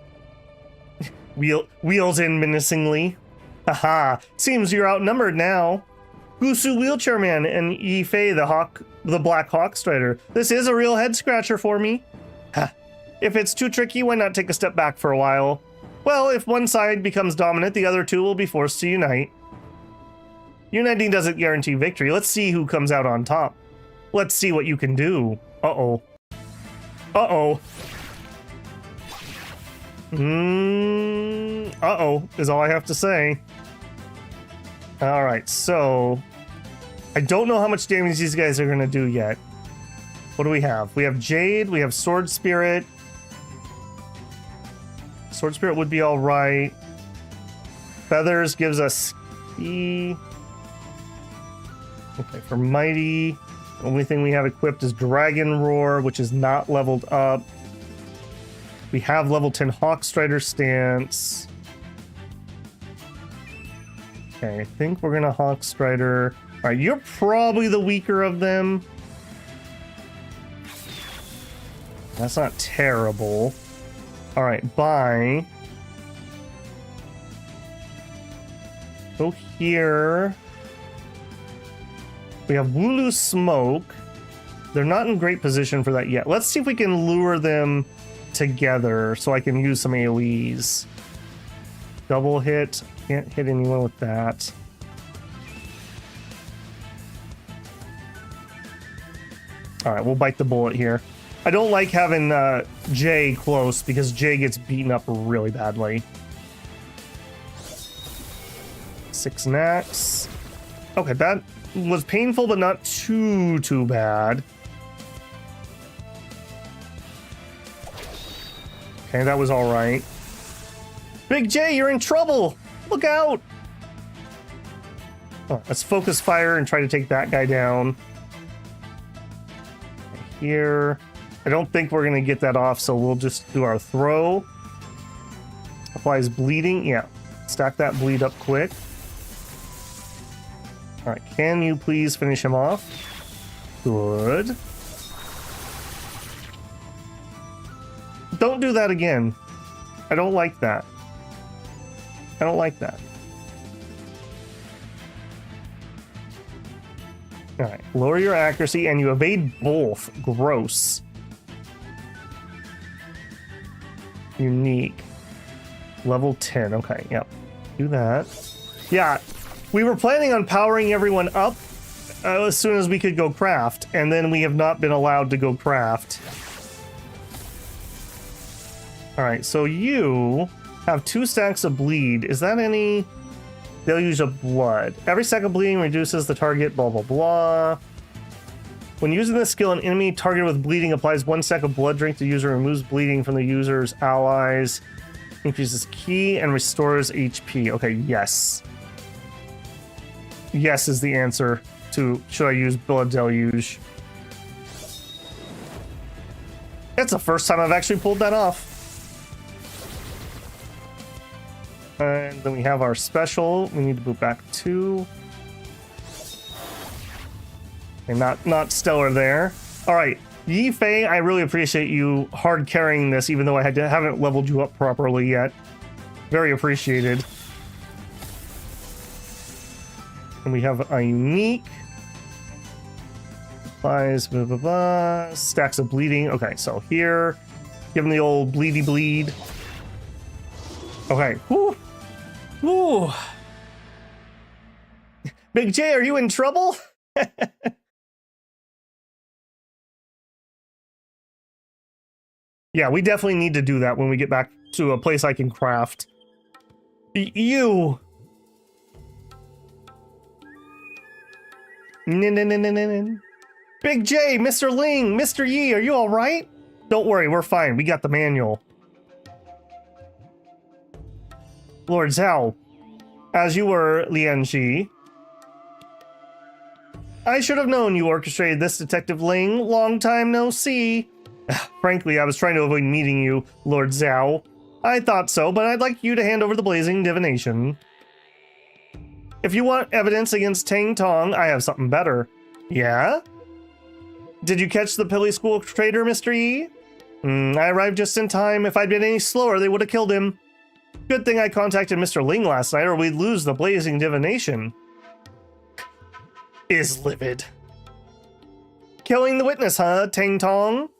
Wheels in menacingly. Haha, seems you're outnumbered now. Gusu Wheelchair Man and Yifei the Black Hawk Strider. This is a real head scratcher for me. Ha. If it's too tricky, why not take a step back for a while? Well, if one side becomes dominant, the other two will be forced to unite. Uniting doesn't guarantee victory. Let's see who comes out on top. Let's see what you can do. Uh-oh. Uh-oh. Uh-oh is all I have to say. Alright, so... I don't know how much damage these guys are going to do yet. What do we have? We have Jade, we have Sword Spirit. Sword Spirit would be alright. Feathers gives us E. Okay, for Mighty, the only thing we have equipped is Dragon Roar, which is not leveled up. We have level 10 Hawk Strider stance. Okay, I think we're gonna Hawk Strider. All right, you're probably the weaker of them. That's not terrible. All right, bye. Go here. We have Wooloo Smoke. They're not in great position for that yet. Let's see if we can lure them together so I can use some AoEs. Double hit. Can't hit anyone with that. Alright, we'll bite the bullet here. I don't like having Jay close because Jay gets beaten up really badly. 6 knacks. Okay, that was painful, but not too bad. Okay, that was all right. Big J, you're in trouble! Look out! Oh, let's focus fire and try to take that guy down. Here. I don't think we're gonna get that off, so we'll just do our throw. Applies bleeding. Yeah. Stack that bleed up quick. Alright, can you please finish him off? Good. Don't do that again. I don't like that. I don't like that. Alright, lower your accuracy and you evade both. Gross. Unique. Level 10. Okay, yep. Do that. Yeah, we were planning on powering everyone up as soon as we could go craft, and then we have not been allowed to go craft. Alright, so you have 2 stacks of bleed. Is that any deluge of blood? Every stack of bleeding reduces the target, blah, blah, blah. When using this skill, an enemy targeted with bleeding applies 1 stack of blood drink to the user, removes bleeding from the user's allies, increases ki, and restores HP. Okay, yes. Yes is the answer to should I use Blood Deluge. That's the first time I've actually pulled that off. And then we have our special. We need to move back 2. And not stellar there. All right, Yi Fei, I really appreciate you hard carrying this, even though I haven't leveled you up properly yet. Very appreciated. And we have a unique. Applies, blah, blah, blah. Stacks of bleeding. Okay, so here, give him the old bleedy bleed. Okay, whoo, whoo. Big J, are you in trouble? Yeah, we definitely need to do that when we get back to a place I can craft. You. Big J, Mr. Ling, Mr. Yi, are you all right? Don't worry, we're fine. We got the manual. Lord Zhao, as you were, Lianxi. I should have known you orchestrated this, Detective Ling. Long time no see. Frankly, I was trying to avoid meeting you, Lord Zhao. I thought so, but I'd like you to hand over the blazing divination. If you want evidence against Tang Tong, I have something better. Yeah? Did you catch the Pilly School traitor, Mr. Yi? I arrived just in time. If I'd been any slower, they would have killed him. Good thing I contacted Mr. Ling last night, or we'd lose the blazing divination. Is livid. Killing the witness, huh, Tang Tong?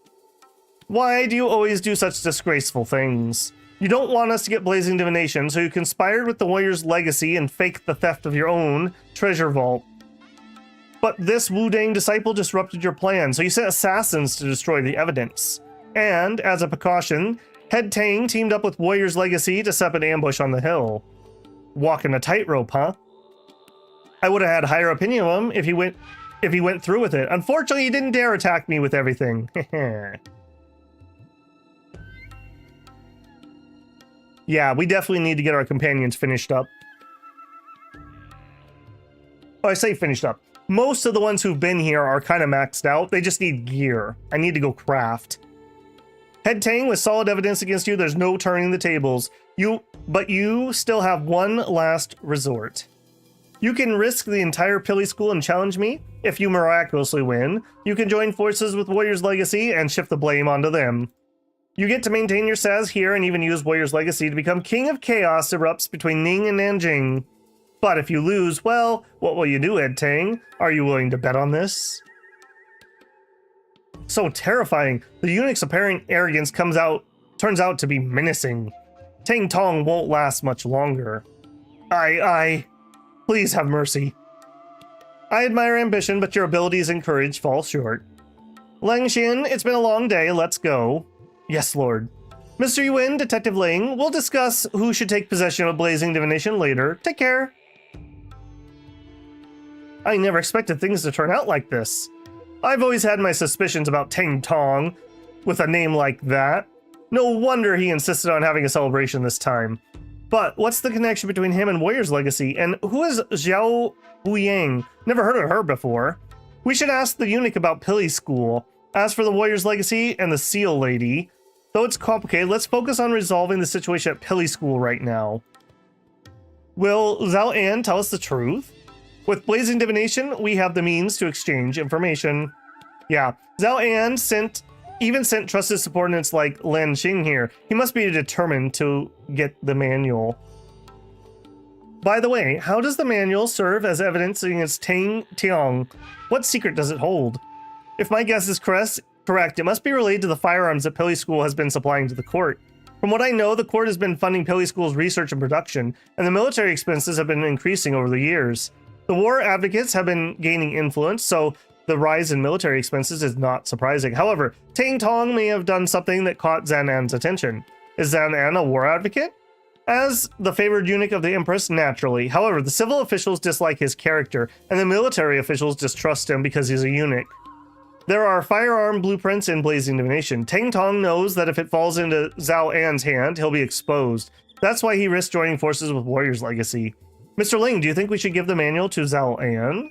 Why do you always do such disgraceful things? You don't want us to get blazing divination, so you conspired with the warrior's legacy and faked the theft of your own treasure vault. But this Wu-Dang disciple disrupted your plan, so you sent assassins to destroy the evidence. And, as a precaution, Head Tang teamed up with Warrior's Legacy to set up an ambush on the hill. Walking a tightrope, huh? I would have had higher opinion of him if he went through with it. Unfortunately, he didn't dare attack me with everything. Yeah, we definitely need to get our companions finished up. Oh, I say finished up. Most of the ones who've been here are kind of maxed out. They just need gear. I need to go craft. Head Tang, with solid evidence against you, there's no turning the tables. But you still have one last resort. You can risk the entire Pilly School and challenge me. If you miraculously win, you can join forces with Warrior's Legacy and shift the blame onto them. You get to maintain your Saz here and even use Warrior's Legacy to become King of Chaos erupts between Ning and Nanjing. But if you lose, well, what will you do, Head Tang? Are you willing to bet on this? So terrifying. The eunuch's apparent arrogance turns out to be menacing. Tang Tong won't last much longer. Please have mercy. I admire ambition, but your abilities and courage fall short. Lang Xin, it's been a long day. Let's go. Yes, Lord. Mr. Yuan, Detective Ling, we'll discuss who should take possession of blazing divination later. Take care. I never expected things to turn out like this. I've always had my suspicions about Tang Tong with a name like that. No wonder he insisted on having a celebration this time. But what's the connection between him and Warrior's Legacy? And who is Zhao Huyang? Never heard of her before. We should ask the eunuch about Pilly School. As for the Warrior's Legacy and the Seal Lady, though it's complicated, let's focus on resolving the situation at Pilly School right now. Will Zhao An tell us the truth? With blazing divination, we have the means to exchange information. Yeah, Zhao An even sent trusted subordinates like Lan Xing here. He must be determined to get the manual. By the way, how does the manual serve as evidence against Tang Tiong? What secret does it hold? If my guess is correct, it must be related to the firearms that Pilly School has been supplying to the court. From what I know, the court has been funding Pilly School's research and production, and the military expenses have been increasing over the years. The war advocates have been gaining influence, so the rise in military expenses is not surprising. However, Tang Tong may have done something that caught Zanan's attention. Is Zhao An a war advocate? As the favored eunuch of the Empress, naturally. However, the civil officials dislike his character, and the military officials distrust him because he's a eunuch. There are firearm blueprints in Blazing Divination. Tang Tong knows that if it falls into Zhao An's hand, he'll be exposed. That's why he risked joining forces with Warrior's Legacy. Mr. Ling, do you think we should give the manual to Zhao An?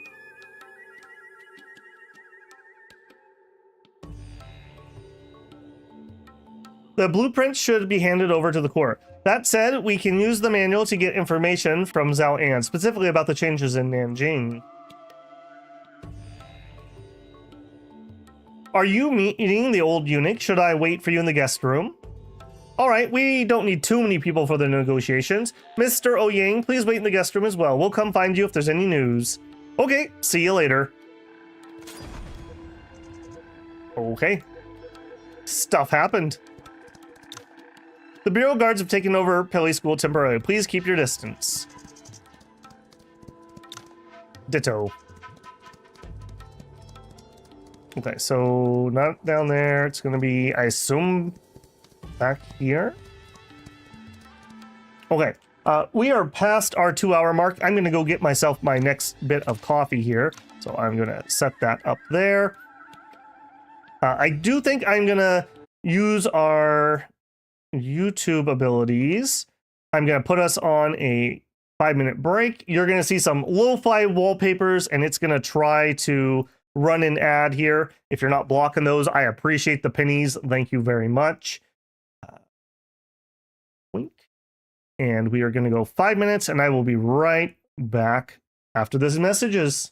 The blueprint should be handed over to the court. That said, we can use the manual to get information from Zhao An, specifically about the changes in Nanjing. Are you meeting the old eunuch? Should I wait for you in the guest room? Alright, we don't need too many people for the negotiations. Mr. Ouyang, please wait in the guest room as well. We'll come find you if there's any news. Okay, see you later. Okay. Stuff happened. The Bureau guards have taken over Pele School temporarily. Please keep your distance. Ditto. Okay, so not down there. It's going to be, I assume, back here. Okay, we are past our 2-hour mark. I'm going to go get myself my next bit of coffee here. So I'm going to set that up there. I do think I'm going to use our YouTube abilities. I'm going to put us on a 5-minute break. You're going to see some lo-fi wallpapers, and it's going to try to run an ad here. If you're not blocking those, I appreciate the pennies. Thank you very much. Wink. And we are going to go 5 minutes, and I will be right back after these messages.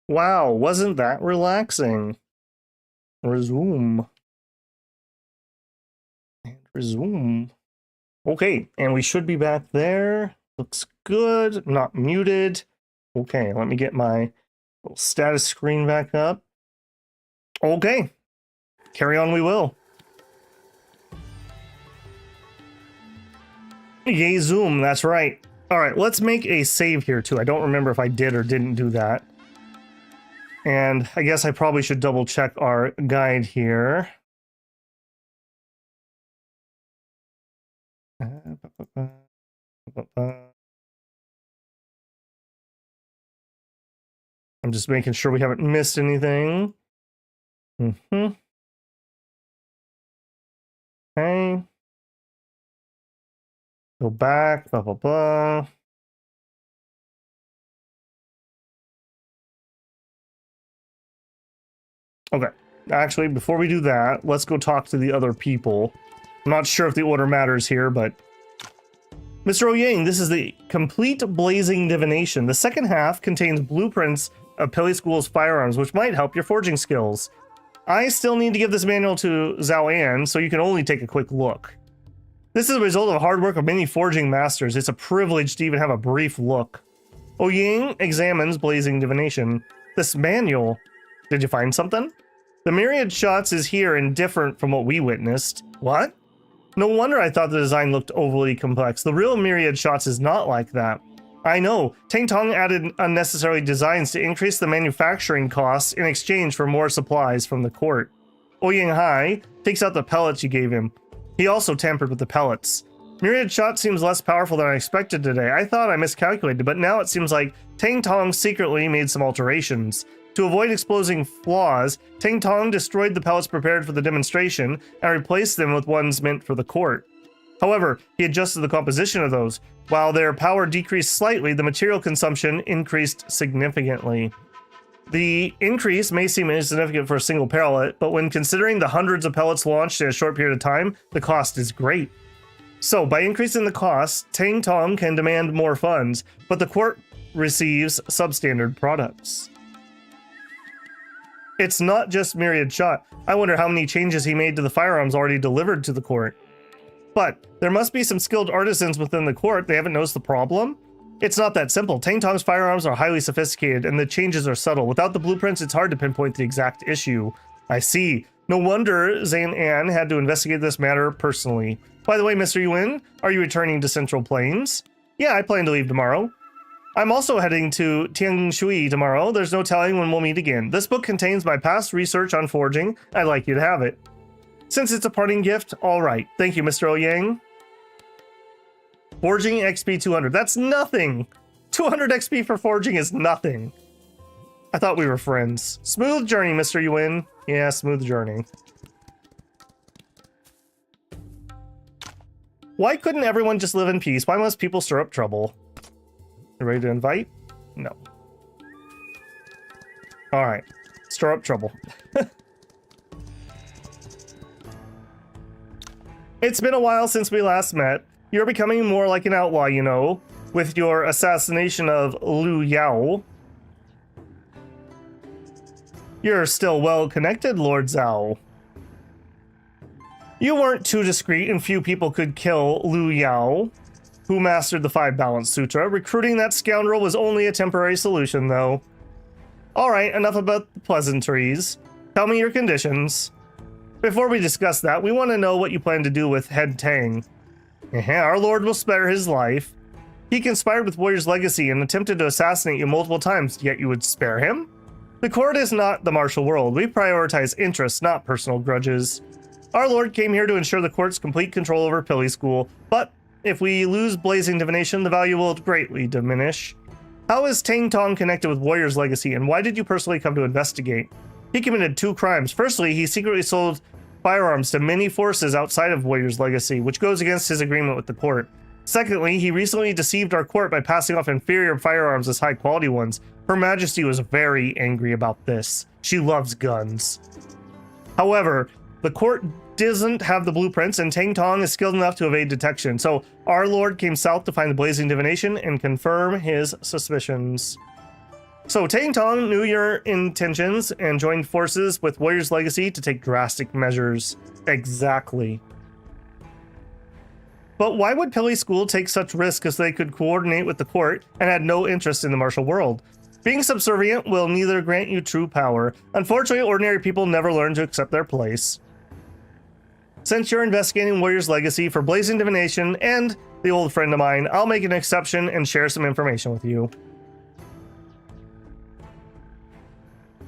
Wow, wasn't that relaxing? Resume. And resume. Okay, and we should be back there. Looks good, not muted. Okay, let me get my little status screen back up. Okay, carry on we will. Yay, zoom, that's right. All right, let's make a save here too. I don't remember if I did or didn't do that. And I guess I probably should double check our guide here. I'm just making sure we haven't missed anything. Okay. Go back, blah, blah, blah. Okay. Actually, before we do that, let's go talk to the other people. I'm not sure if the order matters here, but... Mr. Oyang, this is the Complete Blazing Divination. The second half contains blueprints of Pili School's firearms, which might help your forging skills. I still need to give this manual to Zhao An, so you can only take a quick look. This is a result of the hard work of many forging masters. It's a privilege to even have a brief look. Oyang examines Blazing Divination. This manual... Did you find something? The myriad shots is here and different from what we witnessed. What? No wonder I thought the design looked overly complex. The real myriad shots is not like that. I know. Tang Tong added unnecessary designs to increase the manufacturing costs in exchange for more supplies from the court. Oyang Hai takes out the pellets you gave him. He also tampered with the pellets. Myriad shot seems less powerful than I expected today. I thought I miscalculated, but now it seems like Tang Tong secretly made some alterations. To avoid exposing flaws, Tang Tong destroyed the pellets prepared for the demonstration and replaced them with ones meant for the court. However, he adjusted the composition of those. While their power decreased slightly, the material consumption increased significantly. The increase may seem insignificant for a single pellet, but when considering the hundreds of pellets launched in a short period of time, the cost is great. So, by increasing the cost, Tang Tong can demand more funds, but the court receives substandard products. It's not just myriad shot. I wonder how many changes he made to the firearms already delivered to the court. But there must be some skilled artisans within the court. They haven't noticed the problem? It's not that simple. Tang Tong's firearms are highly sophisticated and the changes are subtle. Without the blueprints, it's hard to pinpoint the exact issue. I see. No wonder Zhang An had to investigate this matter personally. By the way, Mr. Yuan, are you returning to Central Plains? Yeah, I plan to leave tomorrow. I'm also heading to Tianshui tomorrow. There's no telling when we'll meet again. This book contains my past research on forging. I'd like you to have it. Since it's a parting gift, all right. Thank you, Mr. Oyang. Forging XP 200. That's nothing. 200 XP for forging is nothing. I thought we were friends. Smooth journey, Mr. Yuan. Yeah, smooth journey. Why couldn't everyone just live in peace? Why must people stir up trouble? You ready to invite? No. All right. Stir up trouble. It's been a while since we last met. You're becoming more like an outlaw, you know, with your assassination of Liu Yao. You're still well connected, Lord Zhao. You weren't too discreet and few people could kill Liu Yao, who mastered the 5 Balance Sutra. Recruiting that scoundrel was only a temporary solution, though. Alright, enough about the pleasantries. Tell me your conditions. Before we discuss that, we want to know what you plan to do with Head Tang. Our lord will spare his life. He conspired with Warrior's Legacy and attempted to assassinate you multiple times, yet you would spare him? The court is not the martial world. We prioritize interests, not personal grudges. Our lord came here to ensure the court's complete control over Pili School, but if we lose Blazing Divination, the value will greatly diminish. How is Tang Tong connected with Warrior's Legacy, and why did you personally come to investigate? He committed 2 crimes. Firstly, he secretly sold firearms to many forces outside of Warrior's Legacy, which goes against his agreement with the court. Secondly, he recently deceived our court by passing off inferior firearms as high-quality ones. Her Majesty was very angry about this. She loves guns. However, the court doesn't have the blueprints, and Tang Tong is skilled enough to evade detection, so our lord came south to find the Blazing Divination and confirm his suspicions. So, Tang Tong knew your intentions and joined forces with Warrior's Legacy to take drastic measures. Exactly. But why would Pili School take such risks as they could coordinate with the court and had no interest in the martial world? Being subservient will neither grant you true power. Unfortunately, ordinary people never learn to accept their place. Since you're investigating Warrior's Legacy for blazing divination and the old friend of mine, I'll make an exception and share some information with you.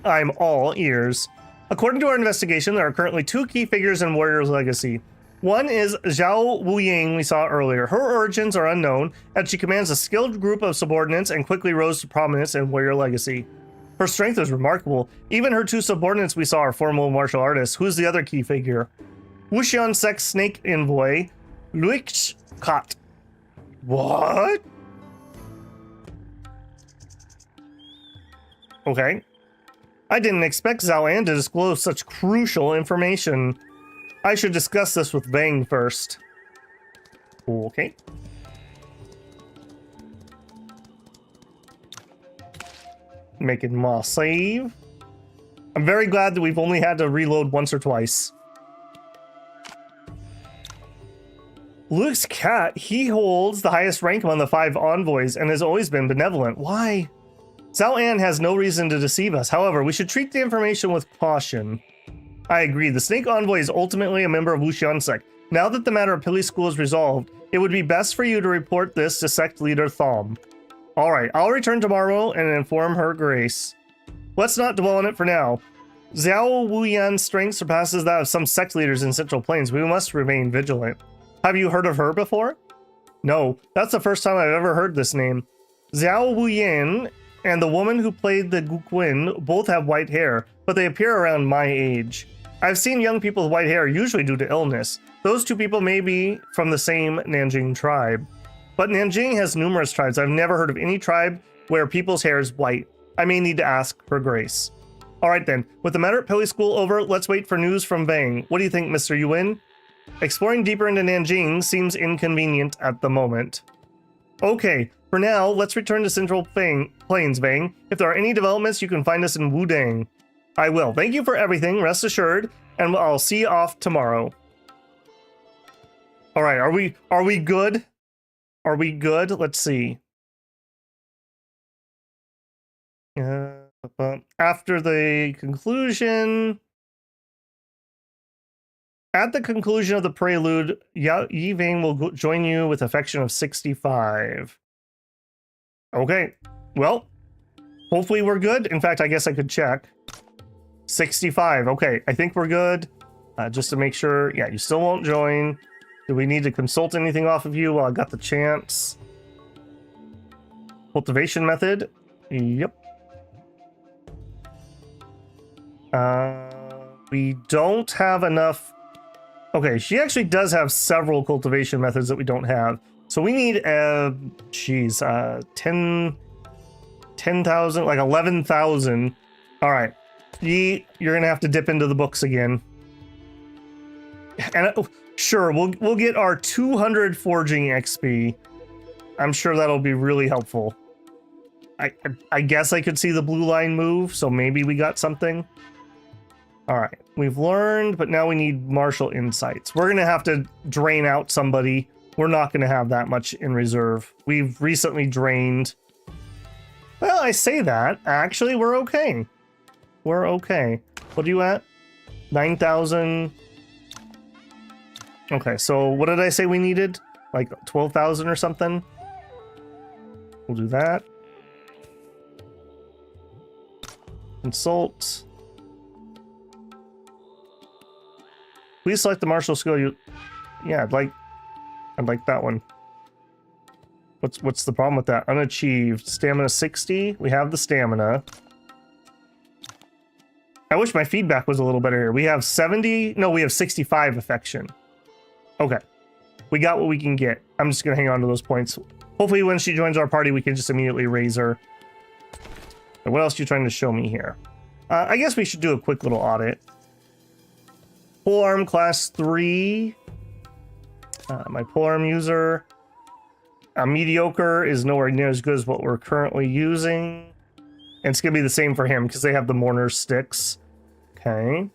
I'm all ears. According to our investigation, there are currently 2 key figures in Warrior's Legacy. One is Zhao Wuying we saw earlier. Her origins are unknown, and she commands a skilled group of subordinates and quickly rose to prominence in Warrior Legacy. Her strength is remarkable. Even her 2 subordinates we saw are formal martial artists. Who's the other key figure? Wuxian Sect Snake Envoy, Luix Kat. What? Okay. I didn't expect Zhao An to disclose such crucial information. I should discuss this with Vang first. Okay. Making my save. I'm very glad that we've only had to reload once or twice. Luke's cat, he holds the highest rank among the 5 envoys and has always been benevolent. Why? Zhao An has no reason to deceive us. However, we should treat the information with caution. I agree. The Snake Envoy is ultimately a member of Wuxian Sect. Now that the matter of Pili School is resolved, it would be best for you to report this to Sect Leader Thom. Alright, I'll return tomorrow and inform Her Grace. Let's not dwell on it for now. Zhao Wuyan's strength surpasses that of some sect leaders in Central Plains. We must remain vigilant. Have you heard of her before? No, that's the first time I've ever heard this name. Zhao Wuyan and the woman who played the Guqin both have white hair, but they appear around my age. I've seen young people with white hair, usually due to illness. Those 2 people may be from the same Nanjing tribe. But Nanjing has numerous tribes. I've never heard of any tribe where people's hair is white. I may need to ask for grace. Alright then, with the matter at Pili School over, let's wait for news from Vang. What do you think, Mr. Yuan? Exploring deeper into Nanjing seems inconvenient at the moment. Okay, for now, let's return to Central Plains, Vang. If there are any developments, you can find us in Wudang. I will. Thank you for everything, rest assured, and I'll see you off tomorrow. Alright, are we good? Are we good? Let's see. After the conclusion... At the conclusion of the prelude, Yi Vang will join you with affection of 65. Okay, well, hopefully we're good. In fact, I guess I could check. 65, okay, I think we're good. Just to make sure, yeah, you still won't join. Do we need to consult anything off of you while I got the chance? Cultivation method, yep. We don't have enough. Okay, she actually does have several cultivation methods that we don't have. So we need, 10,000, like 11,000. All right, you're gonna have to dip into the books again. And sure, we'll get our 200 forging XP. I'm sure that'll be really helpful. I guess I could see the blue line move, so maybe we got something. All right, we've learned, but now we need martial insights. We're gonna have to drain out somebody. We're not gonna have that much in reserve. We've recently drained. Well, I say that. Actually, we're okay. We're okay. What are you at? 9,000. Okay, so what did I say we needed? Like 12,000 or something? We'll do that. Consult. Please select the martial skill you... Yeah, I'd like that one. What's the problem with that? Unachieved. Stamina 60. We have the stamina. I wish my feedback was a little better here. We have 70... No, we have 65 affection. Okay. We got what we can get. I'm just going to hang on to those points. Hopefully when she joins our party, we can just immediately raise her. And what else are you trying to show me here? I guess we should do a quick little audit. Polearm class 3. My polearm user. Mediocre is nowhere near as good as what we're currently using. And it's going to be the same for him because they have the Mourner sticks. Okay.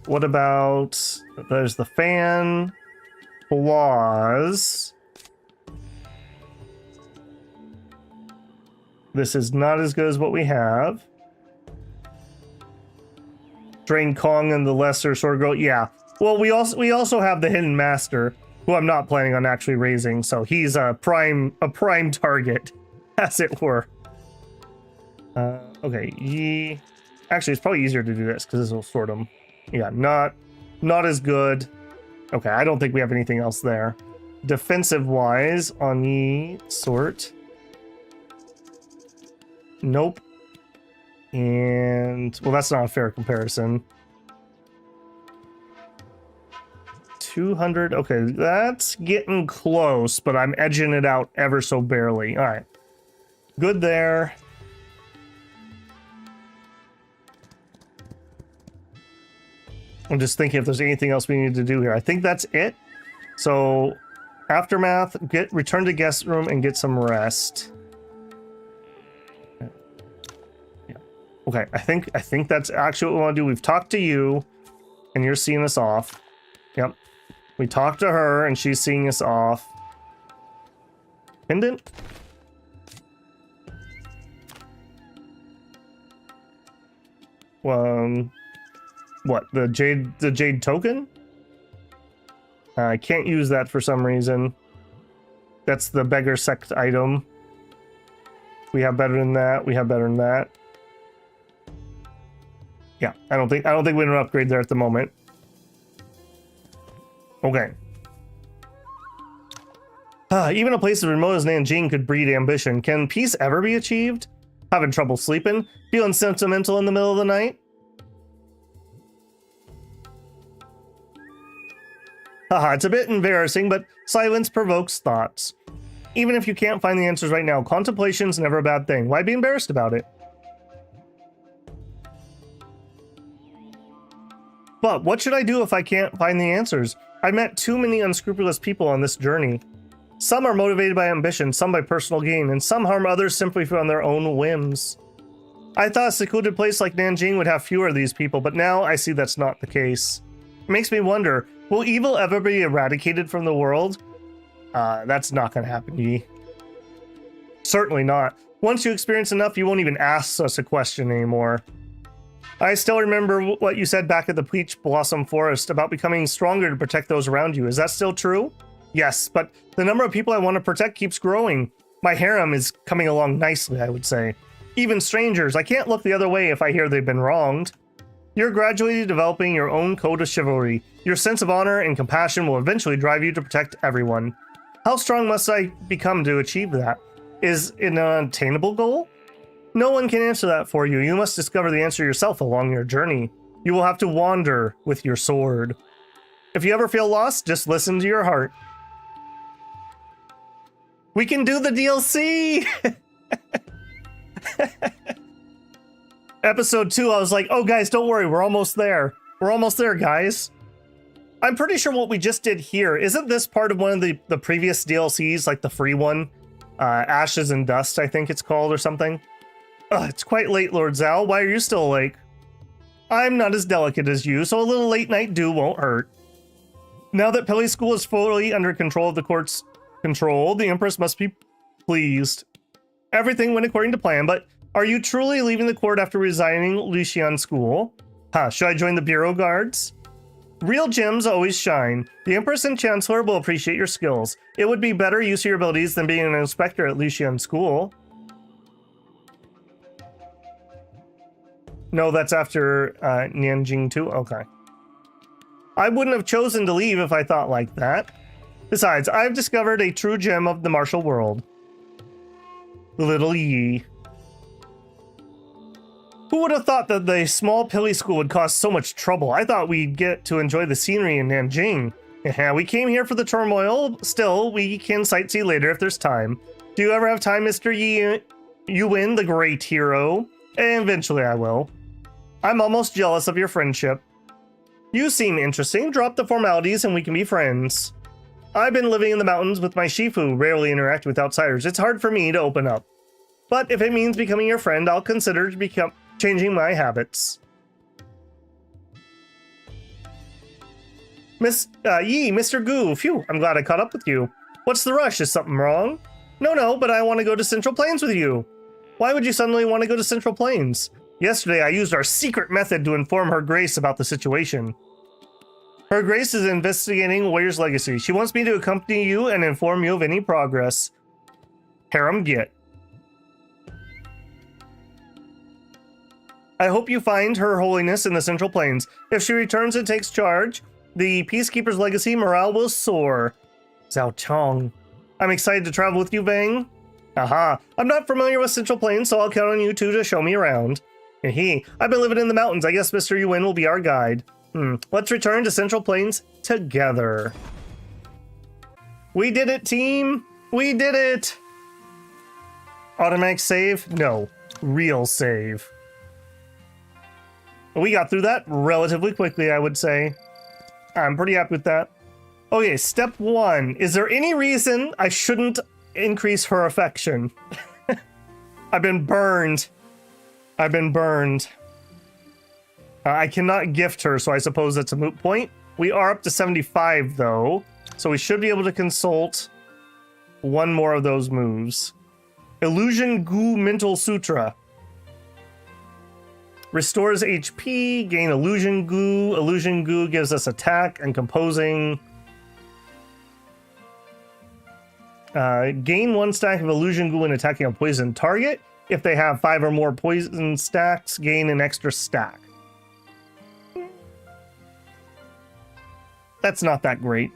What about... There's the fan. Flaws. This is not as good as what we have. Drain Kong and the Lesser Sword Girl. Yeah. Well, we also have the Hidden Master, who I'm not planning on actually raising, so he's a prime target, as it were. Okay, actually, it's probably easier to do this because this will sort them. Yeah, not as good. Okay, I don't think we have anything else there. Defensive wise, on Yi sort. Nope. And well, that's not a fair comparison. 200. Okay, that's getting close, but I'm edging it out ever so barely. All right, good there. I'm just thinking if there's anything else we need to do here. I think that's it. So, aftermath, return to guest room and get some rest. Yeah. Okay, I think that's actually what we want to do. We've talked to you, and you're seeing us off. Yep. We talked to her, and she's seeing us off. Pendant? What, the jade token? I can't use that for some reason. That's the beggar sect item. We have better than that. We have better than that. Yeah, I don't think we have an upgrade there at the moment. Okay. Even a place as remote as Nanjing could breed ambition. Can peace ever be achieved? Having trouble sleeping? Feeling sentimental in the middle of the night? Haha, it's a bit embarrassing, but silence provokes thoughts. Even if you can't find the answers right now, contemplation's never a bad thing. Why be embarrassed about it? But what should I do if I can't find the answers? I met too many unscrupulous people on this journey. Some are motivated by ambition, some by personal gain, and some harm others simply on their own whims. I thought a secluded place like Nanjing would have fewer of these people, but now I see that's not the case. It makes me wonder, will evil ever be eradicated from the world? That's not going to happen, Yi. Certainly not. Once you experience enough, you won't even ask us a question anymore. I still remember what you said back at the Peach Blossom Forest about becoming stronger to protect those around you. Is that still true? Yes, but the number of people I want to protect keeps growing. My harem is coming along nicely, I would say. Even strangers, I can't look the other way if I hear they've been wronged. You're gradually developing your own code of chivalry. Your sense of honor and compassion will eventually drive you to protect everyone. How strong must I become to achieve that? Is it an unattainable goal? No one can answer that for you. You must discover the answer yourself along your journey. You will have to wander with your sword. If you ever feel lost, just listen to your heart. We can do the DLC! Episode 2, I was like, oh guys, don't worry, we're almost there. We're almost there, guys. I'm pretty sure what we just did here, isn't this part of one of the previous DLCs, like the free one? Ashes and Dust, I think it's called, or something. It's quite late, Lord Zhao. Why are you still awake? I'm not as delicate as you, so a little late night dew won't hurt. Now that Peli School is fully under control of the court's control, the Empress must be pleased. Everything went according to plan, but are you truly leaving the court after resigning Lucian School? Should I join the Bureau Guards? Real gems always shine. The Empress and Chancellor will appreciate your skills. It would be better use of your abilities than being an inspector at Lucian School. No, that's after Nanjing 2? Okay. I wouldn't have chosen to leave if I thought like that. Besides, I've discovered a true gem of the martial world. Little Yi. Who would have thought that the small Pili school would cause so much trouble? I thought we'd get to enjoy the scenery in Nanjing. Yeah, we came here for the turmoil. Still, we can sightsee later if there's time. Do you ever have time, Mr. Yi? You win, the great hero. And eventually I will. I'm almost jealous of your friendship. You seem interesting. Drop the formalities and we can be friends. I've been living in the mountains with my Shifu, rarely interact with outsiders. It's hard for me to open up. But if it means becoming your friend, I'll consider changing my habits. Mr. Goo, phew, I'm glad I caught up with you. What's the rush? Is something wrong? No, but I want to go to Central Plains with you. Why would you suddenly want to go to Central Plains? Yesterday, I used our secret method to inform Her Grace about the situation. Her Grace is investigating Warrior's Legacy. She wants me to accompany you and inform you of any progress. Harem Git. I hope you find Her Holiness in the Central Plains. If she returns and takes charge, the Peacekeeper's Legacy morale will soar. Zhao Chong. I'm excited to travel with you, Vang. Aha. I'm not familiar with Central Plains, so I'll count on you two to show me around. I've been living in the mountains. I guess Mr. Yuan will be our guide. Let's return to Central Plains together. We did it, team. We did it. Automatic save? No. Real save. We got through that relatively quickly, I would say. I'm pretty happy with that. Okay, step 1. Is there any reason I shouldn't increase her affection? I've been burned. I cannot gift her, so I suppose that's a moot point. We are up to 75, though, so we should be able to consult one more of those moves. Illusion Goo Mental Sutra. Restores HP, gain Illusion Goo. Illusion Goo gives us attack and composing. Gain 1 stack of Illusion Goo when attacking a poison target. If they have 5 or more poison stacks, gain an extra stack. That's not that great.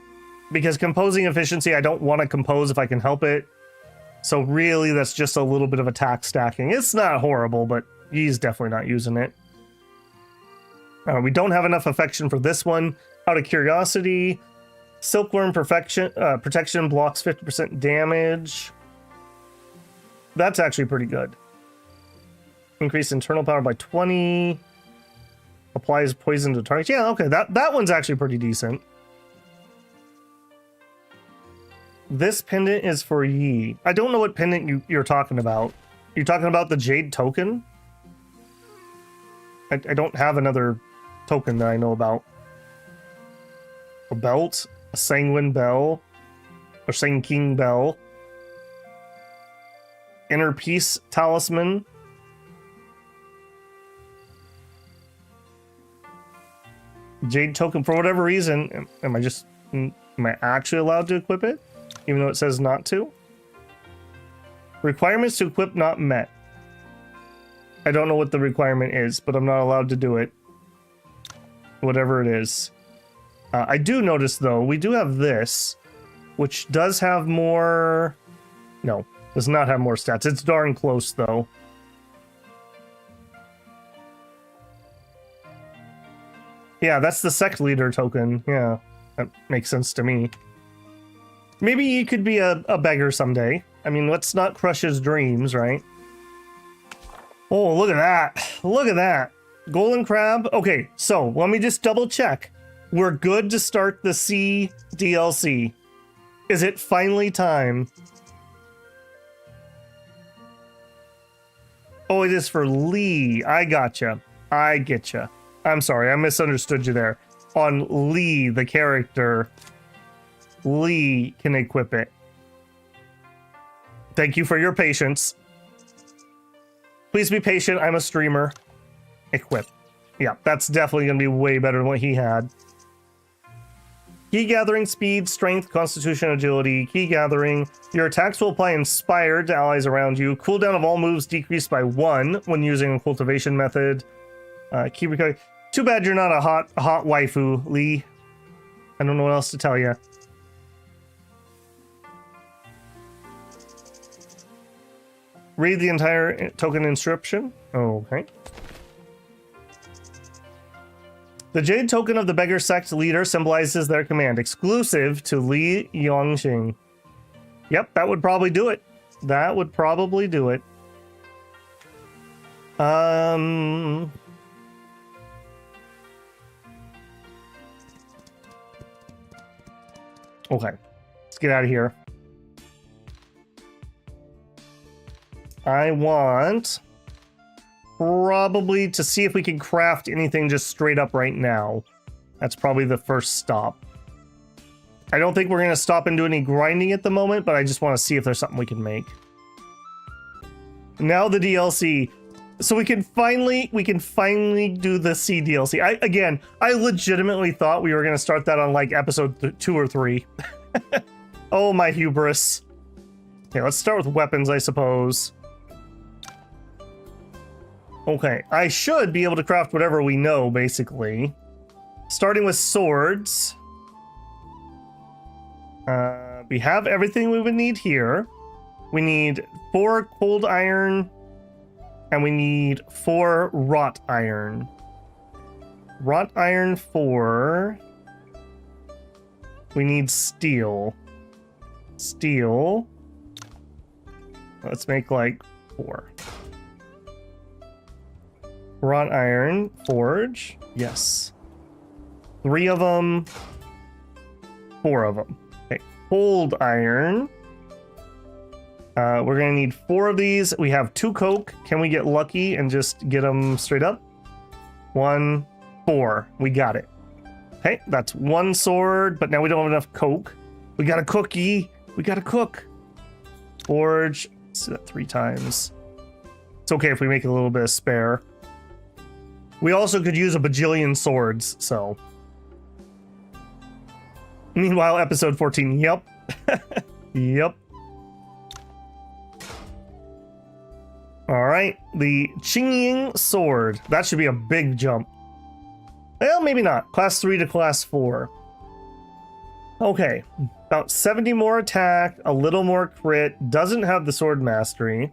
Because composing efficiency, I don't want to compose if I can help it. So really, that's just a little bit of attack stacking. It's not horrible, but he's definitely not using it. We don't have enough affection for this one. Out of curiosity, Silkworm protection blocks 50% damage. That's actually pretty good. Increase internal power by 20. Applies poison to targets. Yeah, okay, that one's actually pretty decent. This pendant is for Yi. I don't know what pendant you're talking about. You're talking about the Jade token? I don't have another token that I know about. A belt? A Sanguine Bell? Or Sanking Bell? Inner Peace Talisman? Jade token, for whatever reason, am I actually allowed to equip it? Even though it says not to? Requirements to equip not met. I don't know what the requirement is, but I'm not allowed to do it. Whatever it is. I do notice, though, we do have this, which does have more... No, does not have more stats. It's darn close, though. Yeah, that's the sect leader token. Yeah, that makes sense to me. Maybe he could be a beggar someday. I mean, let's not crush his dreams, right? Oh, look at that. Look at that. Golden Crab. Okay, so let me just double check. We're good to start the C DLC. Is it finally time? Oh, it is for Lee. I gotcha. I getcha. I'm sorry, I misunderstood you there. On Lee, the character, Lee can equip it. Thank you for your patience. Please be patient, I'm a streamer. Equip. Yeah, that's definitely going to be way better than what he had. Key gathering, speed, strength, constitution, agility. Key gathering. Your attacks will apply inspired to allies around you. Cooldown of all moves decreased by 1 when using a cultivation method. Key recovery. Too bad you're not a hot waifu, Lee. I don't know what else to tell you. Read the entire token inscription. Okay. The Jade token of the Beggar Sect leader symbolizes their command, exclusive to Li Yongxing. Yep, that would probably do it. That would probably do it. Okay, let's get out of here. I want probably to see if we can craft anything just straight up right now. That's probably the first stop. I don't think we're going to stop and do any grinding at the moment, but I just want to see if there's something we can make. Now the DLC. So we can finally do the C DLC. I legitimately thought we were going to start that on like episode 2 or 3. Oh, my hubris. Okay, let's start with weapons, I suppose. Okay, I should be able to craft whatever we know, basically. Starting with swords. We have everything we would need here. We need 4 cold iron, and we need 4 wrought iron. Wrought iron 4. We need steel. Steel. Let's make like 4. Wrought iron, forge. Yes. 3 of them. 4 of them. Okay. Cold iron. We're gonna need 4 of these. We have 2 coke. Can we get lucky and just get them straight up? 1, 4. We got it. Okay, that's 1 sword, but now we don't have enough coke. We got a cookie. We gotta cook. Forge. Let's do that 3 times. It's okay if we make a little bit of spare. We also could use a bajillion swords, so. Meanwhile, episode 14. Yep. Yep. All right, the Qingying sword. That should be a big jump. Well, maybe not. Class 3 to class 4. Okay, about 70 more attack, a little more crit, doesn't have the sword mastery.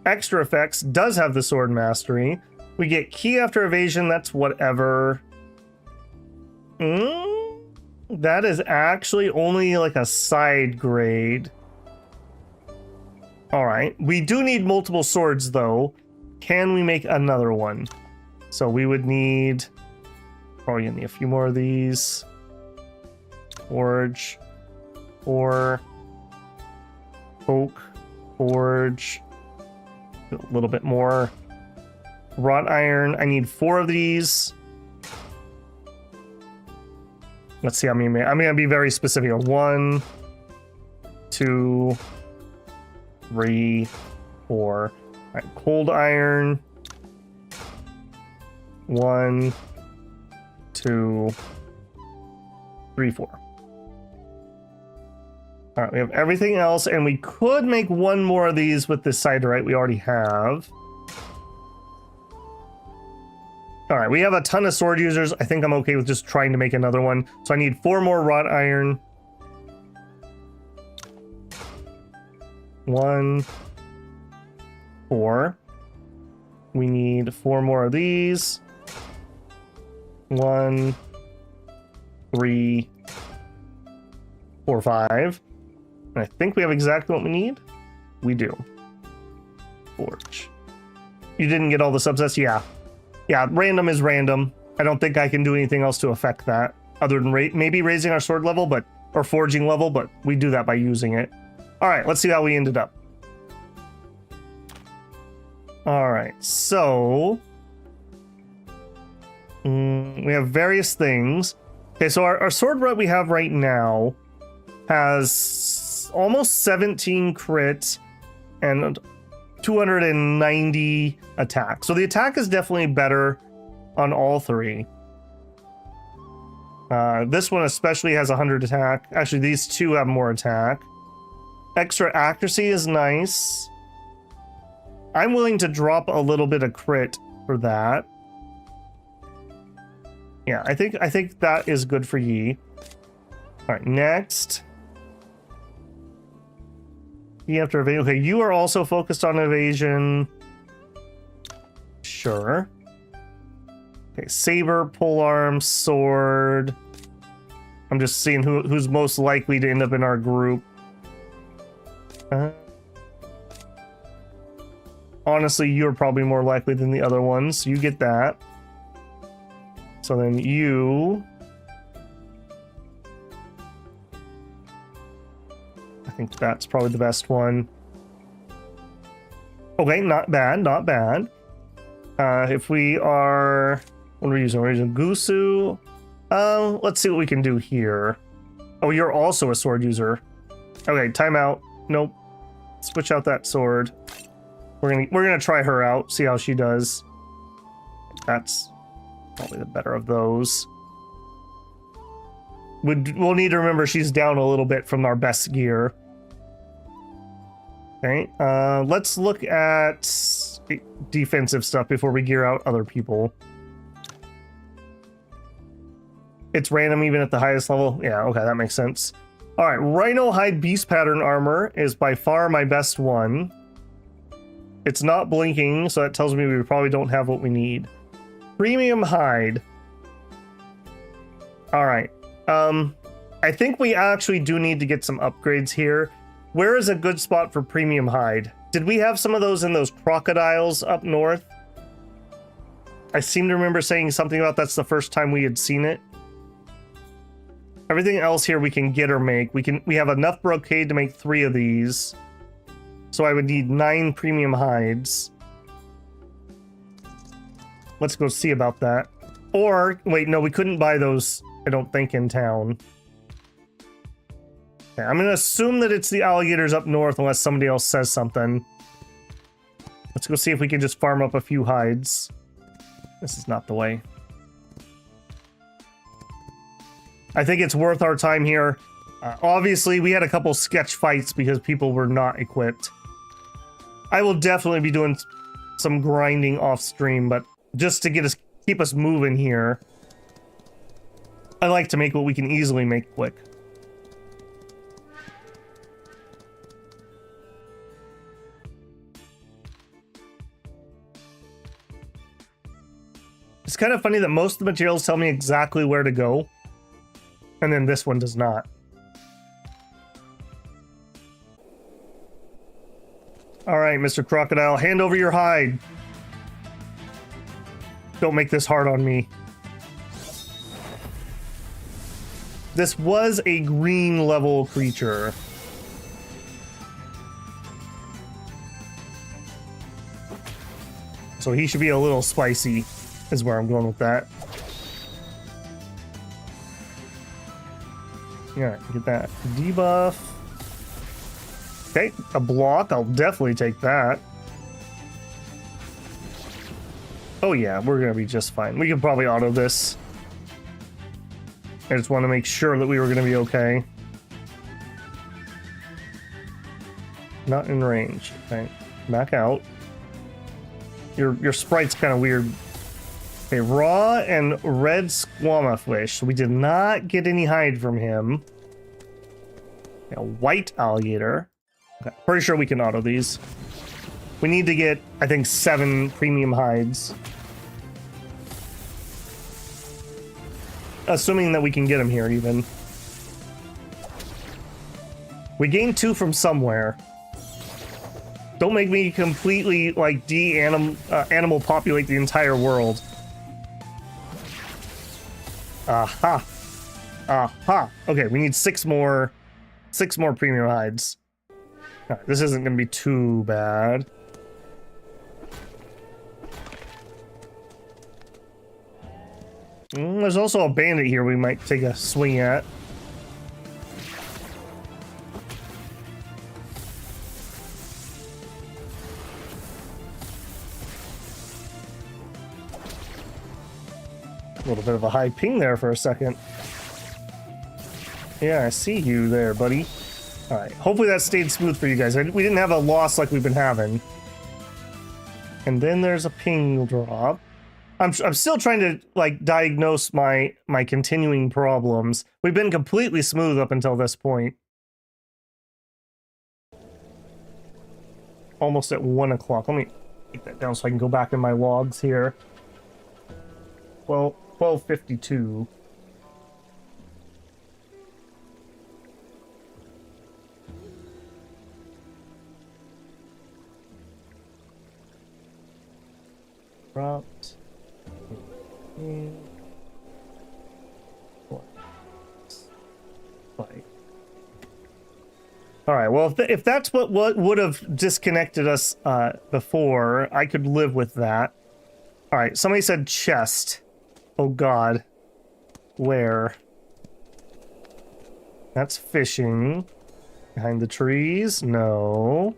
Extra effects, does have the sword mastery. We get key after evasion, that's whatever. That is actually only like a side grade. All right, we do need multiple swords though. Can we make another one? So we would need, probably gonna need a few more of these. Forge, 4, oak, forge, a little bit more. Wrought iron, I need 4 of these. Let's see how many. I'm gonna be very specific. 1, 2, 3, 4. All right, cold iron. 1, 2, 3, 4. All right, we have everything else, and we could make 1 more of these with this siderite we already have. All right, we have a ton of sword users. I think I'm okay with just trying to make another one. So I need 4 more wrought iron. 1, 4. We need 4 more of these. 1, 3, 4, 5. And I think we have exactly what we need. We do. Forge. You didn't get all the subsets? Yeah. Yeah, random is random. I don't think I can do anything else to affect that other than maybe raising our sword level, or forging level, but we do that by using it. All right, let's see how we ended up. All right, so we have various things. Okay, so our sword rut we have right now has almost 17 crit and 290 attack. So the attack is definitely better on all 3. This one especially has 100 attack. Actually, these 2 have more attack. Extra accuracy is nice. I'm willing to drop a little bit of crit for that. Yeah, I think that is good for Yi. All right, next. You have to evade. Okay, you are also focused on evasion. Sure. Okay, saber, polearm, sword. I'm just seeing who's most likely to end up in our group. Honestly, you're probably more likely than the other ones. You get that. So then you... I think that's probably the best one. Okay, not bad, not bad. If we are... What are we using? We're using Gusu. Let's see what we can do here. Oh, you're also a sword user. Okay, timeout. Nope. Switch out that sword. We're gonna try her out, see how she does. That's probably the better of those. We'll need to remember she's down a little bit from our best gear. Okay, let's look at defensive stuff before we gear out other people. It's random even at the highest level? Yeah, okay, that makes sense. Alright, Rhino Hide Beast Pattern Armor is by far my best one. It's not blinking, so that tells me we probably don't have what we need. Premium Hide. Alright, I think we actually do need to get some upgrades here. Where is a good spot for Premium Hide? Did we have some of those in those crocodiles up north? I seem to remember saying something about that's the first time we had seen it. Everything else here we can get or make. We have enough brocade to make 3 of these. So I would need 9 premium hides. Let's go see about that. Or, wait, no, we couldn't buy those, I don't think, in town. Okay, I'm gonna assume that it's the alligators up north unless somebody else says something. Let's go see if we can just farm up a few hides. This is not the way. I think it's worth our time here. Obviously, we had a couple sketch fights because people were not equipped. I will definitely be doing some grinding off stream, but just to keep us moving here, I like to make what we can easily make quick. It's kind of funny that most of the materials tell me exactly where to go, and then this one does not. Alright, Mr. Crocodile, hand over your hide. Don't make this hard on me. This was a green level creature. So he should be a little spicy, is where I'm going with that. Yeah, get that debuff. Okay, a block, I'll definitely take that. Oh yeah, we're gonna be just fine. We can probably auto this. I just want to make sure that we were gonna be okay. Not in range. Okay, back out. Your sprite's kind of weird. Okay, raw and red squama fish. We did not get any hide from him. A white alligator. Okay, pretty sure we can auto these. We need to get, I think, 7 premium hides. Assuming that we can get them here, even. We gained 2 from somewhere. Don't make me completely, like, animal populate the entire world. Aha. Aha. Okay, we need 6 more premium hides. Right, this isn't going to be too bad. There's also a bandit here we might take a swing at. A little bit of a high ping there for a second. Yeah, I see you there, buddy. Alright, hopefully that stayed smooth for you guys. We didn't have a loss like we've been having. And then there's a ping drop. I'm still trying to, like, diagnose my continuing problems. We've been completely smooth up until this point. Almost at 1 o'clock. Let me take that down so I can go back in my logs here. 12:52. Dropped. Like. All right, well, if that's what would have disconnected us before, I could live with that. All right, somebody said chest. Oh, God. Where? That's fishing. Behind the trees? No.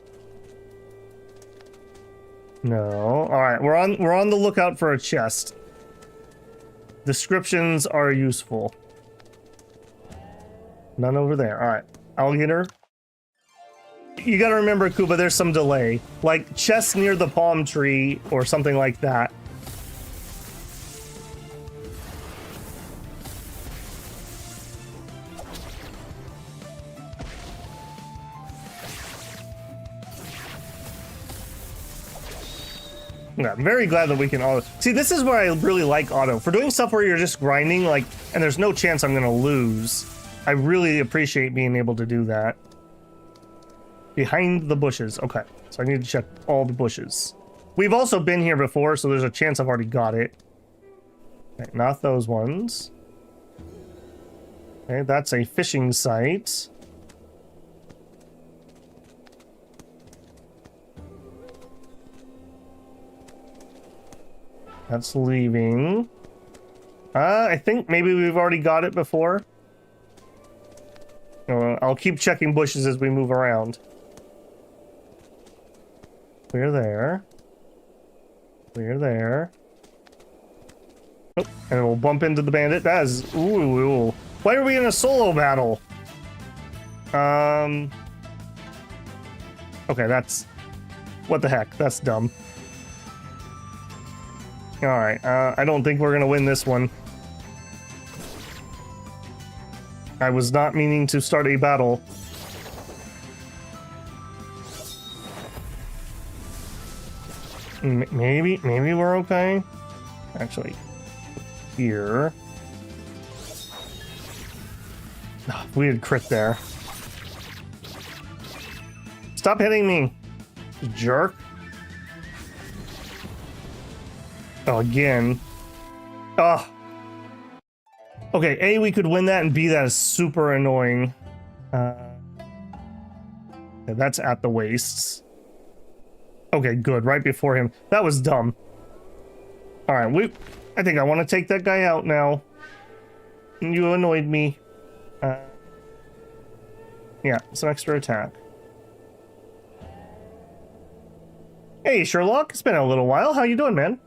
No. All right, we're on the lookout for a chest. Descriptions are useful. None over there. All right, alligator. You gotta remember, Kuba, there's some delay. Like, chest near the palm tree or something like that. Yeah, I'm very glad that we can auto. See, this is where I really like auto. For doing stuff where you're just grinding, like, and there's no chance I'm gonna lose, I really appreciate being able to do that. Behind the bushes. Okay, so I need to check all the bushes. We've also been here before, so there's a chance I've already got it. Okay, not those ones. Okay, that's a fishing site. That's leaving. I think maybe we've already got it before. I'll keep checking bushes as we move around. We're there. We're there. Oh, and we'll bump into the bandit. That is... Ooh. Why are we in a solo battle? Okay, that's... What the heck? That's dumb. Alright, I don't think we're gonna win this one. I was not meaning to start a battle. Maybe we're okay. Actually, here. Oh, we had crit there. Stop hitting me, jerk. Oh, again. Oh. Okay, A, we could win that, and B, that is super annoying. Yeah, that's at the wastes. Okay, good. Right before him. That was dumb. Alright, I think I want to take that guy out now. You annoyed me. Yeah, some extra attack. Hey, Sherlock. It's been a little while. How you doing, man?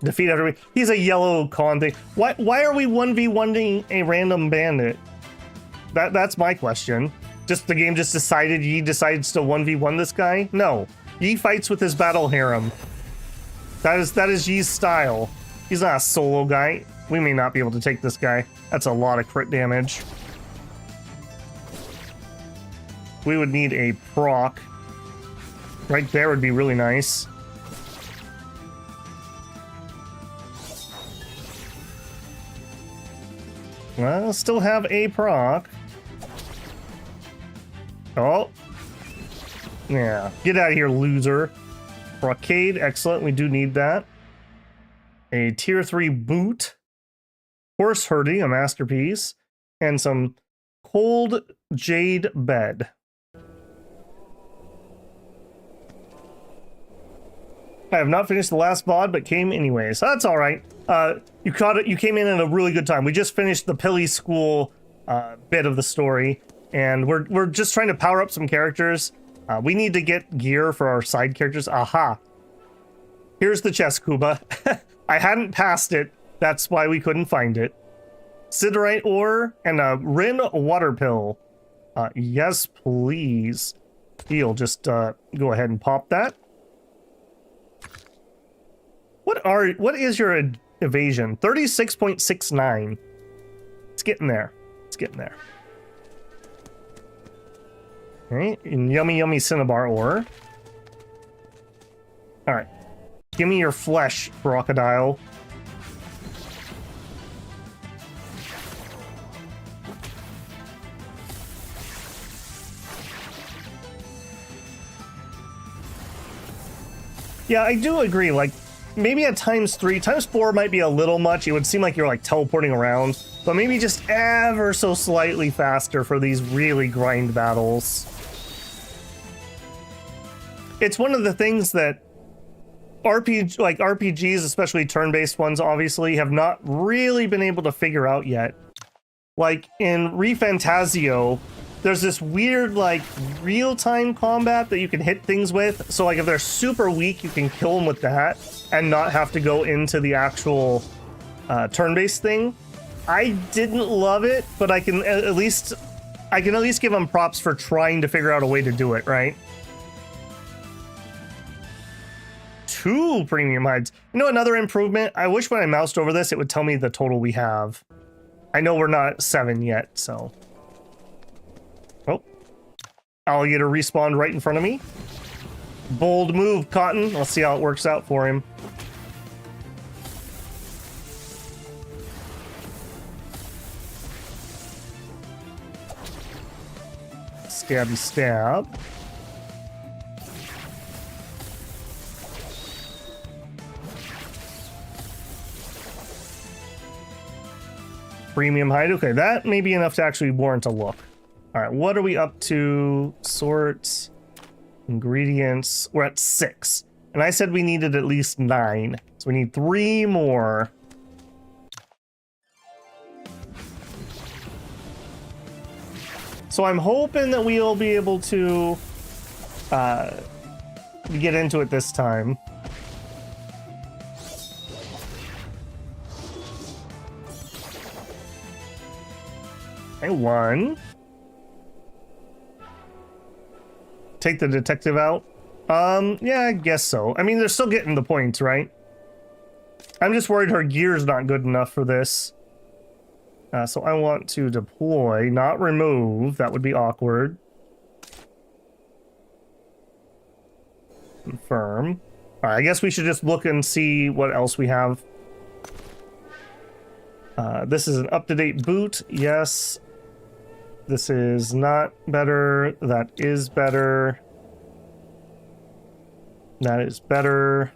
Defeat after we... He's a yellow con thing. Why are we 1v1ing a random bandit? That's my question. Just the game just decided Yi decides to 1v1 this guy? No. Yi fights with his battle harem. That is Yi's style. He's not a solo guy. We may not be able to take this guy. That's a lot of crit damage. We would need a proc. Right there would be really nice. Well, still have a proc. Oh. Yeah. Get out of here, loser. Brocade, excellent. We do need that. A tier 3 boot. Horse herding, a masterpiece. And some cold jade bed. I have not finished the last VOD, but came anyways. So that's all right. You caught it. You came in at a really good time. We just finished the Pilly School bit of the story, and we're just trying to power up some characters. We need to get gear for our side characters. Aha! Here's the chest, Kuba. I hadn't passed it. That's why we couldn't find it. Siderite ore and a Rin water pill. Yes, please. Heal. Just go ahead and pop that. What is your evasion? 36.69. It's getting there. It's getting there. Okay, and yummy cinnabar ore. Alright. Give me your flesh, crocodile. Yeah, I do agree, like, maybe at times 3. Times 4 might be a little much. It would seem like you're like teleporting around, but maybe just ever so slightly faster for these really grind battles. It's one of the things that RPGs, especially turn-based ones, obviously, have not really been able to figure out yet. Like in ReFantazio, there's this weird like real-time combat that you can hit things with. So like if they're super weak, you can kill them with that and not have to go into the actual turn-based thing. I didn't love it, but I can at least give them props for trying to figure out a way to do it, right? 2 premium hides. You know, another improvement? I wish when I moused over this, it would tell me the total we have. I know we're not 7 yet, so. Oh. Alligator respawned right in front of me. Bold move, Cotton. Let's see how it works out for him. Stabby stab. Premium hide. Okay, that may be enough to actually warrant a look. All right, what are we up to? Sorts, ingredients. We're at 6. And I said we needed at least 9. So we need 3 more. So I'm hoping that we'll be able to get into it this time. Okay, 1. Take the detective out. Yeah, I guess so. I mean, they're still getting the points, right? I'm just worried her gear's not good enough for this. So I want to deploy, not remove. That would be awkward. Confirm. All right, I guess we should just look and see what else we have. This is an up-to-date boot. Yes. This is not better. That is better. That is better.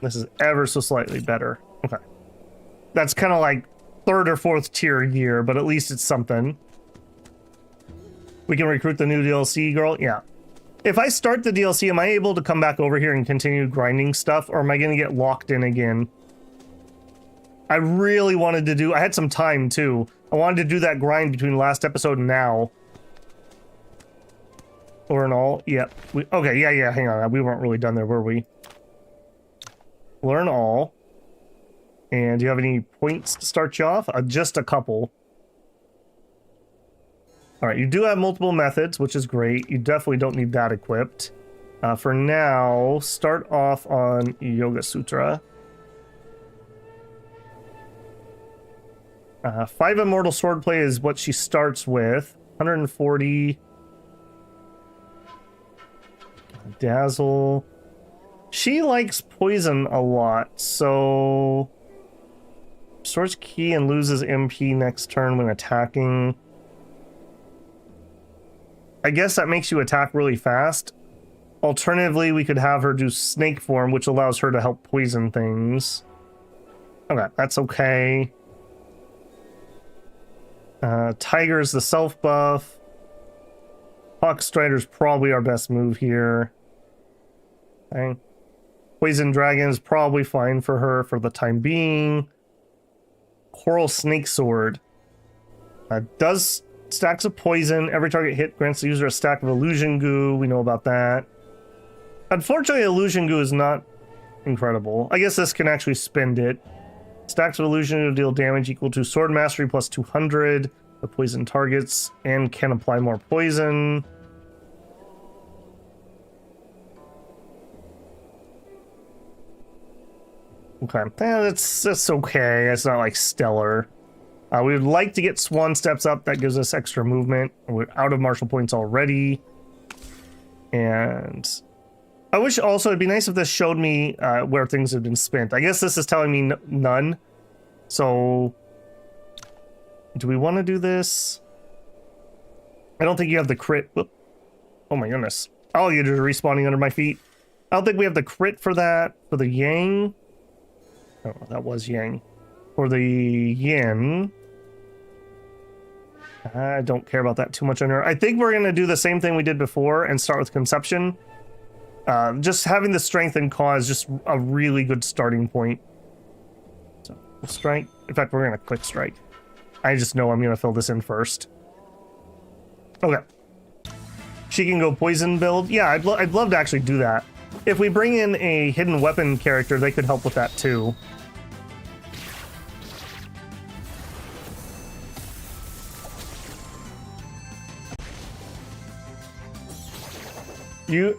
This is ever so slightly better. Okay. That's kind of like 3rd or 4th tier gear, but at least it's something. We can recruit the new DLC girl. Yeah. If I start the DLC, am I able to come back over here and continue grinding stuff, or am I going to get locked in again? I really wanted to do... I had some time, too. I wanted to do that grind between last episode and now. Or in all. Yep. Okay, yeah, hang on. We weren't really done there, were we? Learn all. And do you have any points to start you off? Just a couple. All right, you do have multiple methods, which is great. You definitely don't need that equipped. For now, start off on Yoga Sutra. 5 Immortal Swordplay is what she starts with. 140. Dazzle. She likes poison a lot, so... Restores ki and loses MP next turn when attacking. I guess that makes you attack really fast. Alternatively, we could have her do snake form, which allows her to help poison things. Okay, that's okay. Tiger's the self buff. Hawk Strider's probably our best move here. Okay. Poison Dragon is probably fine for her for the time being. Coral Snake Sword. Does stacks of poison. Every target hit grants the user a stack of illusion goo. We know about that. Unfortunately, illusion goo is not incredible. I guess this can actually spend it. Stacks of illusion goo deal damage equal to sword mastery plus 200. The poison targets and can apply more poison. Okay, that's okay. It's not like stellar. We would like to get Swan Steps up. That gives us extra movement. We're out of martial points already. And I wish also it'd be nice if this showed me where things have been spent. I guess this is telling me none. So do we want to do this? I don't think you have the crit. Whoop. Oh my goodness. Alligators are respawning under my feet. I don't think we have the crit for that. For the Yang. Oh, that was Yang. For the Yin. I don't care about that too much on her. I think we're going to do the same thing we did before and start with Conception. Just having the strength and cause just a really good starting point. So we'll strike. In fact, we're going to quick strike. I just know I'm going to fill this in first. Okay. She can go poison build. Yeah, I'd love to actually do that. If we bring in a hidden weapon character, they could help with that too. You,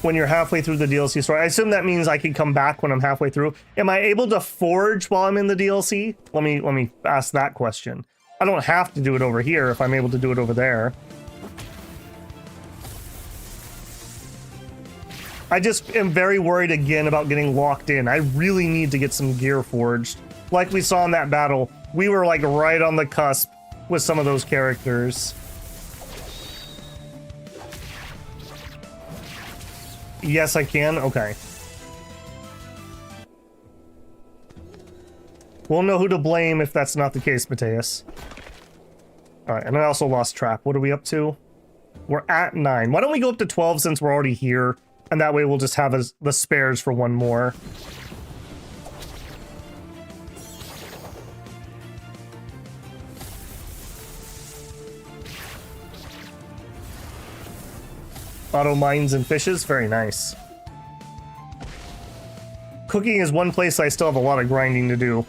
when you're halfway through the DLC story, I assume that means I can come back when I'm halfway through. Am I able to forge while I'm in the DLC? Let me ask that question. I don't have to do it over here if I'm able to do it over there. I just am very worried again about getting locked in. I really need to get some gear forged. Like we saw in that battle, we were like right on the cusp with some of those characters. Yes, I can? Okay. We'll know who to blame if that's not the case, Mateus. Alright, and I also lost track. What are we up to? We're at 9. Why don't we go up to 12 since we're already here? And that way we'll just have the spares for one more. Auto mines and fishes, very nice. Cooking is one place I still have a lot of grinding to do.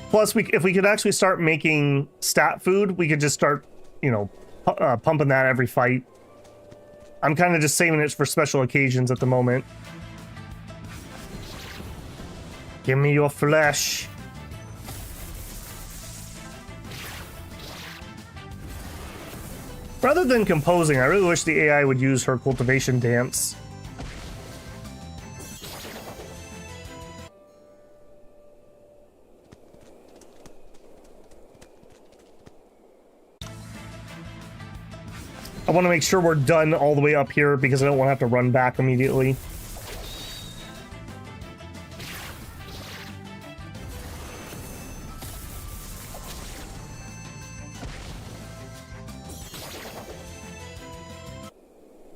Plus, if we could actually start making stat food, we could just start, you know, pumping that every fight. I'm kind of just saving it for special occasions at the moment. Give me your flesh. Rather than composing, I really wish the AI would use her cultivation dance. I want to make sure we're done all the way up here because I don't want to have to run back immediately.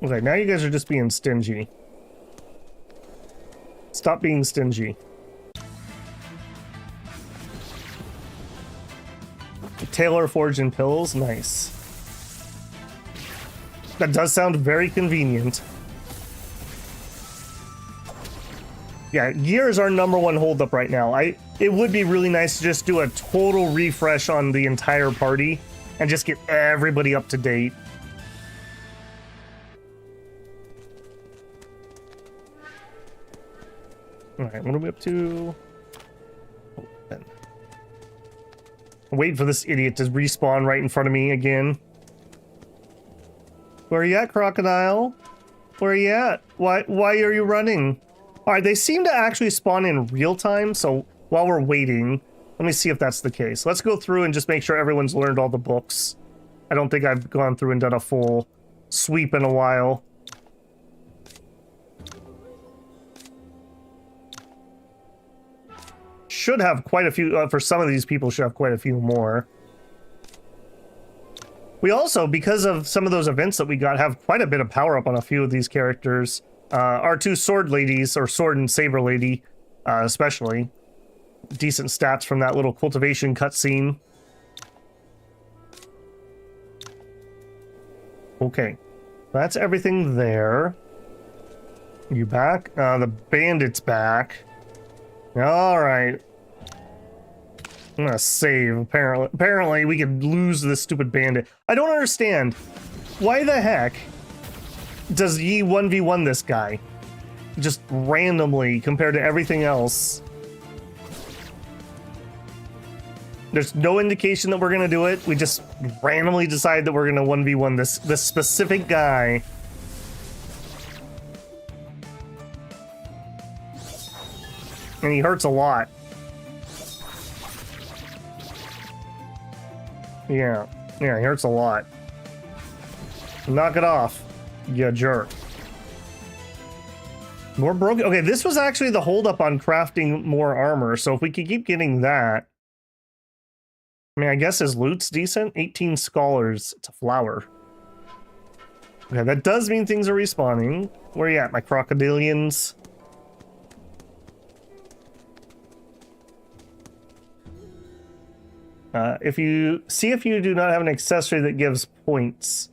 Okay, now you guys are just being stingy. Stop being stingy. Tailor Forge and Pills, nice. That does sound very convenient. Yeah, gear is our #1 holdup right now. It would be really nice to just do a total refresh on the entire party and just get everybody up to date. Alright, what are we up to? Open. Wait for this idiot to respawn right in front of me again. Where are you at, Crocodile? Where are you at? Why are you running? Alright, they seem to actually spawn in real time, so while we're waiting, let me see if that's the case. Let's go through and just make sure everyone's learned all the books. I don't think I've gone through and done a full sweep in a while. Should have quite a few, for some of these people, should have quite a few more. We also, because of some of those events that we got, have quite a bit of power up on a few of these characters. Our two sword ladies, or sword and saber lady, especially. Decent stats from that little cultivation cutscene. Okay, that's everything there. You back? The bandit's back. Alright. I'm gonna save, apparently. Apparently, we could lose this stupid bandit. I don't understand. Why the heck does Yi 1v1 this guy? Just randomly, compared to everything else. There's no indication that we're gonna do it. We just randomly decide that we're gonna 1v1 this specific guy. And he hurts a lot. Yeah, he hurts a lot. Knock it off, you jerk. More broken. Okay, this was actually the holdup on crafting more armor. So if we could keep getting that. I mean, I guess his loot's decent. 18 scholars. It's a flower. Okay, that does mean things are respawning. Where are you at, my crocodilians? If you do not have an accessory that gives points,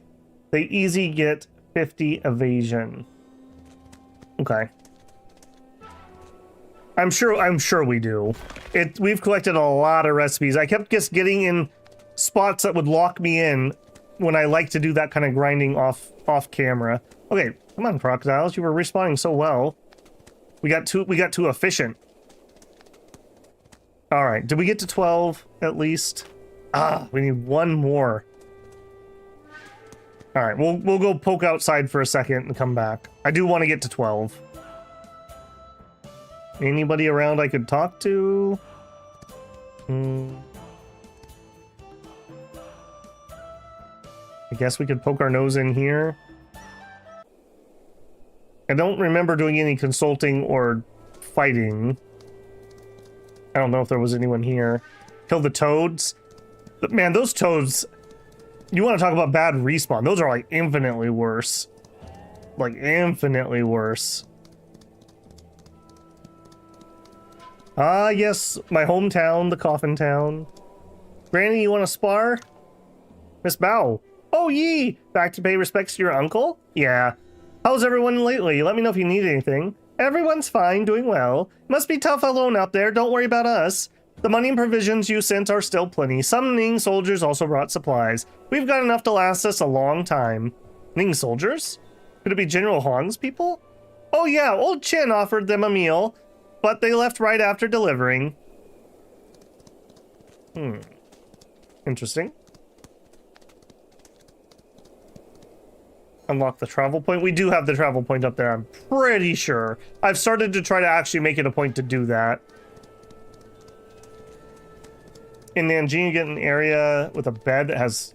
they easy get 50 evasion. Okay. I'm sure we do. We've collected a lot of recipes. I kept just getting in spots that would lock me in when I like to do that kind of grinding off camera. Okay, come on, crocodiles. You were respawning so well. We got too efficient. All right, did we get to 12 at least? Ah, we need one more. All right, we'll go poke outside for a second and come back. I do want to get to 12. Anybody around I could talk to? I guess we could poke our nose in here. I don't remember doing any consulting or fighting. I don't know if there was anyone here. Kill the toads. But man, those toads, you want to talk about bad respawn. Those are like infinitely worse. Like infinitely worse. Ah, yes, my hometown, the coffin town. Granny, you want to spar? Miss Bow. Oh, yee! Back to pay respects to your uncle? Yeah. How's everyone lately? Let me know if you need anything. Everyone's fine, doing well. Must be tough alone out there, don't worry about us. The money and provisions you sent are still plenty. Some Ning soldiers also brought supplies. We've got enough to last us a long time. Ning soldiers? Could it be General Huang's people? Oh yeah, old Chen offered them a meal, but they left right after delivering. Interesting. Unlock the travel point. We do have the travel point up there, I'm pretty sure. I've started to try to actually make it a point to do that. In Nanjing, you get an area with a bed that has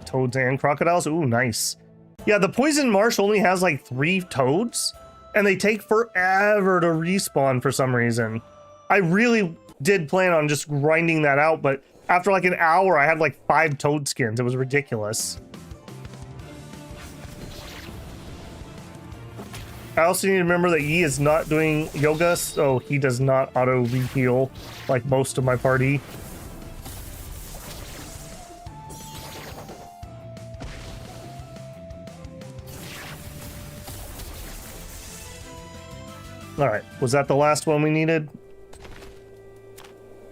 toads and crocodiles. Ooh, nice. Yeah, the poison marsh only has like 3 toads, and they take forever to respawn for some reason. I really did plan on just grinding that out, but after like an hour, I had like 5 toad skins. It was ridiculous. I also need to remember that Yi is not doing yoga, so he does not auto re-heal like most of my party. All right, was that the last one we needed?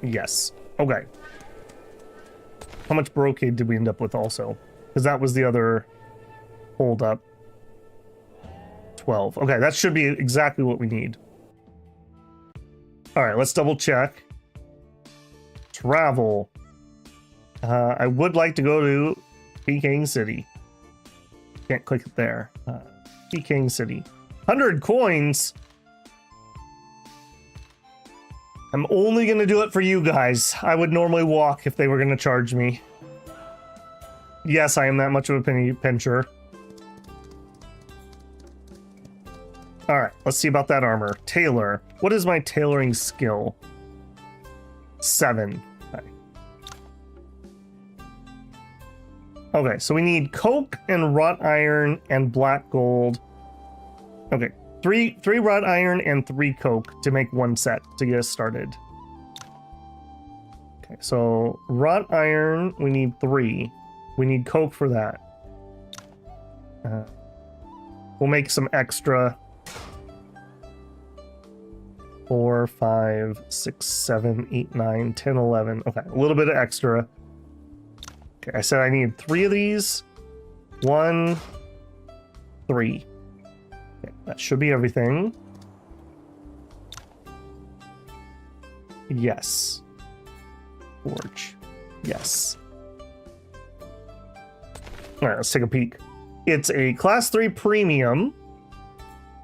Yes. Okay. How much brocade did we end up with also? Because that was the other hold up. 12. Okay, that should be exactly what we need. All right, let's double check. Travel. I would like to go to Peking City. Can't click it there. Peking City. 100 coins. I'm only going to do it for you guys. I would normally walk if they were going to charge me. Yes, I am that much of a penny pincher. All right, let's see about that armor. Tailor. What is my tailoring skill? 7. Okay, so we need coke and wrought iron and black gold. Okay, three wrought iron and 3 coke to make 1 set to get us started. Okay, so wrought iron, we need 3. We need coke for that. We'll make some extra. 4, 5, 6, 7, 8, 9, 10, 11. Okay, a little bit of extra. Okay, I said I need 3 of these. 1, 3. Okay, that should be everything. Yes. Forge. Yes. All right, let's take a peek. It's a class 3 premium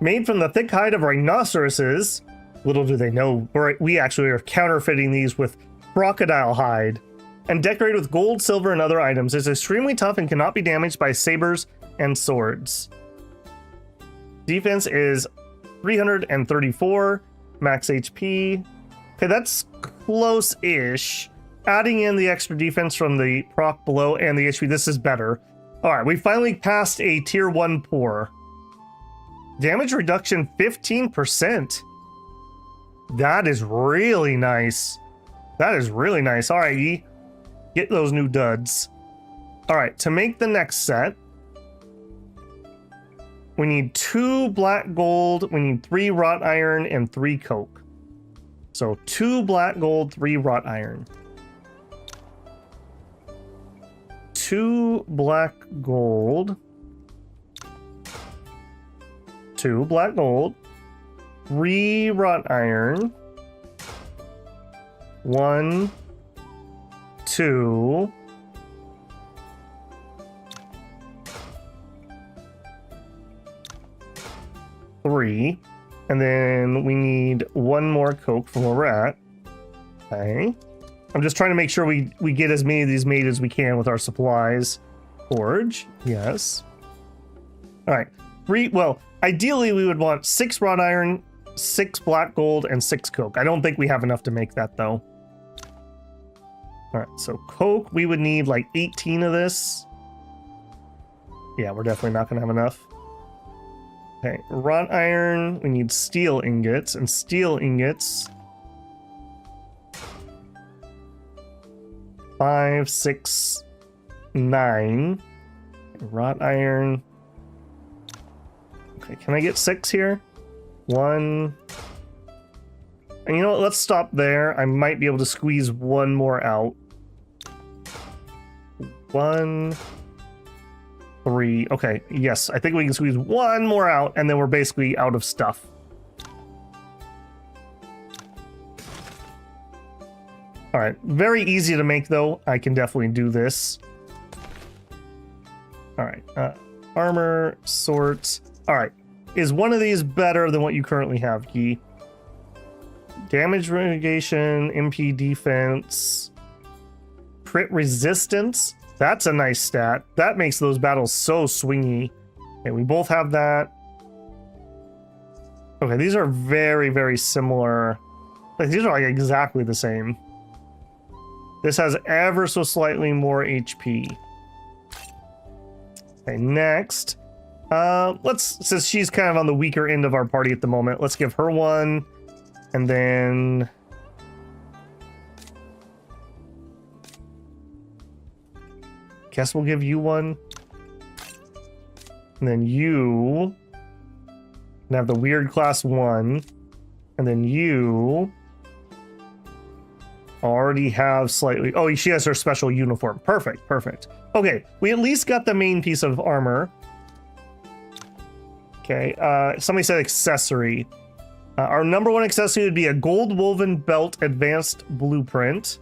made from the thick hide of rhinoceroses. Little do they know, we actually are counterfeiting these with crocodile hide and decorated with gold, silver, and other items. It's extremely tough and cannot be damaged by sabers and swords. Defense is 334 max HP. Okay, that's close-ish. Adding in the extra defense from the proc below and the HP, this is better. All right, we finally passed a tier 1 pour. Damage reduction 15%. That is really nice. That is really nice. All right, Yi, get those new duds. All right, to make the next set, we need 2 black gold, we need 3 wrought iron, and 3 coke. So 2 black gold, 3 wrought iron. 2 black gold, 2 black gold, 3 wrought iron, 1, 2, 3, and then we need 1 more coke from where we're at. Okay. I'm just trying to make sure we get as many of these made as we can with our supplies. Forge, yes. All right, 3, well, ideally we would want 6 wrought iron, 6 black gold, and 6 coke. I don't think we have enough to make that though. All right, so coke, we would need like 18 of this. Yeah, we're definitely not gonna have enough. Okay, wrought iron, we need steel ingots, and steel ingots. 5, 6, 9. Wrought iron. Okay, can I get 6 here? 1. And you know what? Let's stop there. I might be able to squeeze 1 more out. 1, 3. Okay, yes, I think we can squeeze 1 more out, and then we're basically out of stuff. All right, very easy to make though. I can definitely do this. All right, armor, sorts. All right, is one of these better than what you currently have, Yi? Damage mitigation, MP defense, crit resistance. That's a nice stat. That makes those battles so swingy. Okay, we both have that. Okay, these are very, very similar. Like, these are like exactly the same. This has ever so slightly more HP. Okay, next. Since she's kind of on the weaker end of our party at the moment, let's give her 1. And then... guess we'll give you 1. And then you... can have the weird class 1. And then you... already have slightly... oh, she has her special uniform. Perfect, perfect. Okay, we at least got the main piece of armor. Okay, somebody said accessory. Our number 1 accessory would be a gold woven belt advanced blueprint.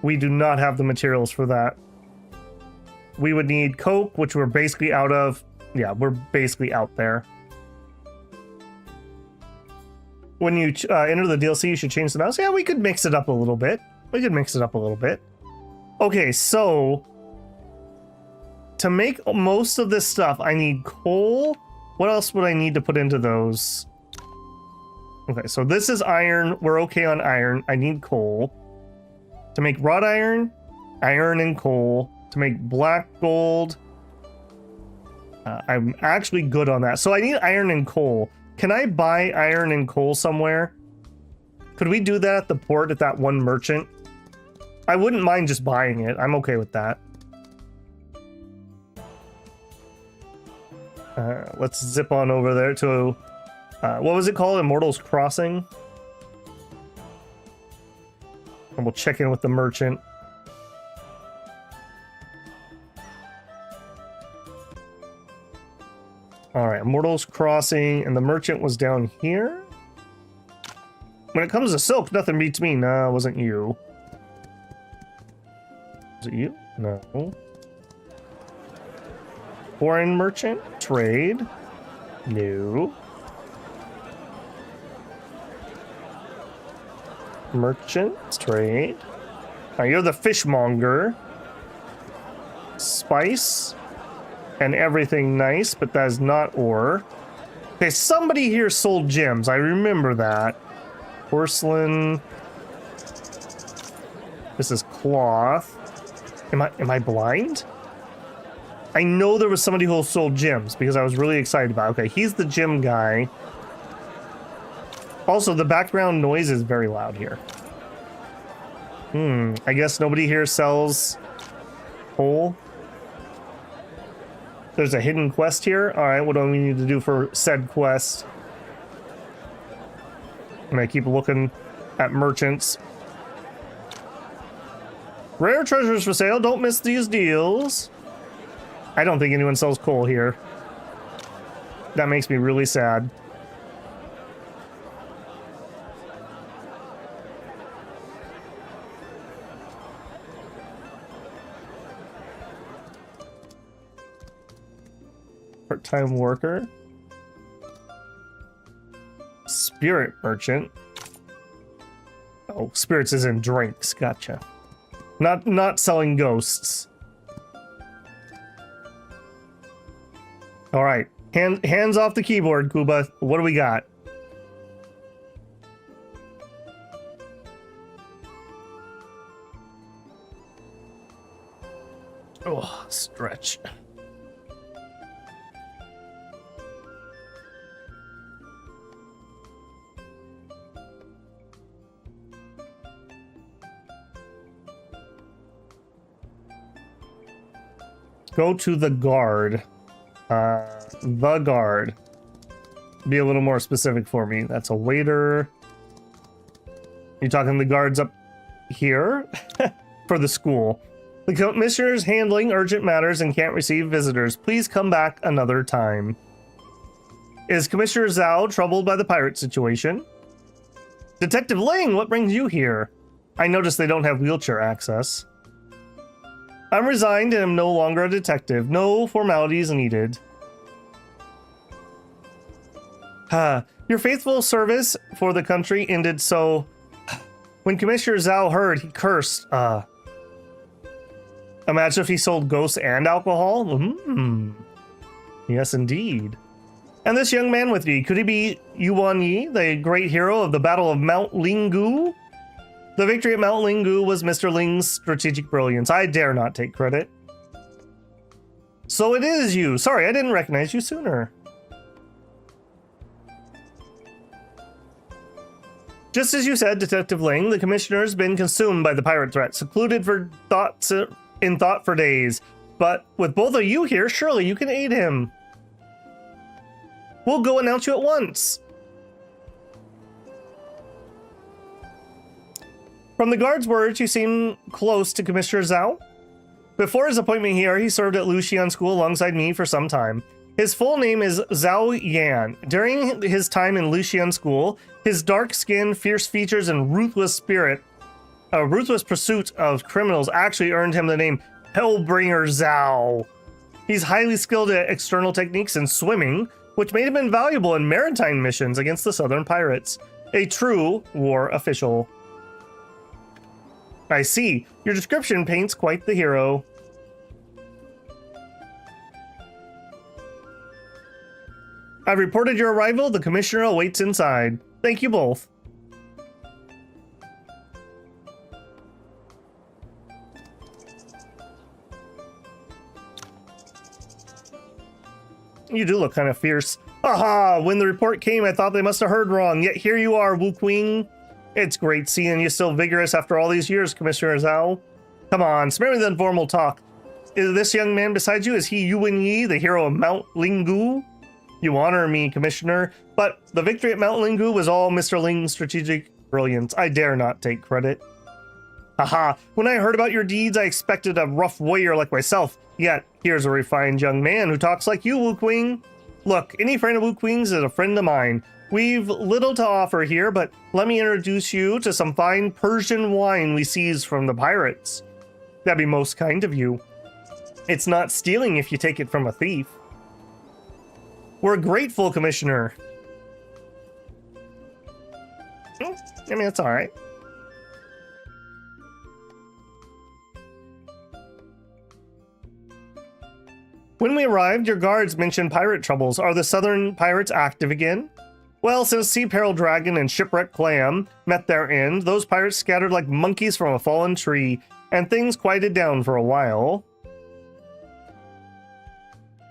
We do not have the materials for that. We would need coke, which we're basically out of. Yeah, we're basically out there. When you enter the DLC, you should change the mouse. Yeah, we could mix it up a little bit. We could mix it up a little bit. Okay, so to make most of this stuff, I need coal. What else would I need to put into those? Okay, so this is iron. We're okay on iron. I need coal. To make wrought iron, iron and coal. To make black gold, I'm actually good on that. So I need iron and coal. Can I buy iron and coal somewhere? Could we do that at the port at that one merchant? I wouldn't mind just buying it. I'm okay with that. Let's zip on over there to, what was it called? Immortals Crossing? And we'll check in with the merchant. Alright, Immortals Crossing, and the merchant was down here? When it comes to silk, nothing beats me. Nah, it wasn't you. Was it you? No. Foreign merchant? Trade? No. Merchant? Trade? Oh, you're the fishmonger. Spice? And everything nice, but that is not ore. Okay, somebody here sold gems. I remember that. Porcelain. This is cloth. Am I blind? I know there was somebody who sold gems because I was really excited about it. Okay, he's the gem guy. Also, the background noise is very loud here. I guess nobody here sells coal. There's a hidden quest here. All right, what do we need to do for said quest? I'm gonna keep looking at merchants. Rare treasures for sale. Don't miss these deals. I don't think anyone sells coal here. That makes me really sad. Part-time worker. Spirit merchant. Oh, spirits is in drinks. Gotcha. Not selling ghosts. All right. Hands off the keyboard, Kuba. What do we got? Oh, stretch. Go to the guard. The guard. Be a little more specific for me. That's a waiter. You talking the guards up here? For the school. The commissioner's handling urgent matters and can't receive visitors. Please come back another time. Is Commissioner Zhao troubled by the pirate situation? Detective Ling, what brings you here? I noticed they don't have wheelchair access. I'm resigned and am no longer a detective. No formalities needed. Your faithful service for the country ended so... When Commissioner Zhao heard, he cursed. Imagine if he sold ghosts and alcohol? Yes, indeed. And this young man with you, could he be Yuan Yi, the great hero of the Battle of Mount Linggu? The victory at Mount Linggu was Mr. Ling's strategic brilliance. I dare not take credit. So it is you. Sorry, I didn't recognize you sooner. Just as you said, Detective Ling, the commissioner's been consumed by the pirate threat, secluded for in thought for days. But with both of you here, surely you can aid him. We'll go announce you at once. From the guard's words, you seem close to Commissioner Zhao. Before his appointment here, he served at Luxian School alongside me for some time. His full name is Zhao Yan. During his time in Luxian School, his dark skin, fierce features, and ruthless pursuit of criminals actually earned him the name Hellbringer Zhao. He's highly skilled at external techniques and swimming, which made him invaluable in maritime missions against the southern pirates. A true war official. I see. Your description paints quite the hero. I've reported your arrival. The commissioner awaits inside. Thank you both. You do look kind of fierce. Haha, when the report came, I thought they must have heard wrong. Yet here you are, Wu Qing. It's great seeing you still vigorous after all these years, Commissioner Zhao. Come on, spare me the informal talk. Is this young man beside you? Is he Yuan Yi, the hero of Mount Linggu? You honor me, Commissioner, but the victory at Mount Linggu was all Mr. Ling's strategic brilliance. I dare not take credit. Haha, when I heard about your deeds, I expected a rough warrior like myself. Yet, here's a refined young man who talks like you, Wu Qing. Look, any friend of Wu Qing's is a friend of mine. We've little to offer here, but let me introduce you to some fine Persian wine we seized from the pirates. That'd be most kind of you. It's not stealing if you take it from a thief. We're grateful, Commissioner. I mean, it's all right. When we arrived, your guards mentioned pirate troubles. Are the southern pirates active again? Well, since Sea Peril Dragon and Shipwreck Clam met their end, those pirates scattered like monkeys from a fallen tree, and things quieted down for a while.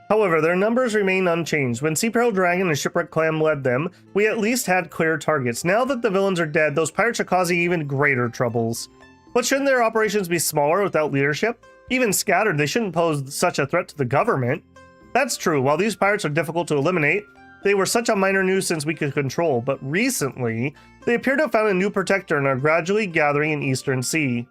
However, their numbers remain unchanged. When Sea Peril Dragon and Shipwreck Clam led them, we at least had clear targets. Now that the villains are dead, those pirates are causing even greater troubles. But shouldn't their operations be smaller without leadership? Even scattered, they shouldn't pose such a threat to the government. That's true. While these pirates are difficult to eliminate, they were such a minor nuisance we could control. But recently, they appear to have found a new protector and are gradually gathering in Eastern Sea.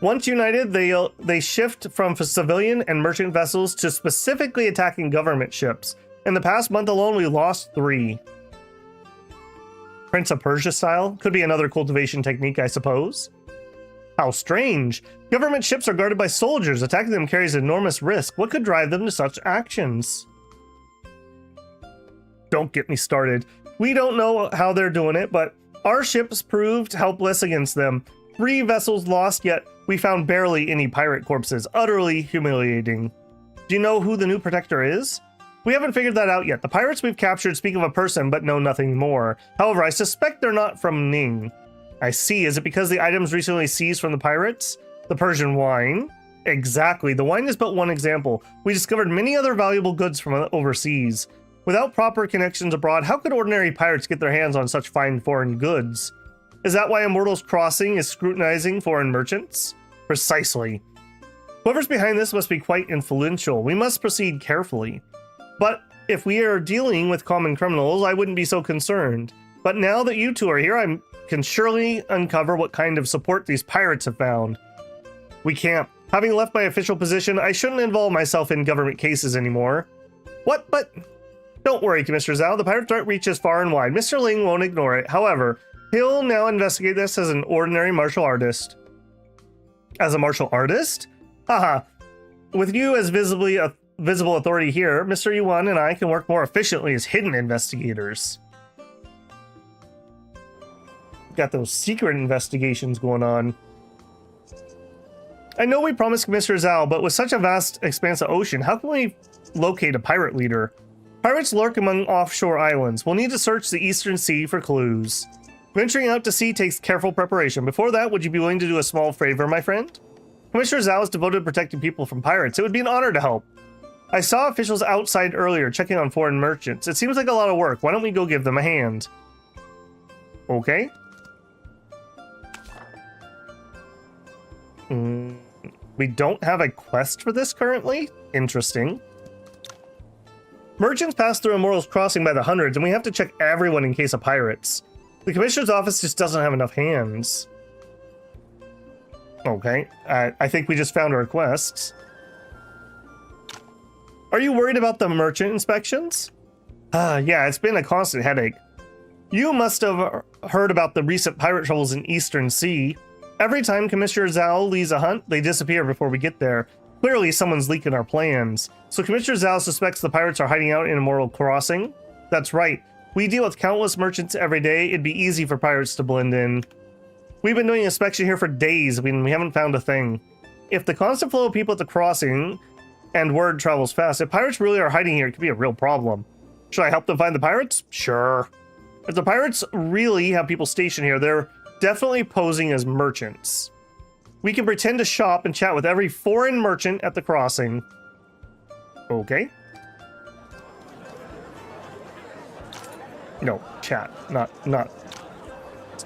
Once united, they shift from civilian and merchant vessels to specifically attacking government ships. In the past month alone, we lost 3. Prince of Persia style? Could be another cultivation technique, I suppose. How strange. Government ships are guarded by soldiers. Attacking them carries enormous risk. What could drive them to such actions? Don't get me started. We don't know how they're doing it, but our ships proved helpless against them. 3 vessels lost, yet we found barely any pirate corpses. Utterly humiliating. Do you know who the new protector is? We haven't figured that out yet. The pirates we've captured speak of a person, but know nothing more. However, I suspect they're not from Ning. I see. Is it because the items recently seized from the pirates? The Persian wine? Exactly. The wine is but one example. We discovered many other valuable goods from overseas. Without proper connections abroad, how could ordinary pirates get their hands on such fine foreign goods? Is that why Immortals Crossing is scrutinizing foreign merchants? Precisely. Whoever's behind this must be quite influential. We must proceed carefully. But if we are dealing with common criminals, I wouldn't be so concerned. But now that you two are here, I can surely uncover what kind of support these pirates have found. We can't. Having left my official position, I shouldn't involve myself in government cases anymore. What? But don't worry, Commissioner Zhao. The pirate threat reaches far and wide. Mr. Ling won't ignore it. However, he'll now investigate this as an ordinary martial artist. As a martial artist? Haha. With you as visible authority here, Mr. Yuan and I can work more efficiently as hidden investigators. Got those secret investigations going on. I know we promised Commissioner Zhao, but with such a vast expanse of ocean, how can we locate a pirate leader? Pirates lurk among offshore islands. We'll need to search the Eastern Sea for clues. Venturing out to sea takes careful preparation. Before that, would you be willing to do a small favor, my friend? Commissioner Zhao is devoted to protecting people from pirates. It would be an honor to help. I saw officials outside earlier checking on foreign merchants. It seems like a lot of work. Why don't we go give them a hand? Okay. We don't have a quest for this currently? Interesting. Merchants pass through Immortals Crossing by the hundreds, and we have to check everyone in case of pirates. The Commissioner's office just doesn't have enough hands. Okay, I think we just found our quests. Are you worried about the merchant inspections? Yeah, it's been a constant headache. You must have heard about the recent pirate troubles in Eastern Sea. Every time Commissioner Zhao leads a hunt, they disappear before we get there. Clearly, someone's leaking our plans. So Commissioner Zhao suspects the pirates are hiding out in Immortal Crossing? That's right. We deal with countless merchants every day. It'd be easy for pirates to blend in. We've been doing inspection here for days. We haven't found a thing. If the constant flow of people at the crossing and word travels fast, if pirates really are hiding here, it could be a real problem. Should I help them find the pirates? Sure. If the pirates really have people stationed here, they're definitely posing as merchants. We can pretend to shop and chat with every foreign merchant at the crossing. Okay. No, chat. Not.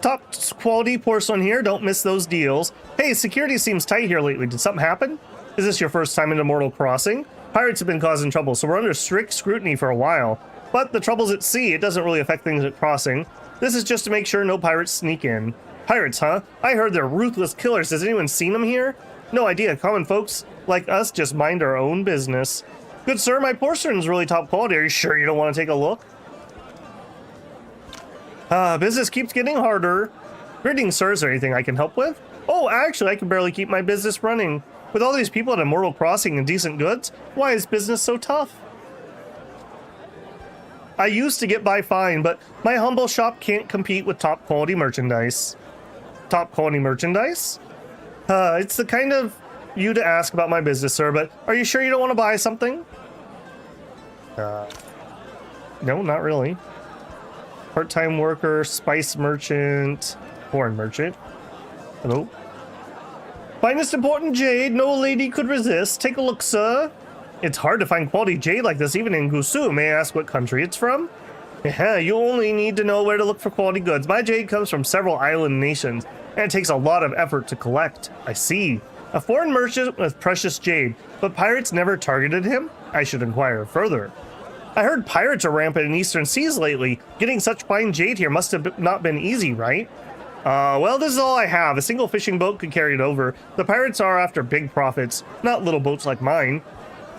Top quality porcelain here. Don't miss those deals. Hey, security seems tight here lately. Did something happen? Is this your first time in Immortal Crossing? Pirates have been causing trouble, so we're under strict scrutiny for a while. But the trouble's at sea. It doesn't really affect things at crossing. This is just to make sure no pirates sneak in. Pirates, huh? I heard they're ruthless killers. Has anyone seen them here? No idea. Common folks like us just mind our own business. Good sir, my porcelain's really top quality. Are you sure you don't want to take a look? Business keeps getting harder. Greetings, sir. Is there anything I can help with? Oh, actually, I can barely keep my business running. With all these people at Immortal Crossing and decent goods, why is business so tough? I used to get by fine, but my humble shop can't compete with top quality merchandise. Top quality merchandise? It's the kind of you to ask about my business, sir, but are you sure you don't want to buy something? No, not really. Part-time worker, spice merchant, foreign merchant. Hello? Finest important jade, no lady could resist. Take a look, sir. It's hard to find quality jade like this, even in Gusu. May I ask what country it's from? Yeah, you only need to know where to look for quality goods. My jade comes from several island nations, and it takes a lot of effort to collect. I see. A foreign merchant with precious jade, but pirates never targeted him? I should inquire further. I heard pirates are rampant in eastern seas lately. Getting such fine jade here must have not been easy, right? Well, this is all I have. A single fishing boat could carry it over. The pirates are after big profits, not little boats like mine.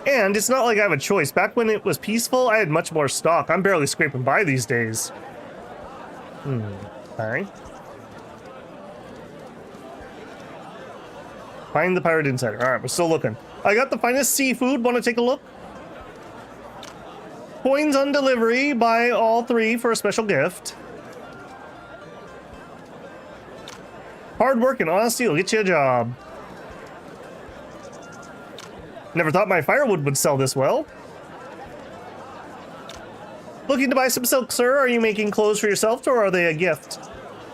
And it's not like I have a choice. Back when it was peaceful, I had much more stock. I'm barely scraping by these days. Okay. Find the pirate insider. All right, we're still looking. I got the finest seafood. Want to take a look? Coins on delivery. Buy all 3 for a special gift. Hard work and honesty will get you a job. Never thought my firewood would sell this well. Looking to buy some silk, sir? Are you making clothes for yourself, or are they a gift?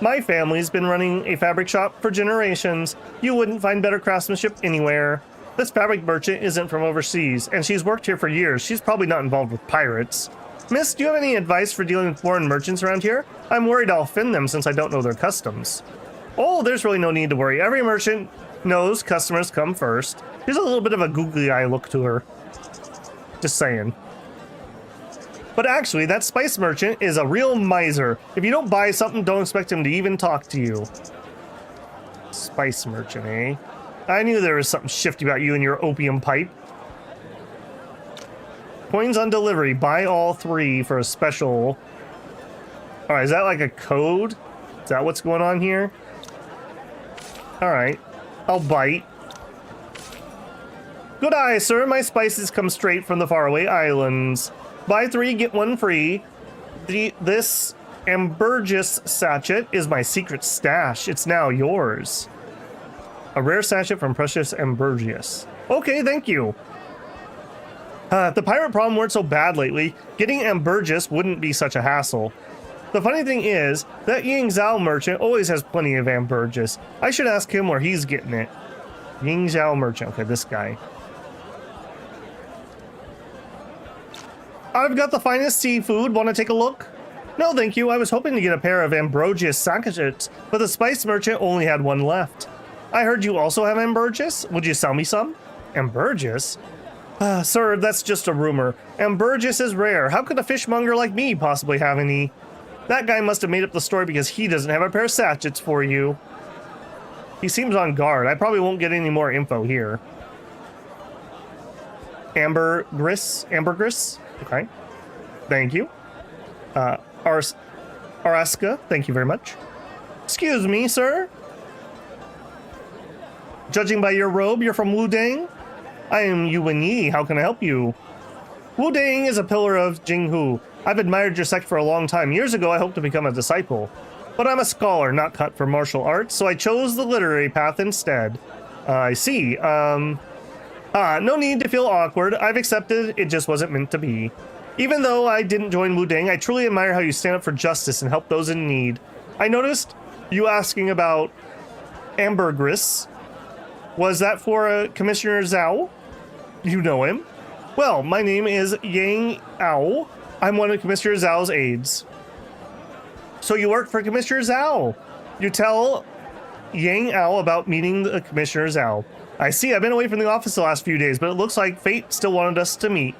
My family's been running a fabric shop for generations. You wouldn't find better craftsmanship anywhere. This fabric merchant isn't from overseas, and she's worked here for years. She's probably not involved with pirates. Miss, do you have any advice for dealing with foreign merchants around here? I'm worried I'll offend them since I don't know their customs. Oh, there's really no need to worry. Every merchant knows customers come first. There's a little bit of a googly eye look to her. Just saying. But actually, that spice merchant is a real miser. If you don't buy something, don't expect him to even talk to you. Spice merchant, eh? I knew there was something shifty about you and your opium pipe. Coins on delivery. Buy all 3 for a special. Alright, is that like a code? Is that what's going on here? Alright. I'll bite. Good eye, sir. My spices come straight from the faraway islands. Buy 3, get 1 free. This ambergris sachet is my secret stash. It's now yours. A rare sachet from precious ambergris. Okay, thank you. If the pirate problem weren't so bad lately, getting ambergris wouldn't be such a hassle. The funny thing is, that Yingzhou merchant always has plenty of ambergris. I should ask him where he's getting it. Yingzhou merchant. Okay, this guy. I've got the finest seafood. Want to take a look? No, thank you. I was hoping to get a pair of ambergris sachets, but the spice merchant only had 1 left. I heard you also have ambergris. Would you sell me some? Ambergris? Sir, that's just a rumor. Ambergris is rare. How could a fishmonger like me possibly have any? That guy must have made up the story because he doesn't have a pair of sachets for you. He seems on guard. I probably won't get any more info here. Ambergris? Ambergris? Okay. Thank you. Araska, thank you very much. Excuse me, sir. Judging by your robe, you're from Wudang? I am Yuan Yi. How can I help you? Wudang is a pillar of Jinghu. I've admired your sect for a long time. Years ago, I hoped to become a disciple. But I'm a scholar, not cut for martial arts, so I chose the literary path instead. I see. No need to feel awkward. I've accepted. It just wasn't meant to be. Even though I didn't join Wudang, I truly admire how you stand up for justice and help those in need. I noticed you asking about ambergris. Was that for Commissioner Zhao? You know him? Well, my name is Yang Ao. I'm one of Commissioner Zhao's aides. So you work for Commissioner Zhao. You tell Yang Ao about meeting the Commissioner Zhao. I see. I've been away from the office the last few days, but it looks like fate still wanted us to meet.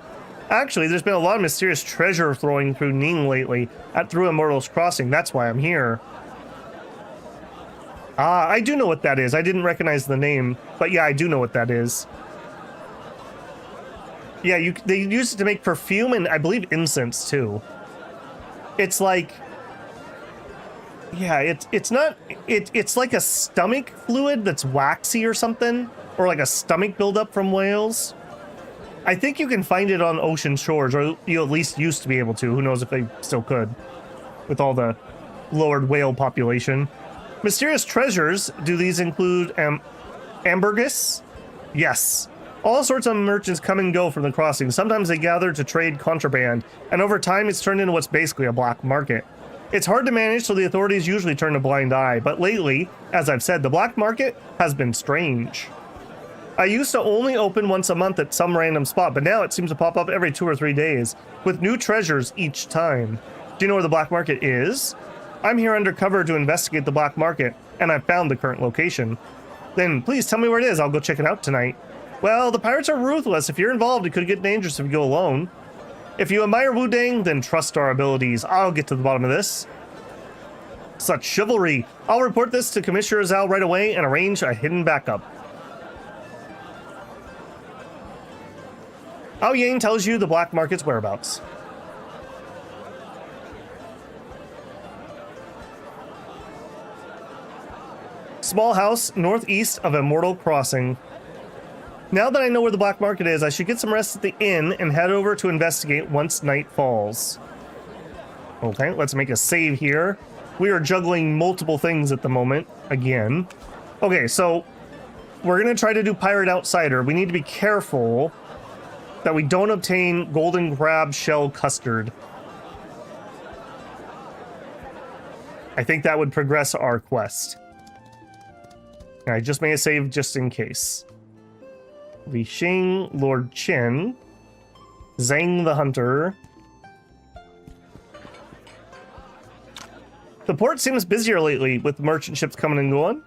Actually, there's been a lot of mysterious treasure throwing through Ning lately, through Immortals Crossing. That's why I'm here. Ah, I do know what that is. I didn't recognize the name, but yeah, I do know what that is. Yeah, they use it to make perfume and I believe incense too. It's like, yeah, it's like a stomach fluid that's waxy or something, or like a stomach buildup from whales. I think you can find it on ocean shores, or you at least used to be able to. Who knows if they still could, with all the lowered whale population. Mysterious treasures. Do these include ambergris? Yes. All sorts of merchants come and go from the crossing. Sometimes they gather to trade contraband, and over time it's turned into what's basically a black market. It's hard to manage, so the authorities usually turn a blind eye, but lately, as I've said, the black market has been strange. I used to only open once a month at some random spot, but now it seems to pop up every 2 or 3 days, with new treasures each time. Do you know where the black market is? I'm here undercover to investigate the black market, and I've found the current location. Then please tell me where it is, I'll go check it out tonight. Well, the pirates are ruthless. If you're involved, it could get dangerous if you go alone. If you admire Wudang, then trust our abilities. I'll get to the bottom of this. Such chivalry. I'll report this to Commissioner Zhao right away and arrange a hidden backup. Ao Yang tells you the black market's whereabouts. Small house northeast of Immortal Crossing. Now that I know where the black market is, I should get some rest at the inn and head over to investigate once night falls. Okay, let's make a save here. We are juggling multiple things at the moment, again. Okay, so we're going to try to do Pirate Outsider. We need to be careful that we don't obtain golden crab shell custard. I think that would progress our quest. I just made a save just in case. Li Xing, Lord Chen, Zhang the Hunter. The port seems busier lately with merchant ships coming and going.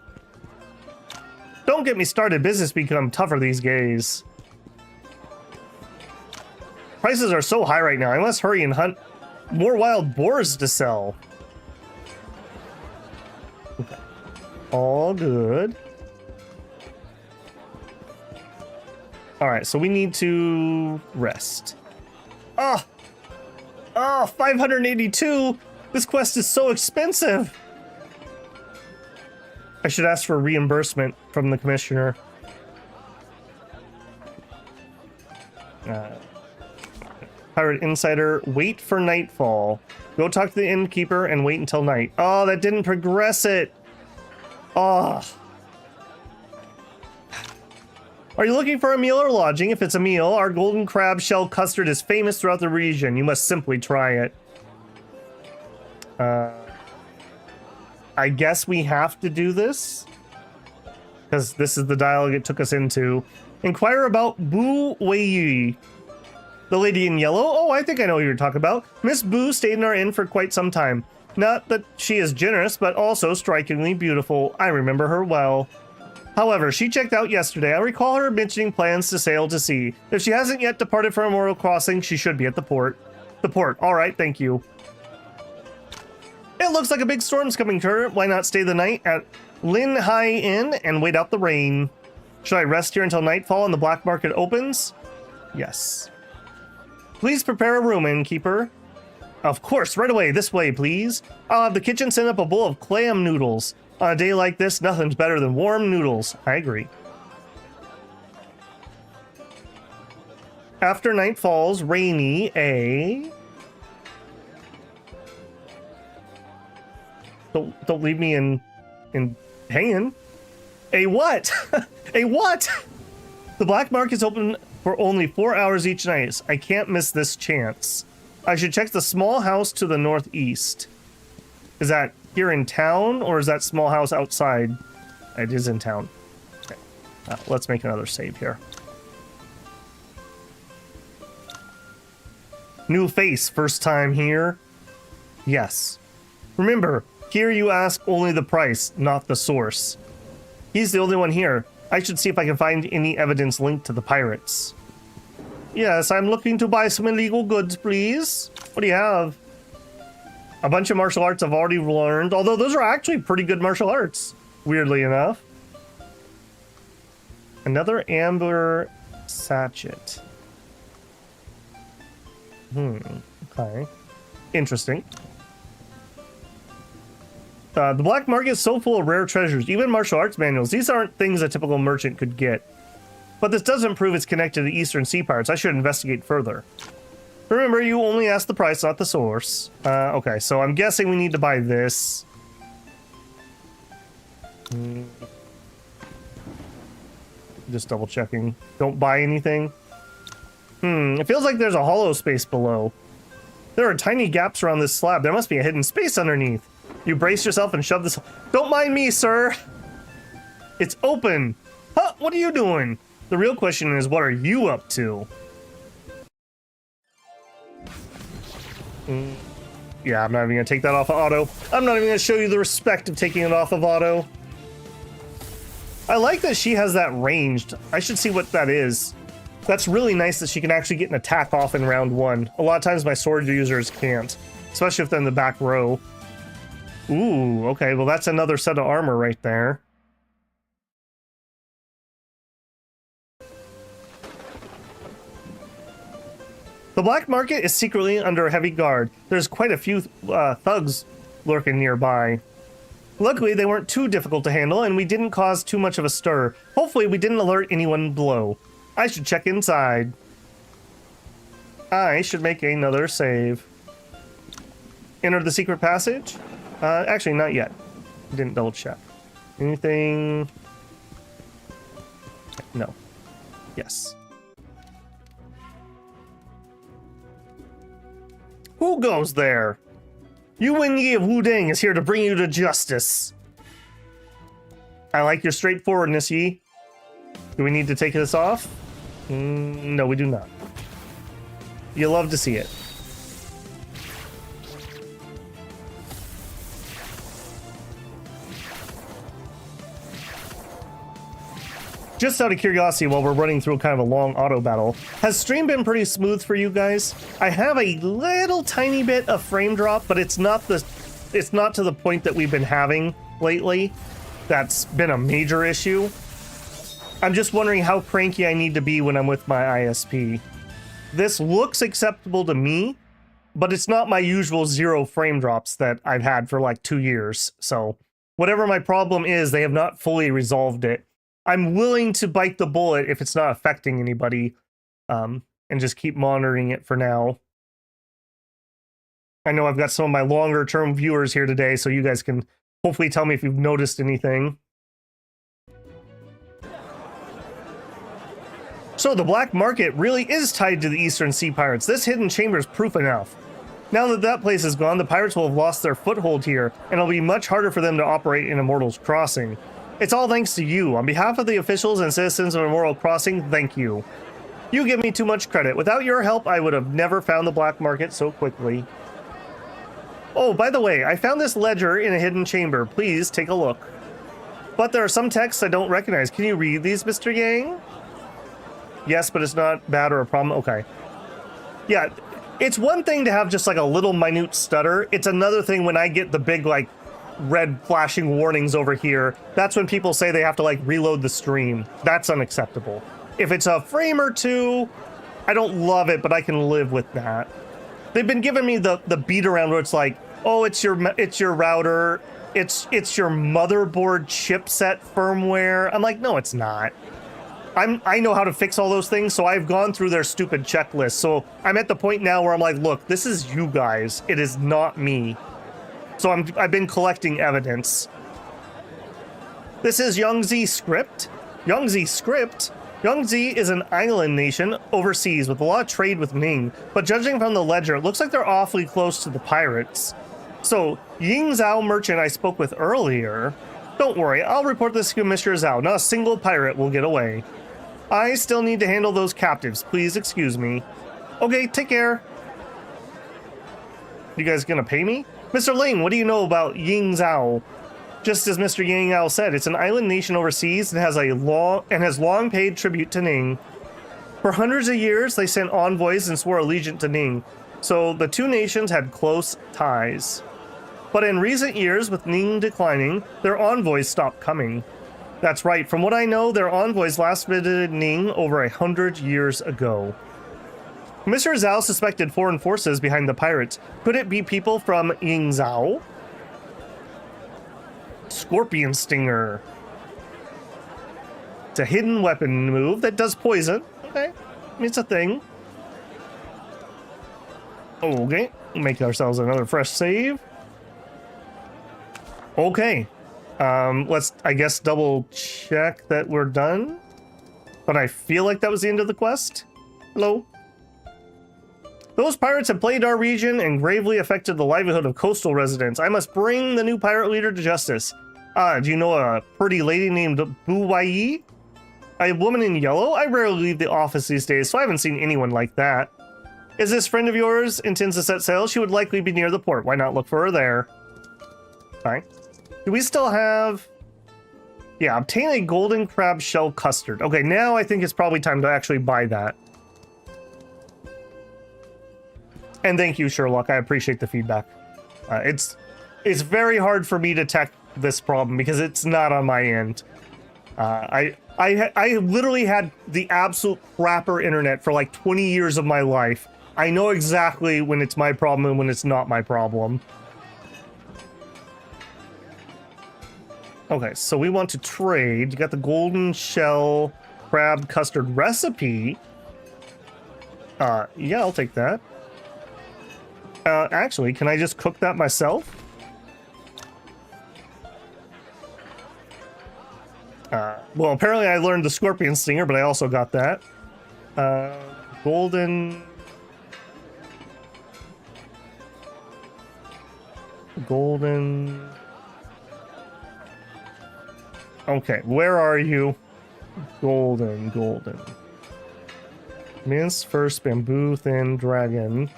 Don't get me started, business become tougher these days. Prices are so high right now, I must hurry and hunt more wild boars to sell. Okay. All good. Alright, so we need to rest. Oh, 582! This quest is so expensive! I should ask for reimbursement from the commissioner. Pirate Insider, wait for nightfall. Go talk to the innkeeper and wait until night. Oh, that didn't progress it! Oh. Are you looking for a meal or lodging? If it's a meal, our golden crab shell custard is famous throughout the region. You must simply try it. I guess we have to do this, because this is the dialogue it took us into. Inquire about Bu Weiyi. The lady in yellow? Oh, I think I know who you're talking about. Miss Bu stayed in our inn for quite some time. Not that she is generous, but also strikingly beautiful. I remember her well. However, she checked out yesterday. I recall her mentioning plans to sail to sea. If she hasn't yet departed from Immortal Crossing, she should be at the port. The port. All right, thank you. It looks like a big storm's coming, Kurt. Why not stay the night at Lin Hai Inn and wait out the rain? Should I rest here until nightfall and the black market opens? Yes. Please prepare a room, innkeeper. Of course, right away. This way, please. I'll have the kitchen send up a bowl of clam noodles. On a day like this, nothing's better than warm noodles. I agree. After night falls, rainy, Don't leave me in hanging. A what? A what? The black market's open for only 4 hours each night. I can't miss this chance. I should check the small house to the northeast. Is that here in town, or is that small house outside? It is in town. Okay. Let's make another save here. New face, first time here. Yes. Remember, here you ask only the price, not the source. He's the only one here. I should see if I can find any evidence linked to the pirates. Yes, I'm looking to buy some illegal goods, please. What do you have? A bunch of martial arts I've already learned, although those are actually pretty good martial arts, weirdly enough. Another amber sachet. Okay. Interesting. The black market is so full of rare treasures, even martial arts manuals. These aren't things a typical merchant could get. But this doesn't prove it's connected to Eastern Sea Pirates. I should investigate further. Remember, you only asked the price, not the source. Okay, so I'm guessing we need to buy this. Just double checking. Don't buy anything. It feels like there's a hollow space below. There are tiny gaps around this slab. There must be a hidden space underneath. You brace yourself and shove this... Don't mind me, sir! It's open! Huh? What are you doing? The real question is, what are you up to? Yeah, I'm not even gonna take that off of auto. I'm not even gonna show you the respect of taking it off of auto. I like that she has that ranged. I should see what that is. That's really nice that she can actually get an attack off in round 1. A lot of times my sword users can't, especially if they're in the back row. Ooh, okay, well that's another set of armor right there. The black market is secretly under heavy guard. There's quite a few thugs lurking nearby. Luckily, they weren't too difficult to handle, and we didn't cause too much of a stir. Hopefully, we didn't alert anyone below. I should check inside. I should make another save. Enter the secret passage? Actually, not yet. Didn't double check. Anything? No. Yes. Who goes there? Yu Wen Yi of Wudang is here to bring you to justice. I like your straightforwardness, Yi. Do we need to take this off? No, we do not. You'll love to see it. Just out of curiosity, while we're running through kind of a long auto battle, has stream been pretty smooth for you guys? I have a little tiny bit of frame drop, but it's not to the point that we've been having lately. That's been a major issue. I'm just wondering how cranky I need to be when I'm with my ISP. This looks acceptable to me, but it's not my usual 0 frame drops that I've had for like 2 years. So whatever my problem is, they have not fully resolved it. I'm willing to bite the bullet if it's not affecting anybody, and just keep monitoring it for now. I know I've got some of my longer term viewers here today, so you guys can hopefully tell me if you've noticed anything. So the black market really is tied to the Eastern Sea Pirates. This hidden chamber is proof enough. Now that that place is gone, the pirates will have lost their foothold here, and it'll be much harder for them to operate in Immortals Crossing. It's all thanks to you. On behalf of the officials and citizens of Immortal Crossing, thank you. You give me too much credit. Without your help, I would have never found the black market so quickly. Oh, by the way, I found this ledger in a hidden chamber. Please take a look. But there are some texts I don't recognize. Can you read these, Mr. Yang? Yes, but it's not bad or a problem. Okay. Yeah, it's one thing to have just like a little minute stutter. It's another thing when I get the big like red flashing warnings over here. That's when people say they have to like reload the stream. That's unacceptable. If it's a frame or two, I don't love it, but I can live with that. They've been giving me the beat around where it's like, oh, it's your router, it's your motherboard chipset firmware. I'm like, no, it's not. I know how to fix all those things, so I've gone through their stupid checklist. So I'm at the point now where I'm like, look, this is you guys. It is not me. So I've been collecting evidence. This is Yangtze script. Yangtze script? Yangtze is an island nation overseas with a lot of trade with Ning, but judging from the ledger, it looks like they're awfully close to the pirates. So, Ying Zhao merchant I spoke with earlier, don't worry, I'll report this to Mr. Zhao. Not a single pirate will get away. I still need to handle those captives. Please excuse me. Okay, take care. You guys gonna pay me? Mr. Ling, what do you know about Ying Zhao? Just as Mr. Yang Ao said, it's an island nation overseas and has long paid tribute to Ning. For hundreds of years, they sent envoys and swore allegiance to Ning, so the two nations had close ties. But in recent years, with Ning declining, their envoys stopped coming. That's right, from what I know, their envoys last visited Ning over 100 years ago. Mr. Zhao suspected foreign forces behind the pirates. Could it be people from Ying Zhao? Scorpion Stinger. It's a hidden weapon move that does poison. Okay, it's a thing. Okay, make ourselves another fresh save. Okay, let's, I guess, double check that we're done. but I feel like that was the end of the quest. Hello. Those pirates have plagued our region and gravely affected the livelihood of coastal residents. I must bring the new pirate leader to justice. Do you know a pretty lady named Bu Wai? A woman in yellow? I rarely leave the office these days, so I haven't seen anyone like that. Is this friend of yours intends to set sail? She would likely be near the port. Why not look for her there? Fine. Do we still have... Yeah, obtain a golden crab shell custard. Okay, now I think it's probably time to actually buy that. And thank you, Sherlock. I appreciate the feedback. It's very hard for me to tackle this problem because it's not on my end. I literally had the absolute crapper internet for like 20 years of my life. I know exactly when it's my problem and when it's not my problem. Okay, so we want to trade. You got the golden shell crab custard recipe. Yeah, I'll take that. Actually, can I just cook that myself? Well, apparently I learned the scorpion stinger, but I also got that. Golden... Okay, where are you? Golden. Mince first, bamboo, thin, dragon.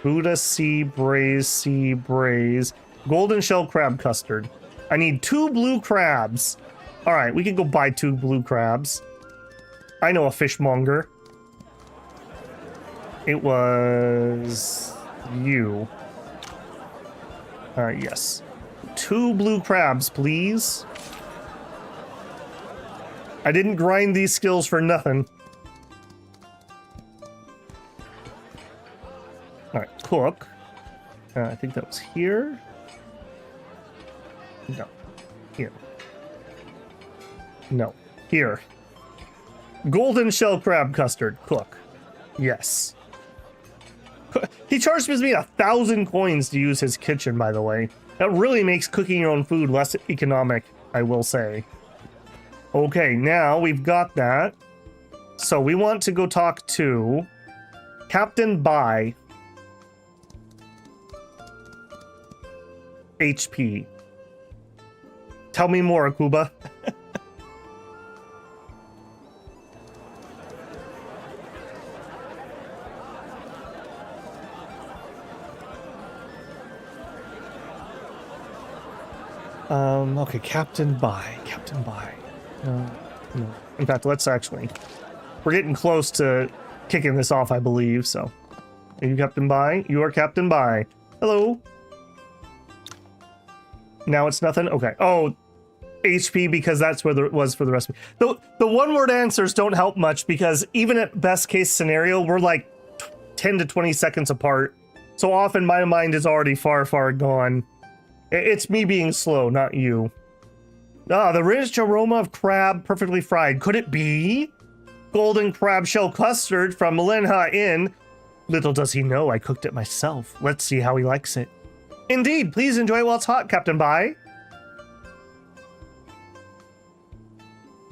Buddha, sea braise. Golden shell crab custard. I need 2 blue crabs. All right, we can go buy 2 blue crabs. I know a fishmonger. It was you. Yes. 2 blue crabs, please. I didn't grind these skills for nothing. All right, cook. I think that was here. No. Here. No. Here. Golden shell crab custard. Cook. Yes. He charged me 1,000 coins to use his kitchen, by the way. That really makes cooking your own food less economic, I will say. Okay, now we've got that. So we want to go talk to Captain Bai. HP. Tell me more, Akuba. Okay, Captain Bai. No. In fact, let's actually... We're getting close to kicking this off, I believe, so... Are you Captain Bai? You are Captain Bai. Hello. Now it's nothing? Okay. Oh, HP, because that's where it was for the recipe. The one-word answers don't help much, because even at best-case scenario, we're like 10 to 20 seconds apart. So often my mind is already far, far gone. It's me being slow, not you. Ah, the rich aroma of crab perfectly fried. Could it be? Golden crab shell custard from Malenha Inn. Little does he know I cooked it myself. Let's see how he likes it. Indeed, please enjoy it while it's hot, Captain Bai.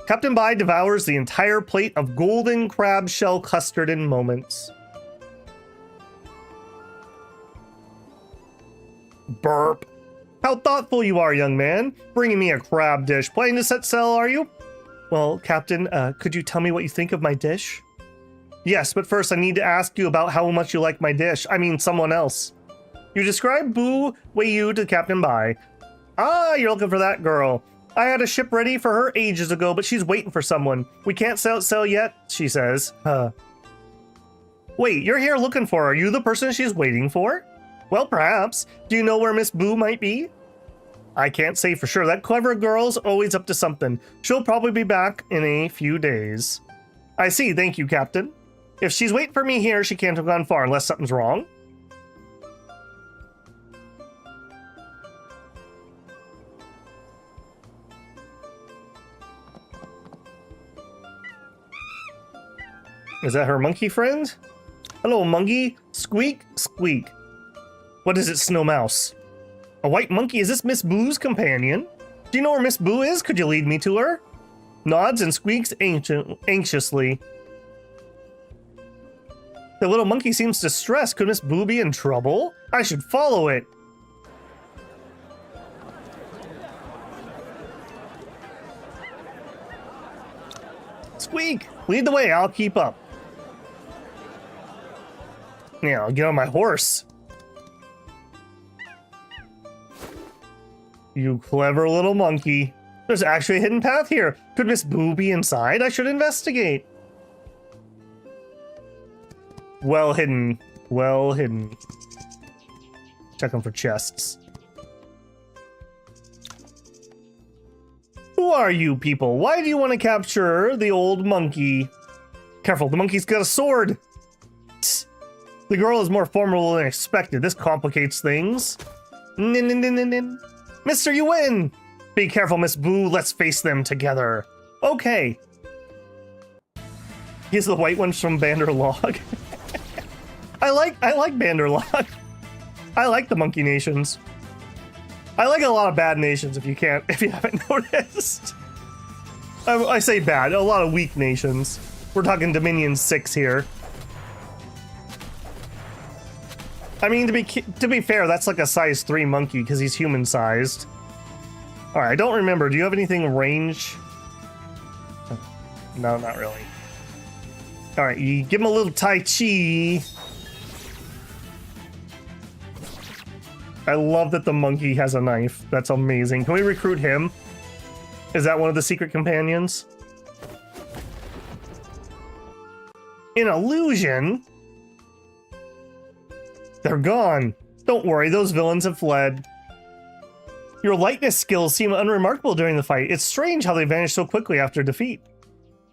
Captain Bai devours the entire plate of golden crab shell custard in moments. Burp. How thoughtful you are, young man. Bringing me a crab dish. Planning to set sail, are you? Well, Captain, could you tell me what you think of my dish? Yes, but first I need to ask you about how much you like my dish. I mean, someone else. You described Bu Wei to Captain Bai. Ah, you're looking for that girl. I had a ship ready for her ages ago, but she's waiting for someone. We can't sail yet, she says. Wait, you're here looking for her. Are you the person she's waiting for? Well, perhaps. Do you know where Miss Bu might be? I can't say for sure. That clever girl's always up to something. She'll probably be back in a few days. I see. Thank you, Captain. If she's waiting for me here, she can't have gone far unless something's wrong. Is that her monkey friend? Hello, monkey. Squeak, squeak. What is it, Snow Mouse? A white monkey? Is this Miss Boo's companion? Do you know where Miss Boo is? Could you lead me to her? nods and squeaks anxiously. The little monkey seems distressed. Could Miss Boo be in trouble? I should follow it. Squeak! Lead the way, I'll keep up. Yeah, I'll get on my horse. You clever little monkey. There's actually a hidden path here. Could Miss Boo be inside? I should investigate. Well hidden. Well hidden. Checking for chests. Who are you people? Why do you want to capture the old monkey? Careful, the monkey's got a sword. Tss. The girl is more formidable than expected. This complicates things. Mister, you win! Be careful, Miss Boo. Let's face them together. Okay. He's the white one from Banderlog. I like Banderlog. I like the monkey nations. I like a lot of bad nations if you haven't noticed. I say bad, a lot of weak nations. We're talking Dominion 6 here. I mean, to be fair, that's like a size 3 monkey because he's human sized. All right, I don't remember. Do you have anything range? No, not really. All right, you give him a little Tai Chi. I love that the monkey has a knife. That's amazing. Can we recruit him? Is that one of the secret companions? An illusion? They're gone. Don't worry, those villains have fled. Your lightness skills seem unremarkable during the fight. It's strange how they vanished so quickly after defeat.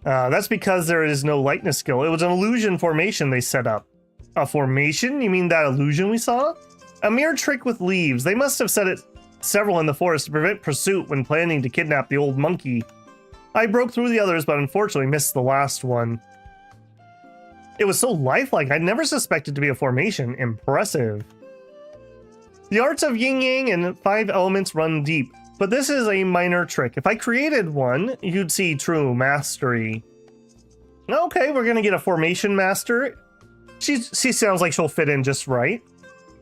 That's because there is no lightness skill. It was an illusion formation they set up. A formation? You mean that illusion we saw? A mere trick with leaves. They must have set it several in the forest to prevent pursuit when planning to kidnap the old monkey. I broke through the others, but unfortunately missed the last one. It was so lifelike, I'd never suspected to be a formation. Impressive. The arts of yin-yang and 5 elements run deep, but this is a minor trick. If I created one, you'd see true mastery. Okay, we're gonna get a formation master. She sounds like she'll fit in just right.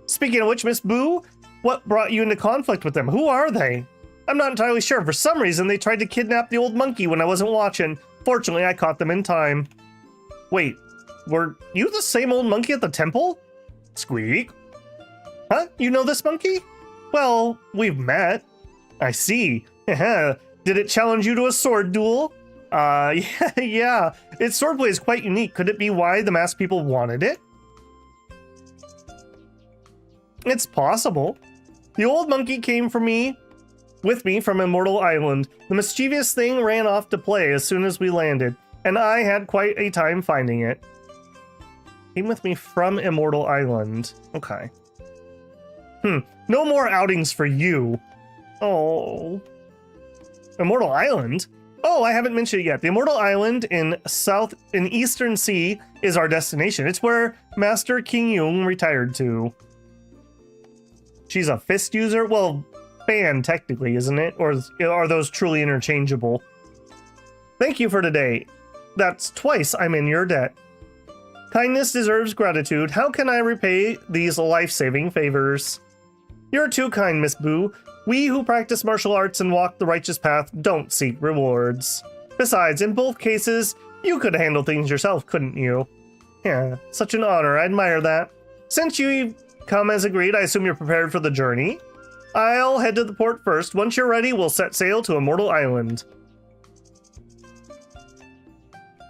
Speaking of which, Miss Boo, what brought you into conflict with them? Who are they? I'm not entirely sure. For some reason, they tried to kidnap the old monkey when I wasn't watching. Fortunately, I caught them in time. Wait, were you the same old monkey at the temple? Squeak. Huh? You know this monkey? Well, we've met. I see. Did it challenge you to a sword duel? Yeah. Its swordplay is quite unique. Could it be why the masked people wanted it? It's possible. The old monkey came with me from Immortal Island. The mischievous thing ran off to play as soon as we landed, and I had quite a time finding it. Came with me from Immortal Island. Okay. No more outings for you. Oh. Immortal Island? Oh, I haven't mentioned it yet. The Immortal Island in Eastern Sea is our destination. It's where Master King Yung retired to. She's a fist user? Well, fan technically, isn't it? Or are those truly interchangeable? Thank you for today. That's twice I'm in your debt. Kindness deserves gratitude. How can I repay these life-saving favors? You're too kind, Miss Boo. We who practice martial arts and walk the righteous path don't seek rewards. Besides, in both cases, you could handle things yourself, couldn't you? Yeah, such an honor. I admire that. Since you've come as agreed, I assume you're prepared for the journey. I'll head to the port first. Once you're ready, we'll set sail to Immortal Island.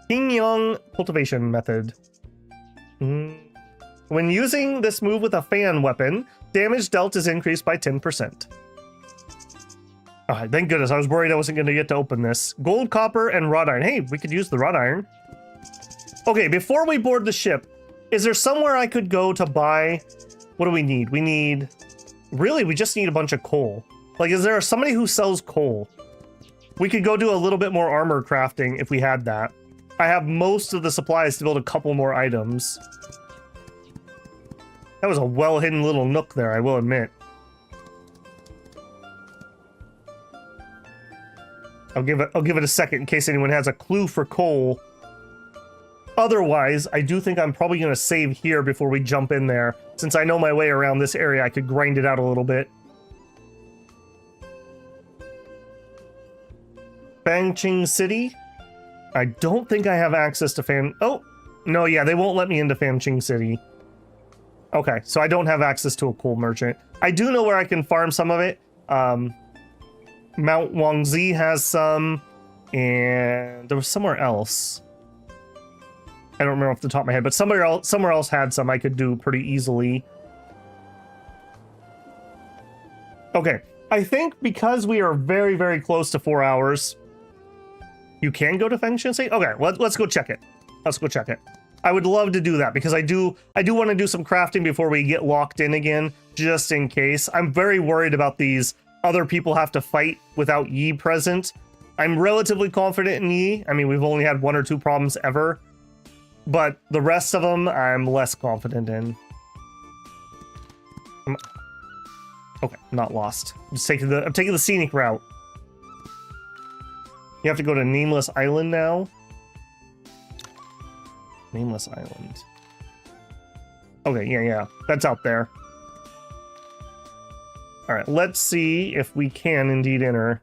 King Yong cultivation method. When using this move with a fan weapon, damage dealt is increased by 10%. Alright, thank goodness. I was worried I wasn't going to get to open this. Gold, copper, and wrought iron. Hey, we could use the wrought iron. Okay, before we board the ship, is there somewhere I could go to buy... What do we need? Really, we just need a bunch of coal. Like, is there somebody who sells coal? We could go do a little bit more armor crafting if we had that. I have most of the supplies to build a couple more items. That was a well-hidden little nook there, I will admit. I'll give it a second in case anyone has a clue for coal. Otherwise, I do think I'm probably going to save here before we jump in there. Since I know my way around this area, I could grind it out a little bit. Fangching City. I don't think I have access to Oh, no, yeah, they won't let me into Fangching City. Okay, so I don't have access to a coal merchant. I do know where I can farm some of it. Mount Wangzi has some, and there was somewhere else. I don't remember off the top of my head, but somewhere else had some I could do pretty easily. Okay, I think because we are very, very close to 4 hours, you can go to Fengtian City? Okay, let's go check it. Let's go check it. I would love to do that because I do want to do some crafting before we get locked in again, just in case. I'm very worried about these other people have to fight without Yi present. I'm relatively confident in Yi. I mean, we've only had 1 or 2 problems ever. But the rest of them, I'm less confident in. Okay, not lost. I'm taking the scenic route. You have to go to Nameless Island now. Nameless Island. Okay, yeah. That's out there. Alright, let's see if we can indeed enter.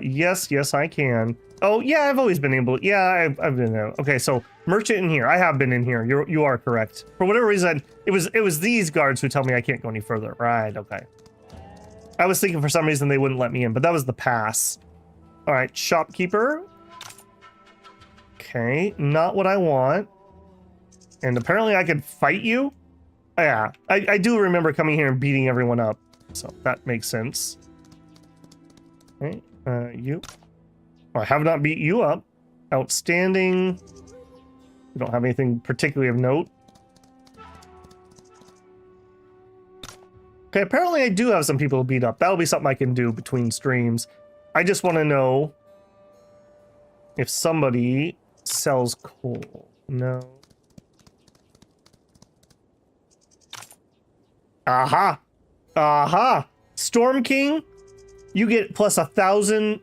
Yes, I can. Oh, yeah, I've always been able... Yeah, I've been there. Okay, so, merchant in here. I have been in here. You are correct. For whatever reason, it was these guards who tell me I can't go any further. Right, okay. I was thinking for some reason they wouldn't let me in, but that was the pass. Alright, shopkeeper. Okay, not what I want. And apparently I could fight you? Oh, yeah, I do remember coming here and beating everyone up. So, that makes sense. Okay, you... I have not beat you up. Outstanding. We don't have anything particularly of note. Okay, apparently I do have some people to beat up. That'll be something I can do between streams. I just want to know if somebody sells coal. No. Aha! Aha! Storm King, you get plus 1,000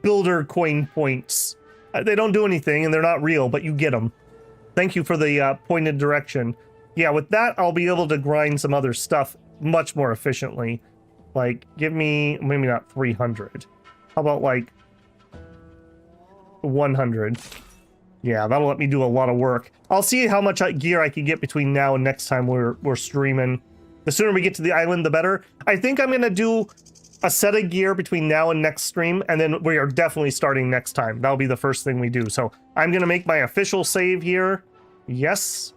builder coin points. They don't do anything and they're not real, but you get them. Thank you for the pointed direction. Yeah, with that, I'll be able to grind some other stuff much more efficiently. Like, give me, maybe not 300. How about like 100? Yeah, that'll let me do a lot of work. I'll see how much gear I can get between now and next time we're streaming. The sooner we get to the island, the better. I think I'm gonna do a set of gear between now and next stream, and then we are definitely starting next time. That'll be the first thing we do. So I'm gonna make my official save here. Yes.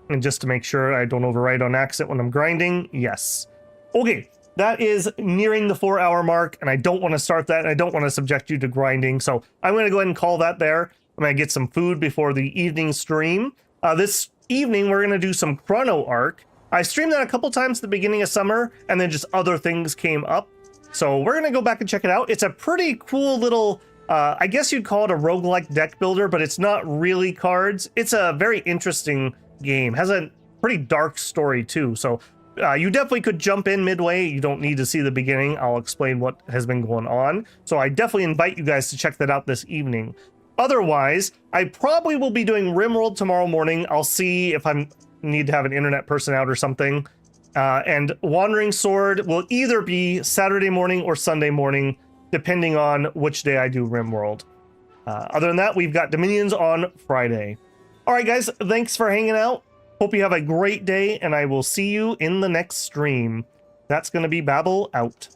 And just to make sure I don't overwrite on accident when I'm grinding. Yes. Okay, that is nearing the 4-hour mark, and I don't want to start that, and I don't want to subject you to grinding. So I'm gonna go ahead and call that there. I'm gonna get some food before the evening stream. This evening, we're gonna do some Chrono Arc. I streamed that a couple times at the beginning of summer, and then just other things came up. So we're going to go back and check it out. It's a pretty cool little, I guess you'd call it a roguelike deck builder, but it's not really cards. It's a very interesting game. Has a pretty dark story too. So you definitely could jump in midway. You don't need to see the beginning. I'll explain what has been going on. So I definitely invite you guys to check that out this evening. Otherwise, I probably will be doing RimWorld tomorrow morning. I'll see if I need to have an internet person out or something. And Wandering Sword will either be Saturday morning or Sunday morning, depending on which day I do RimWorld. Other than that, we've got Dominions on Friday. All right, guys, thanks for hanging out. Hope you have a great day, and I will see you in the next stream. That's going to be Babel out.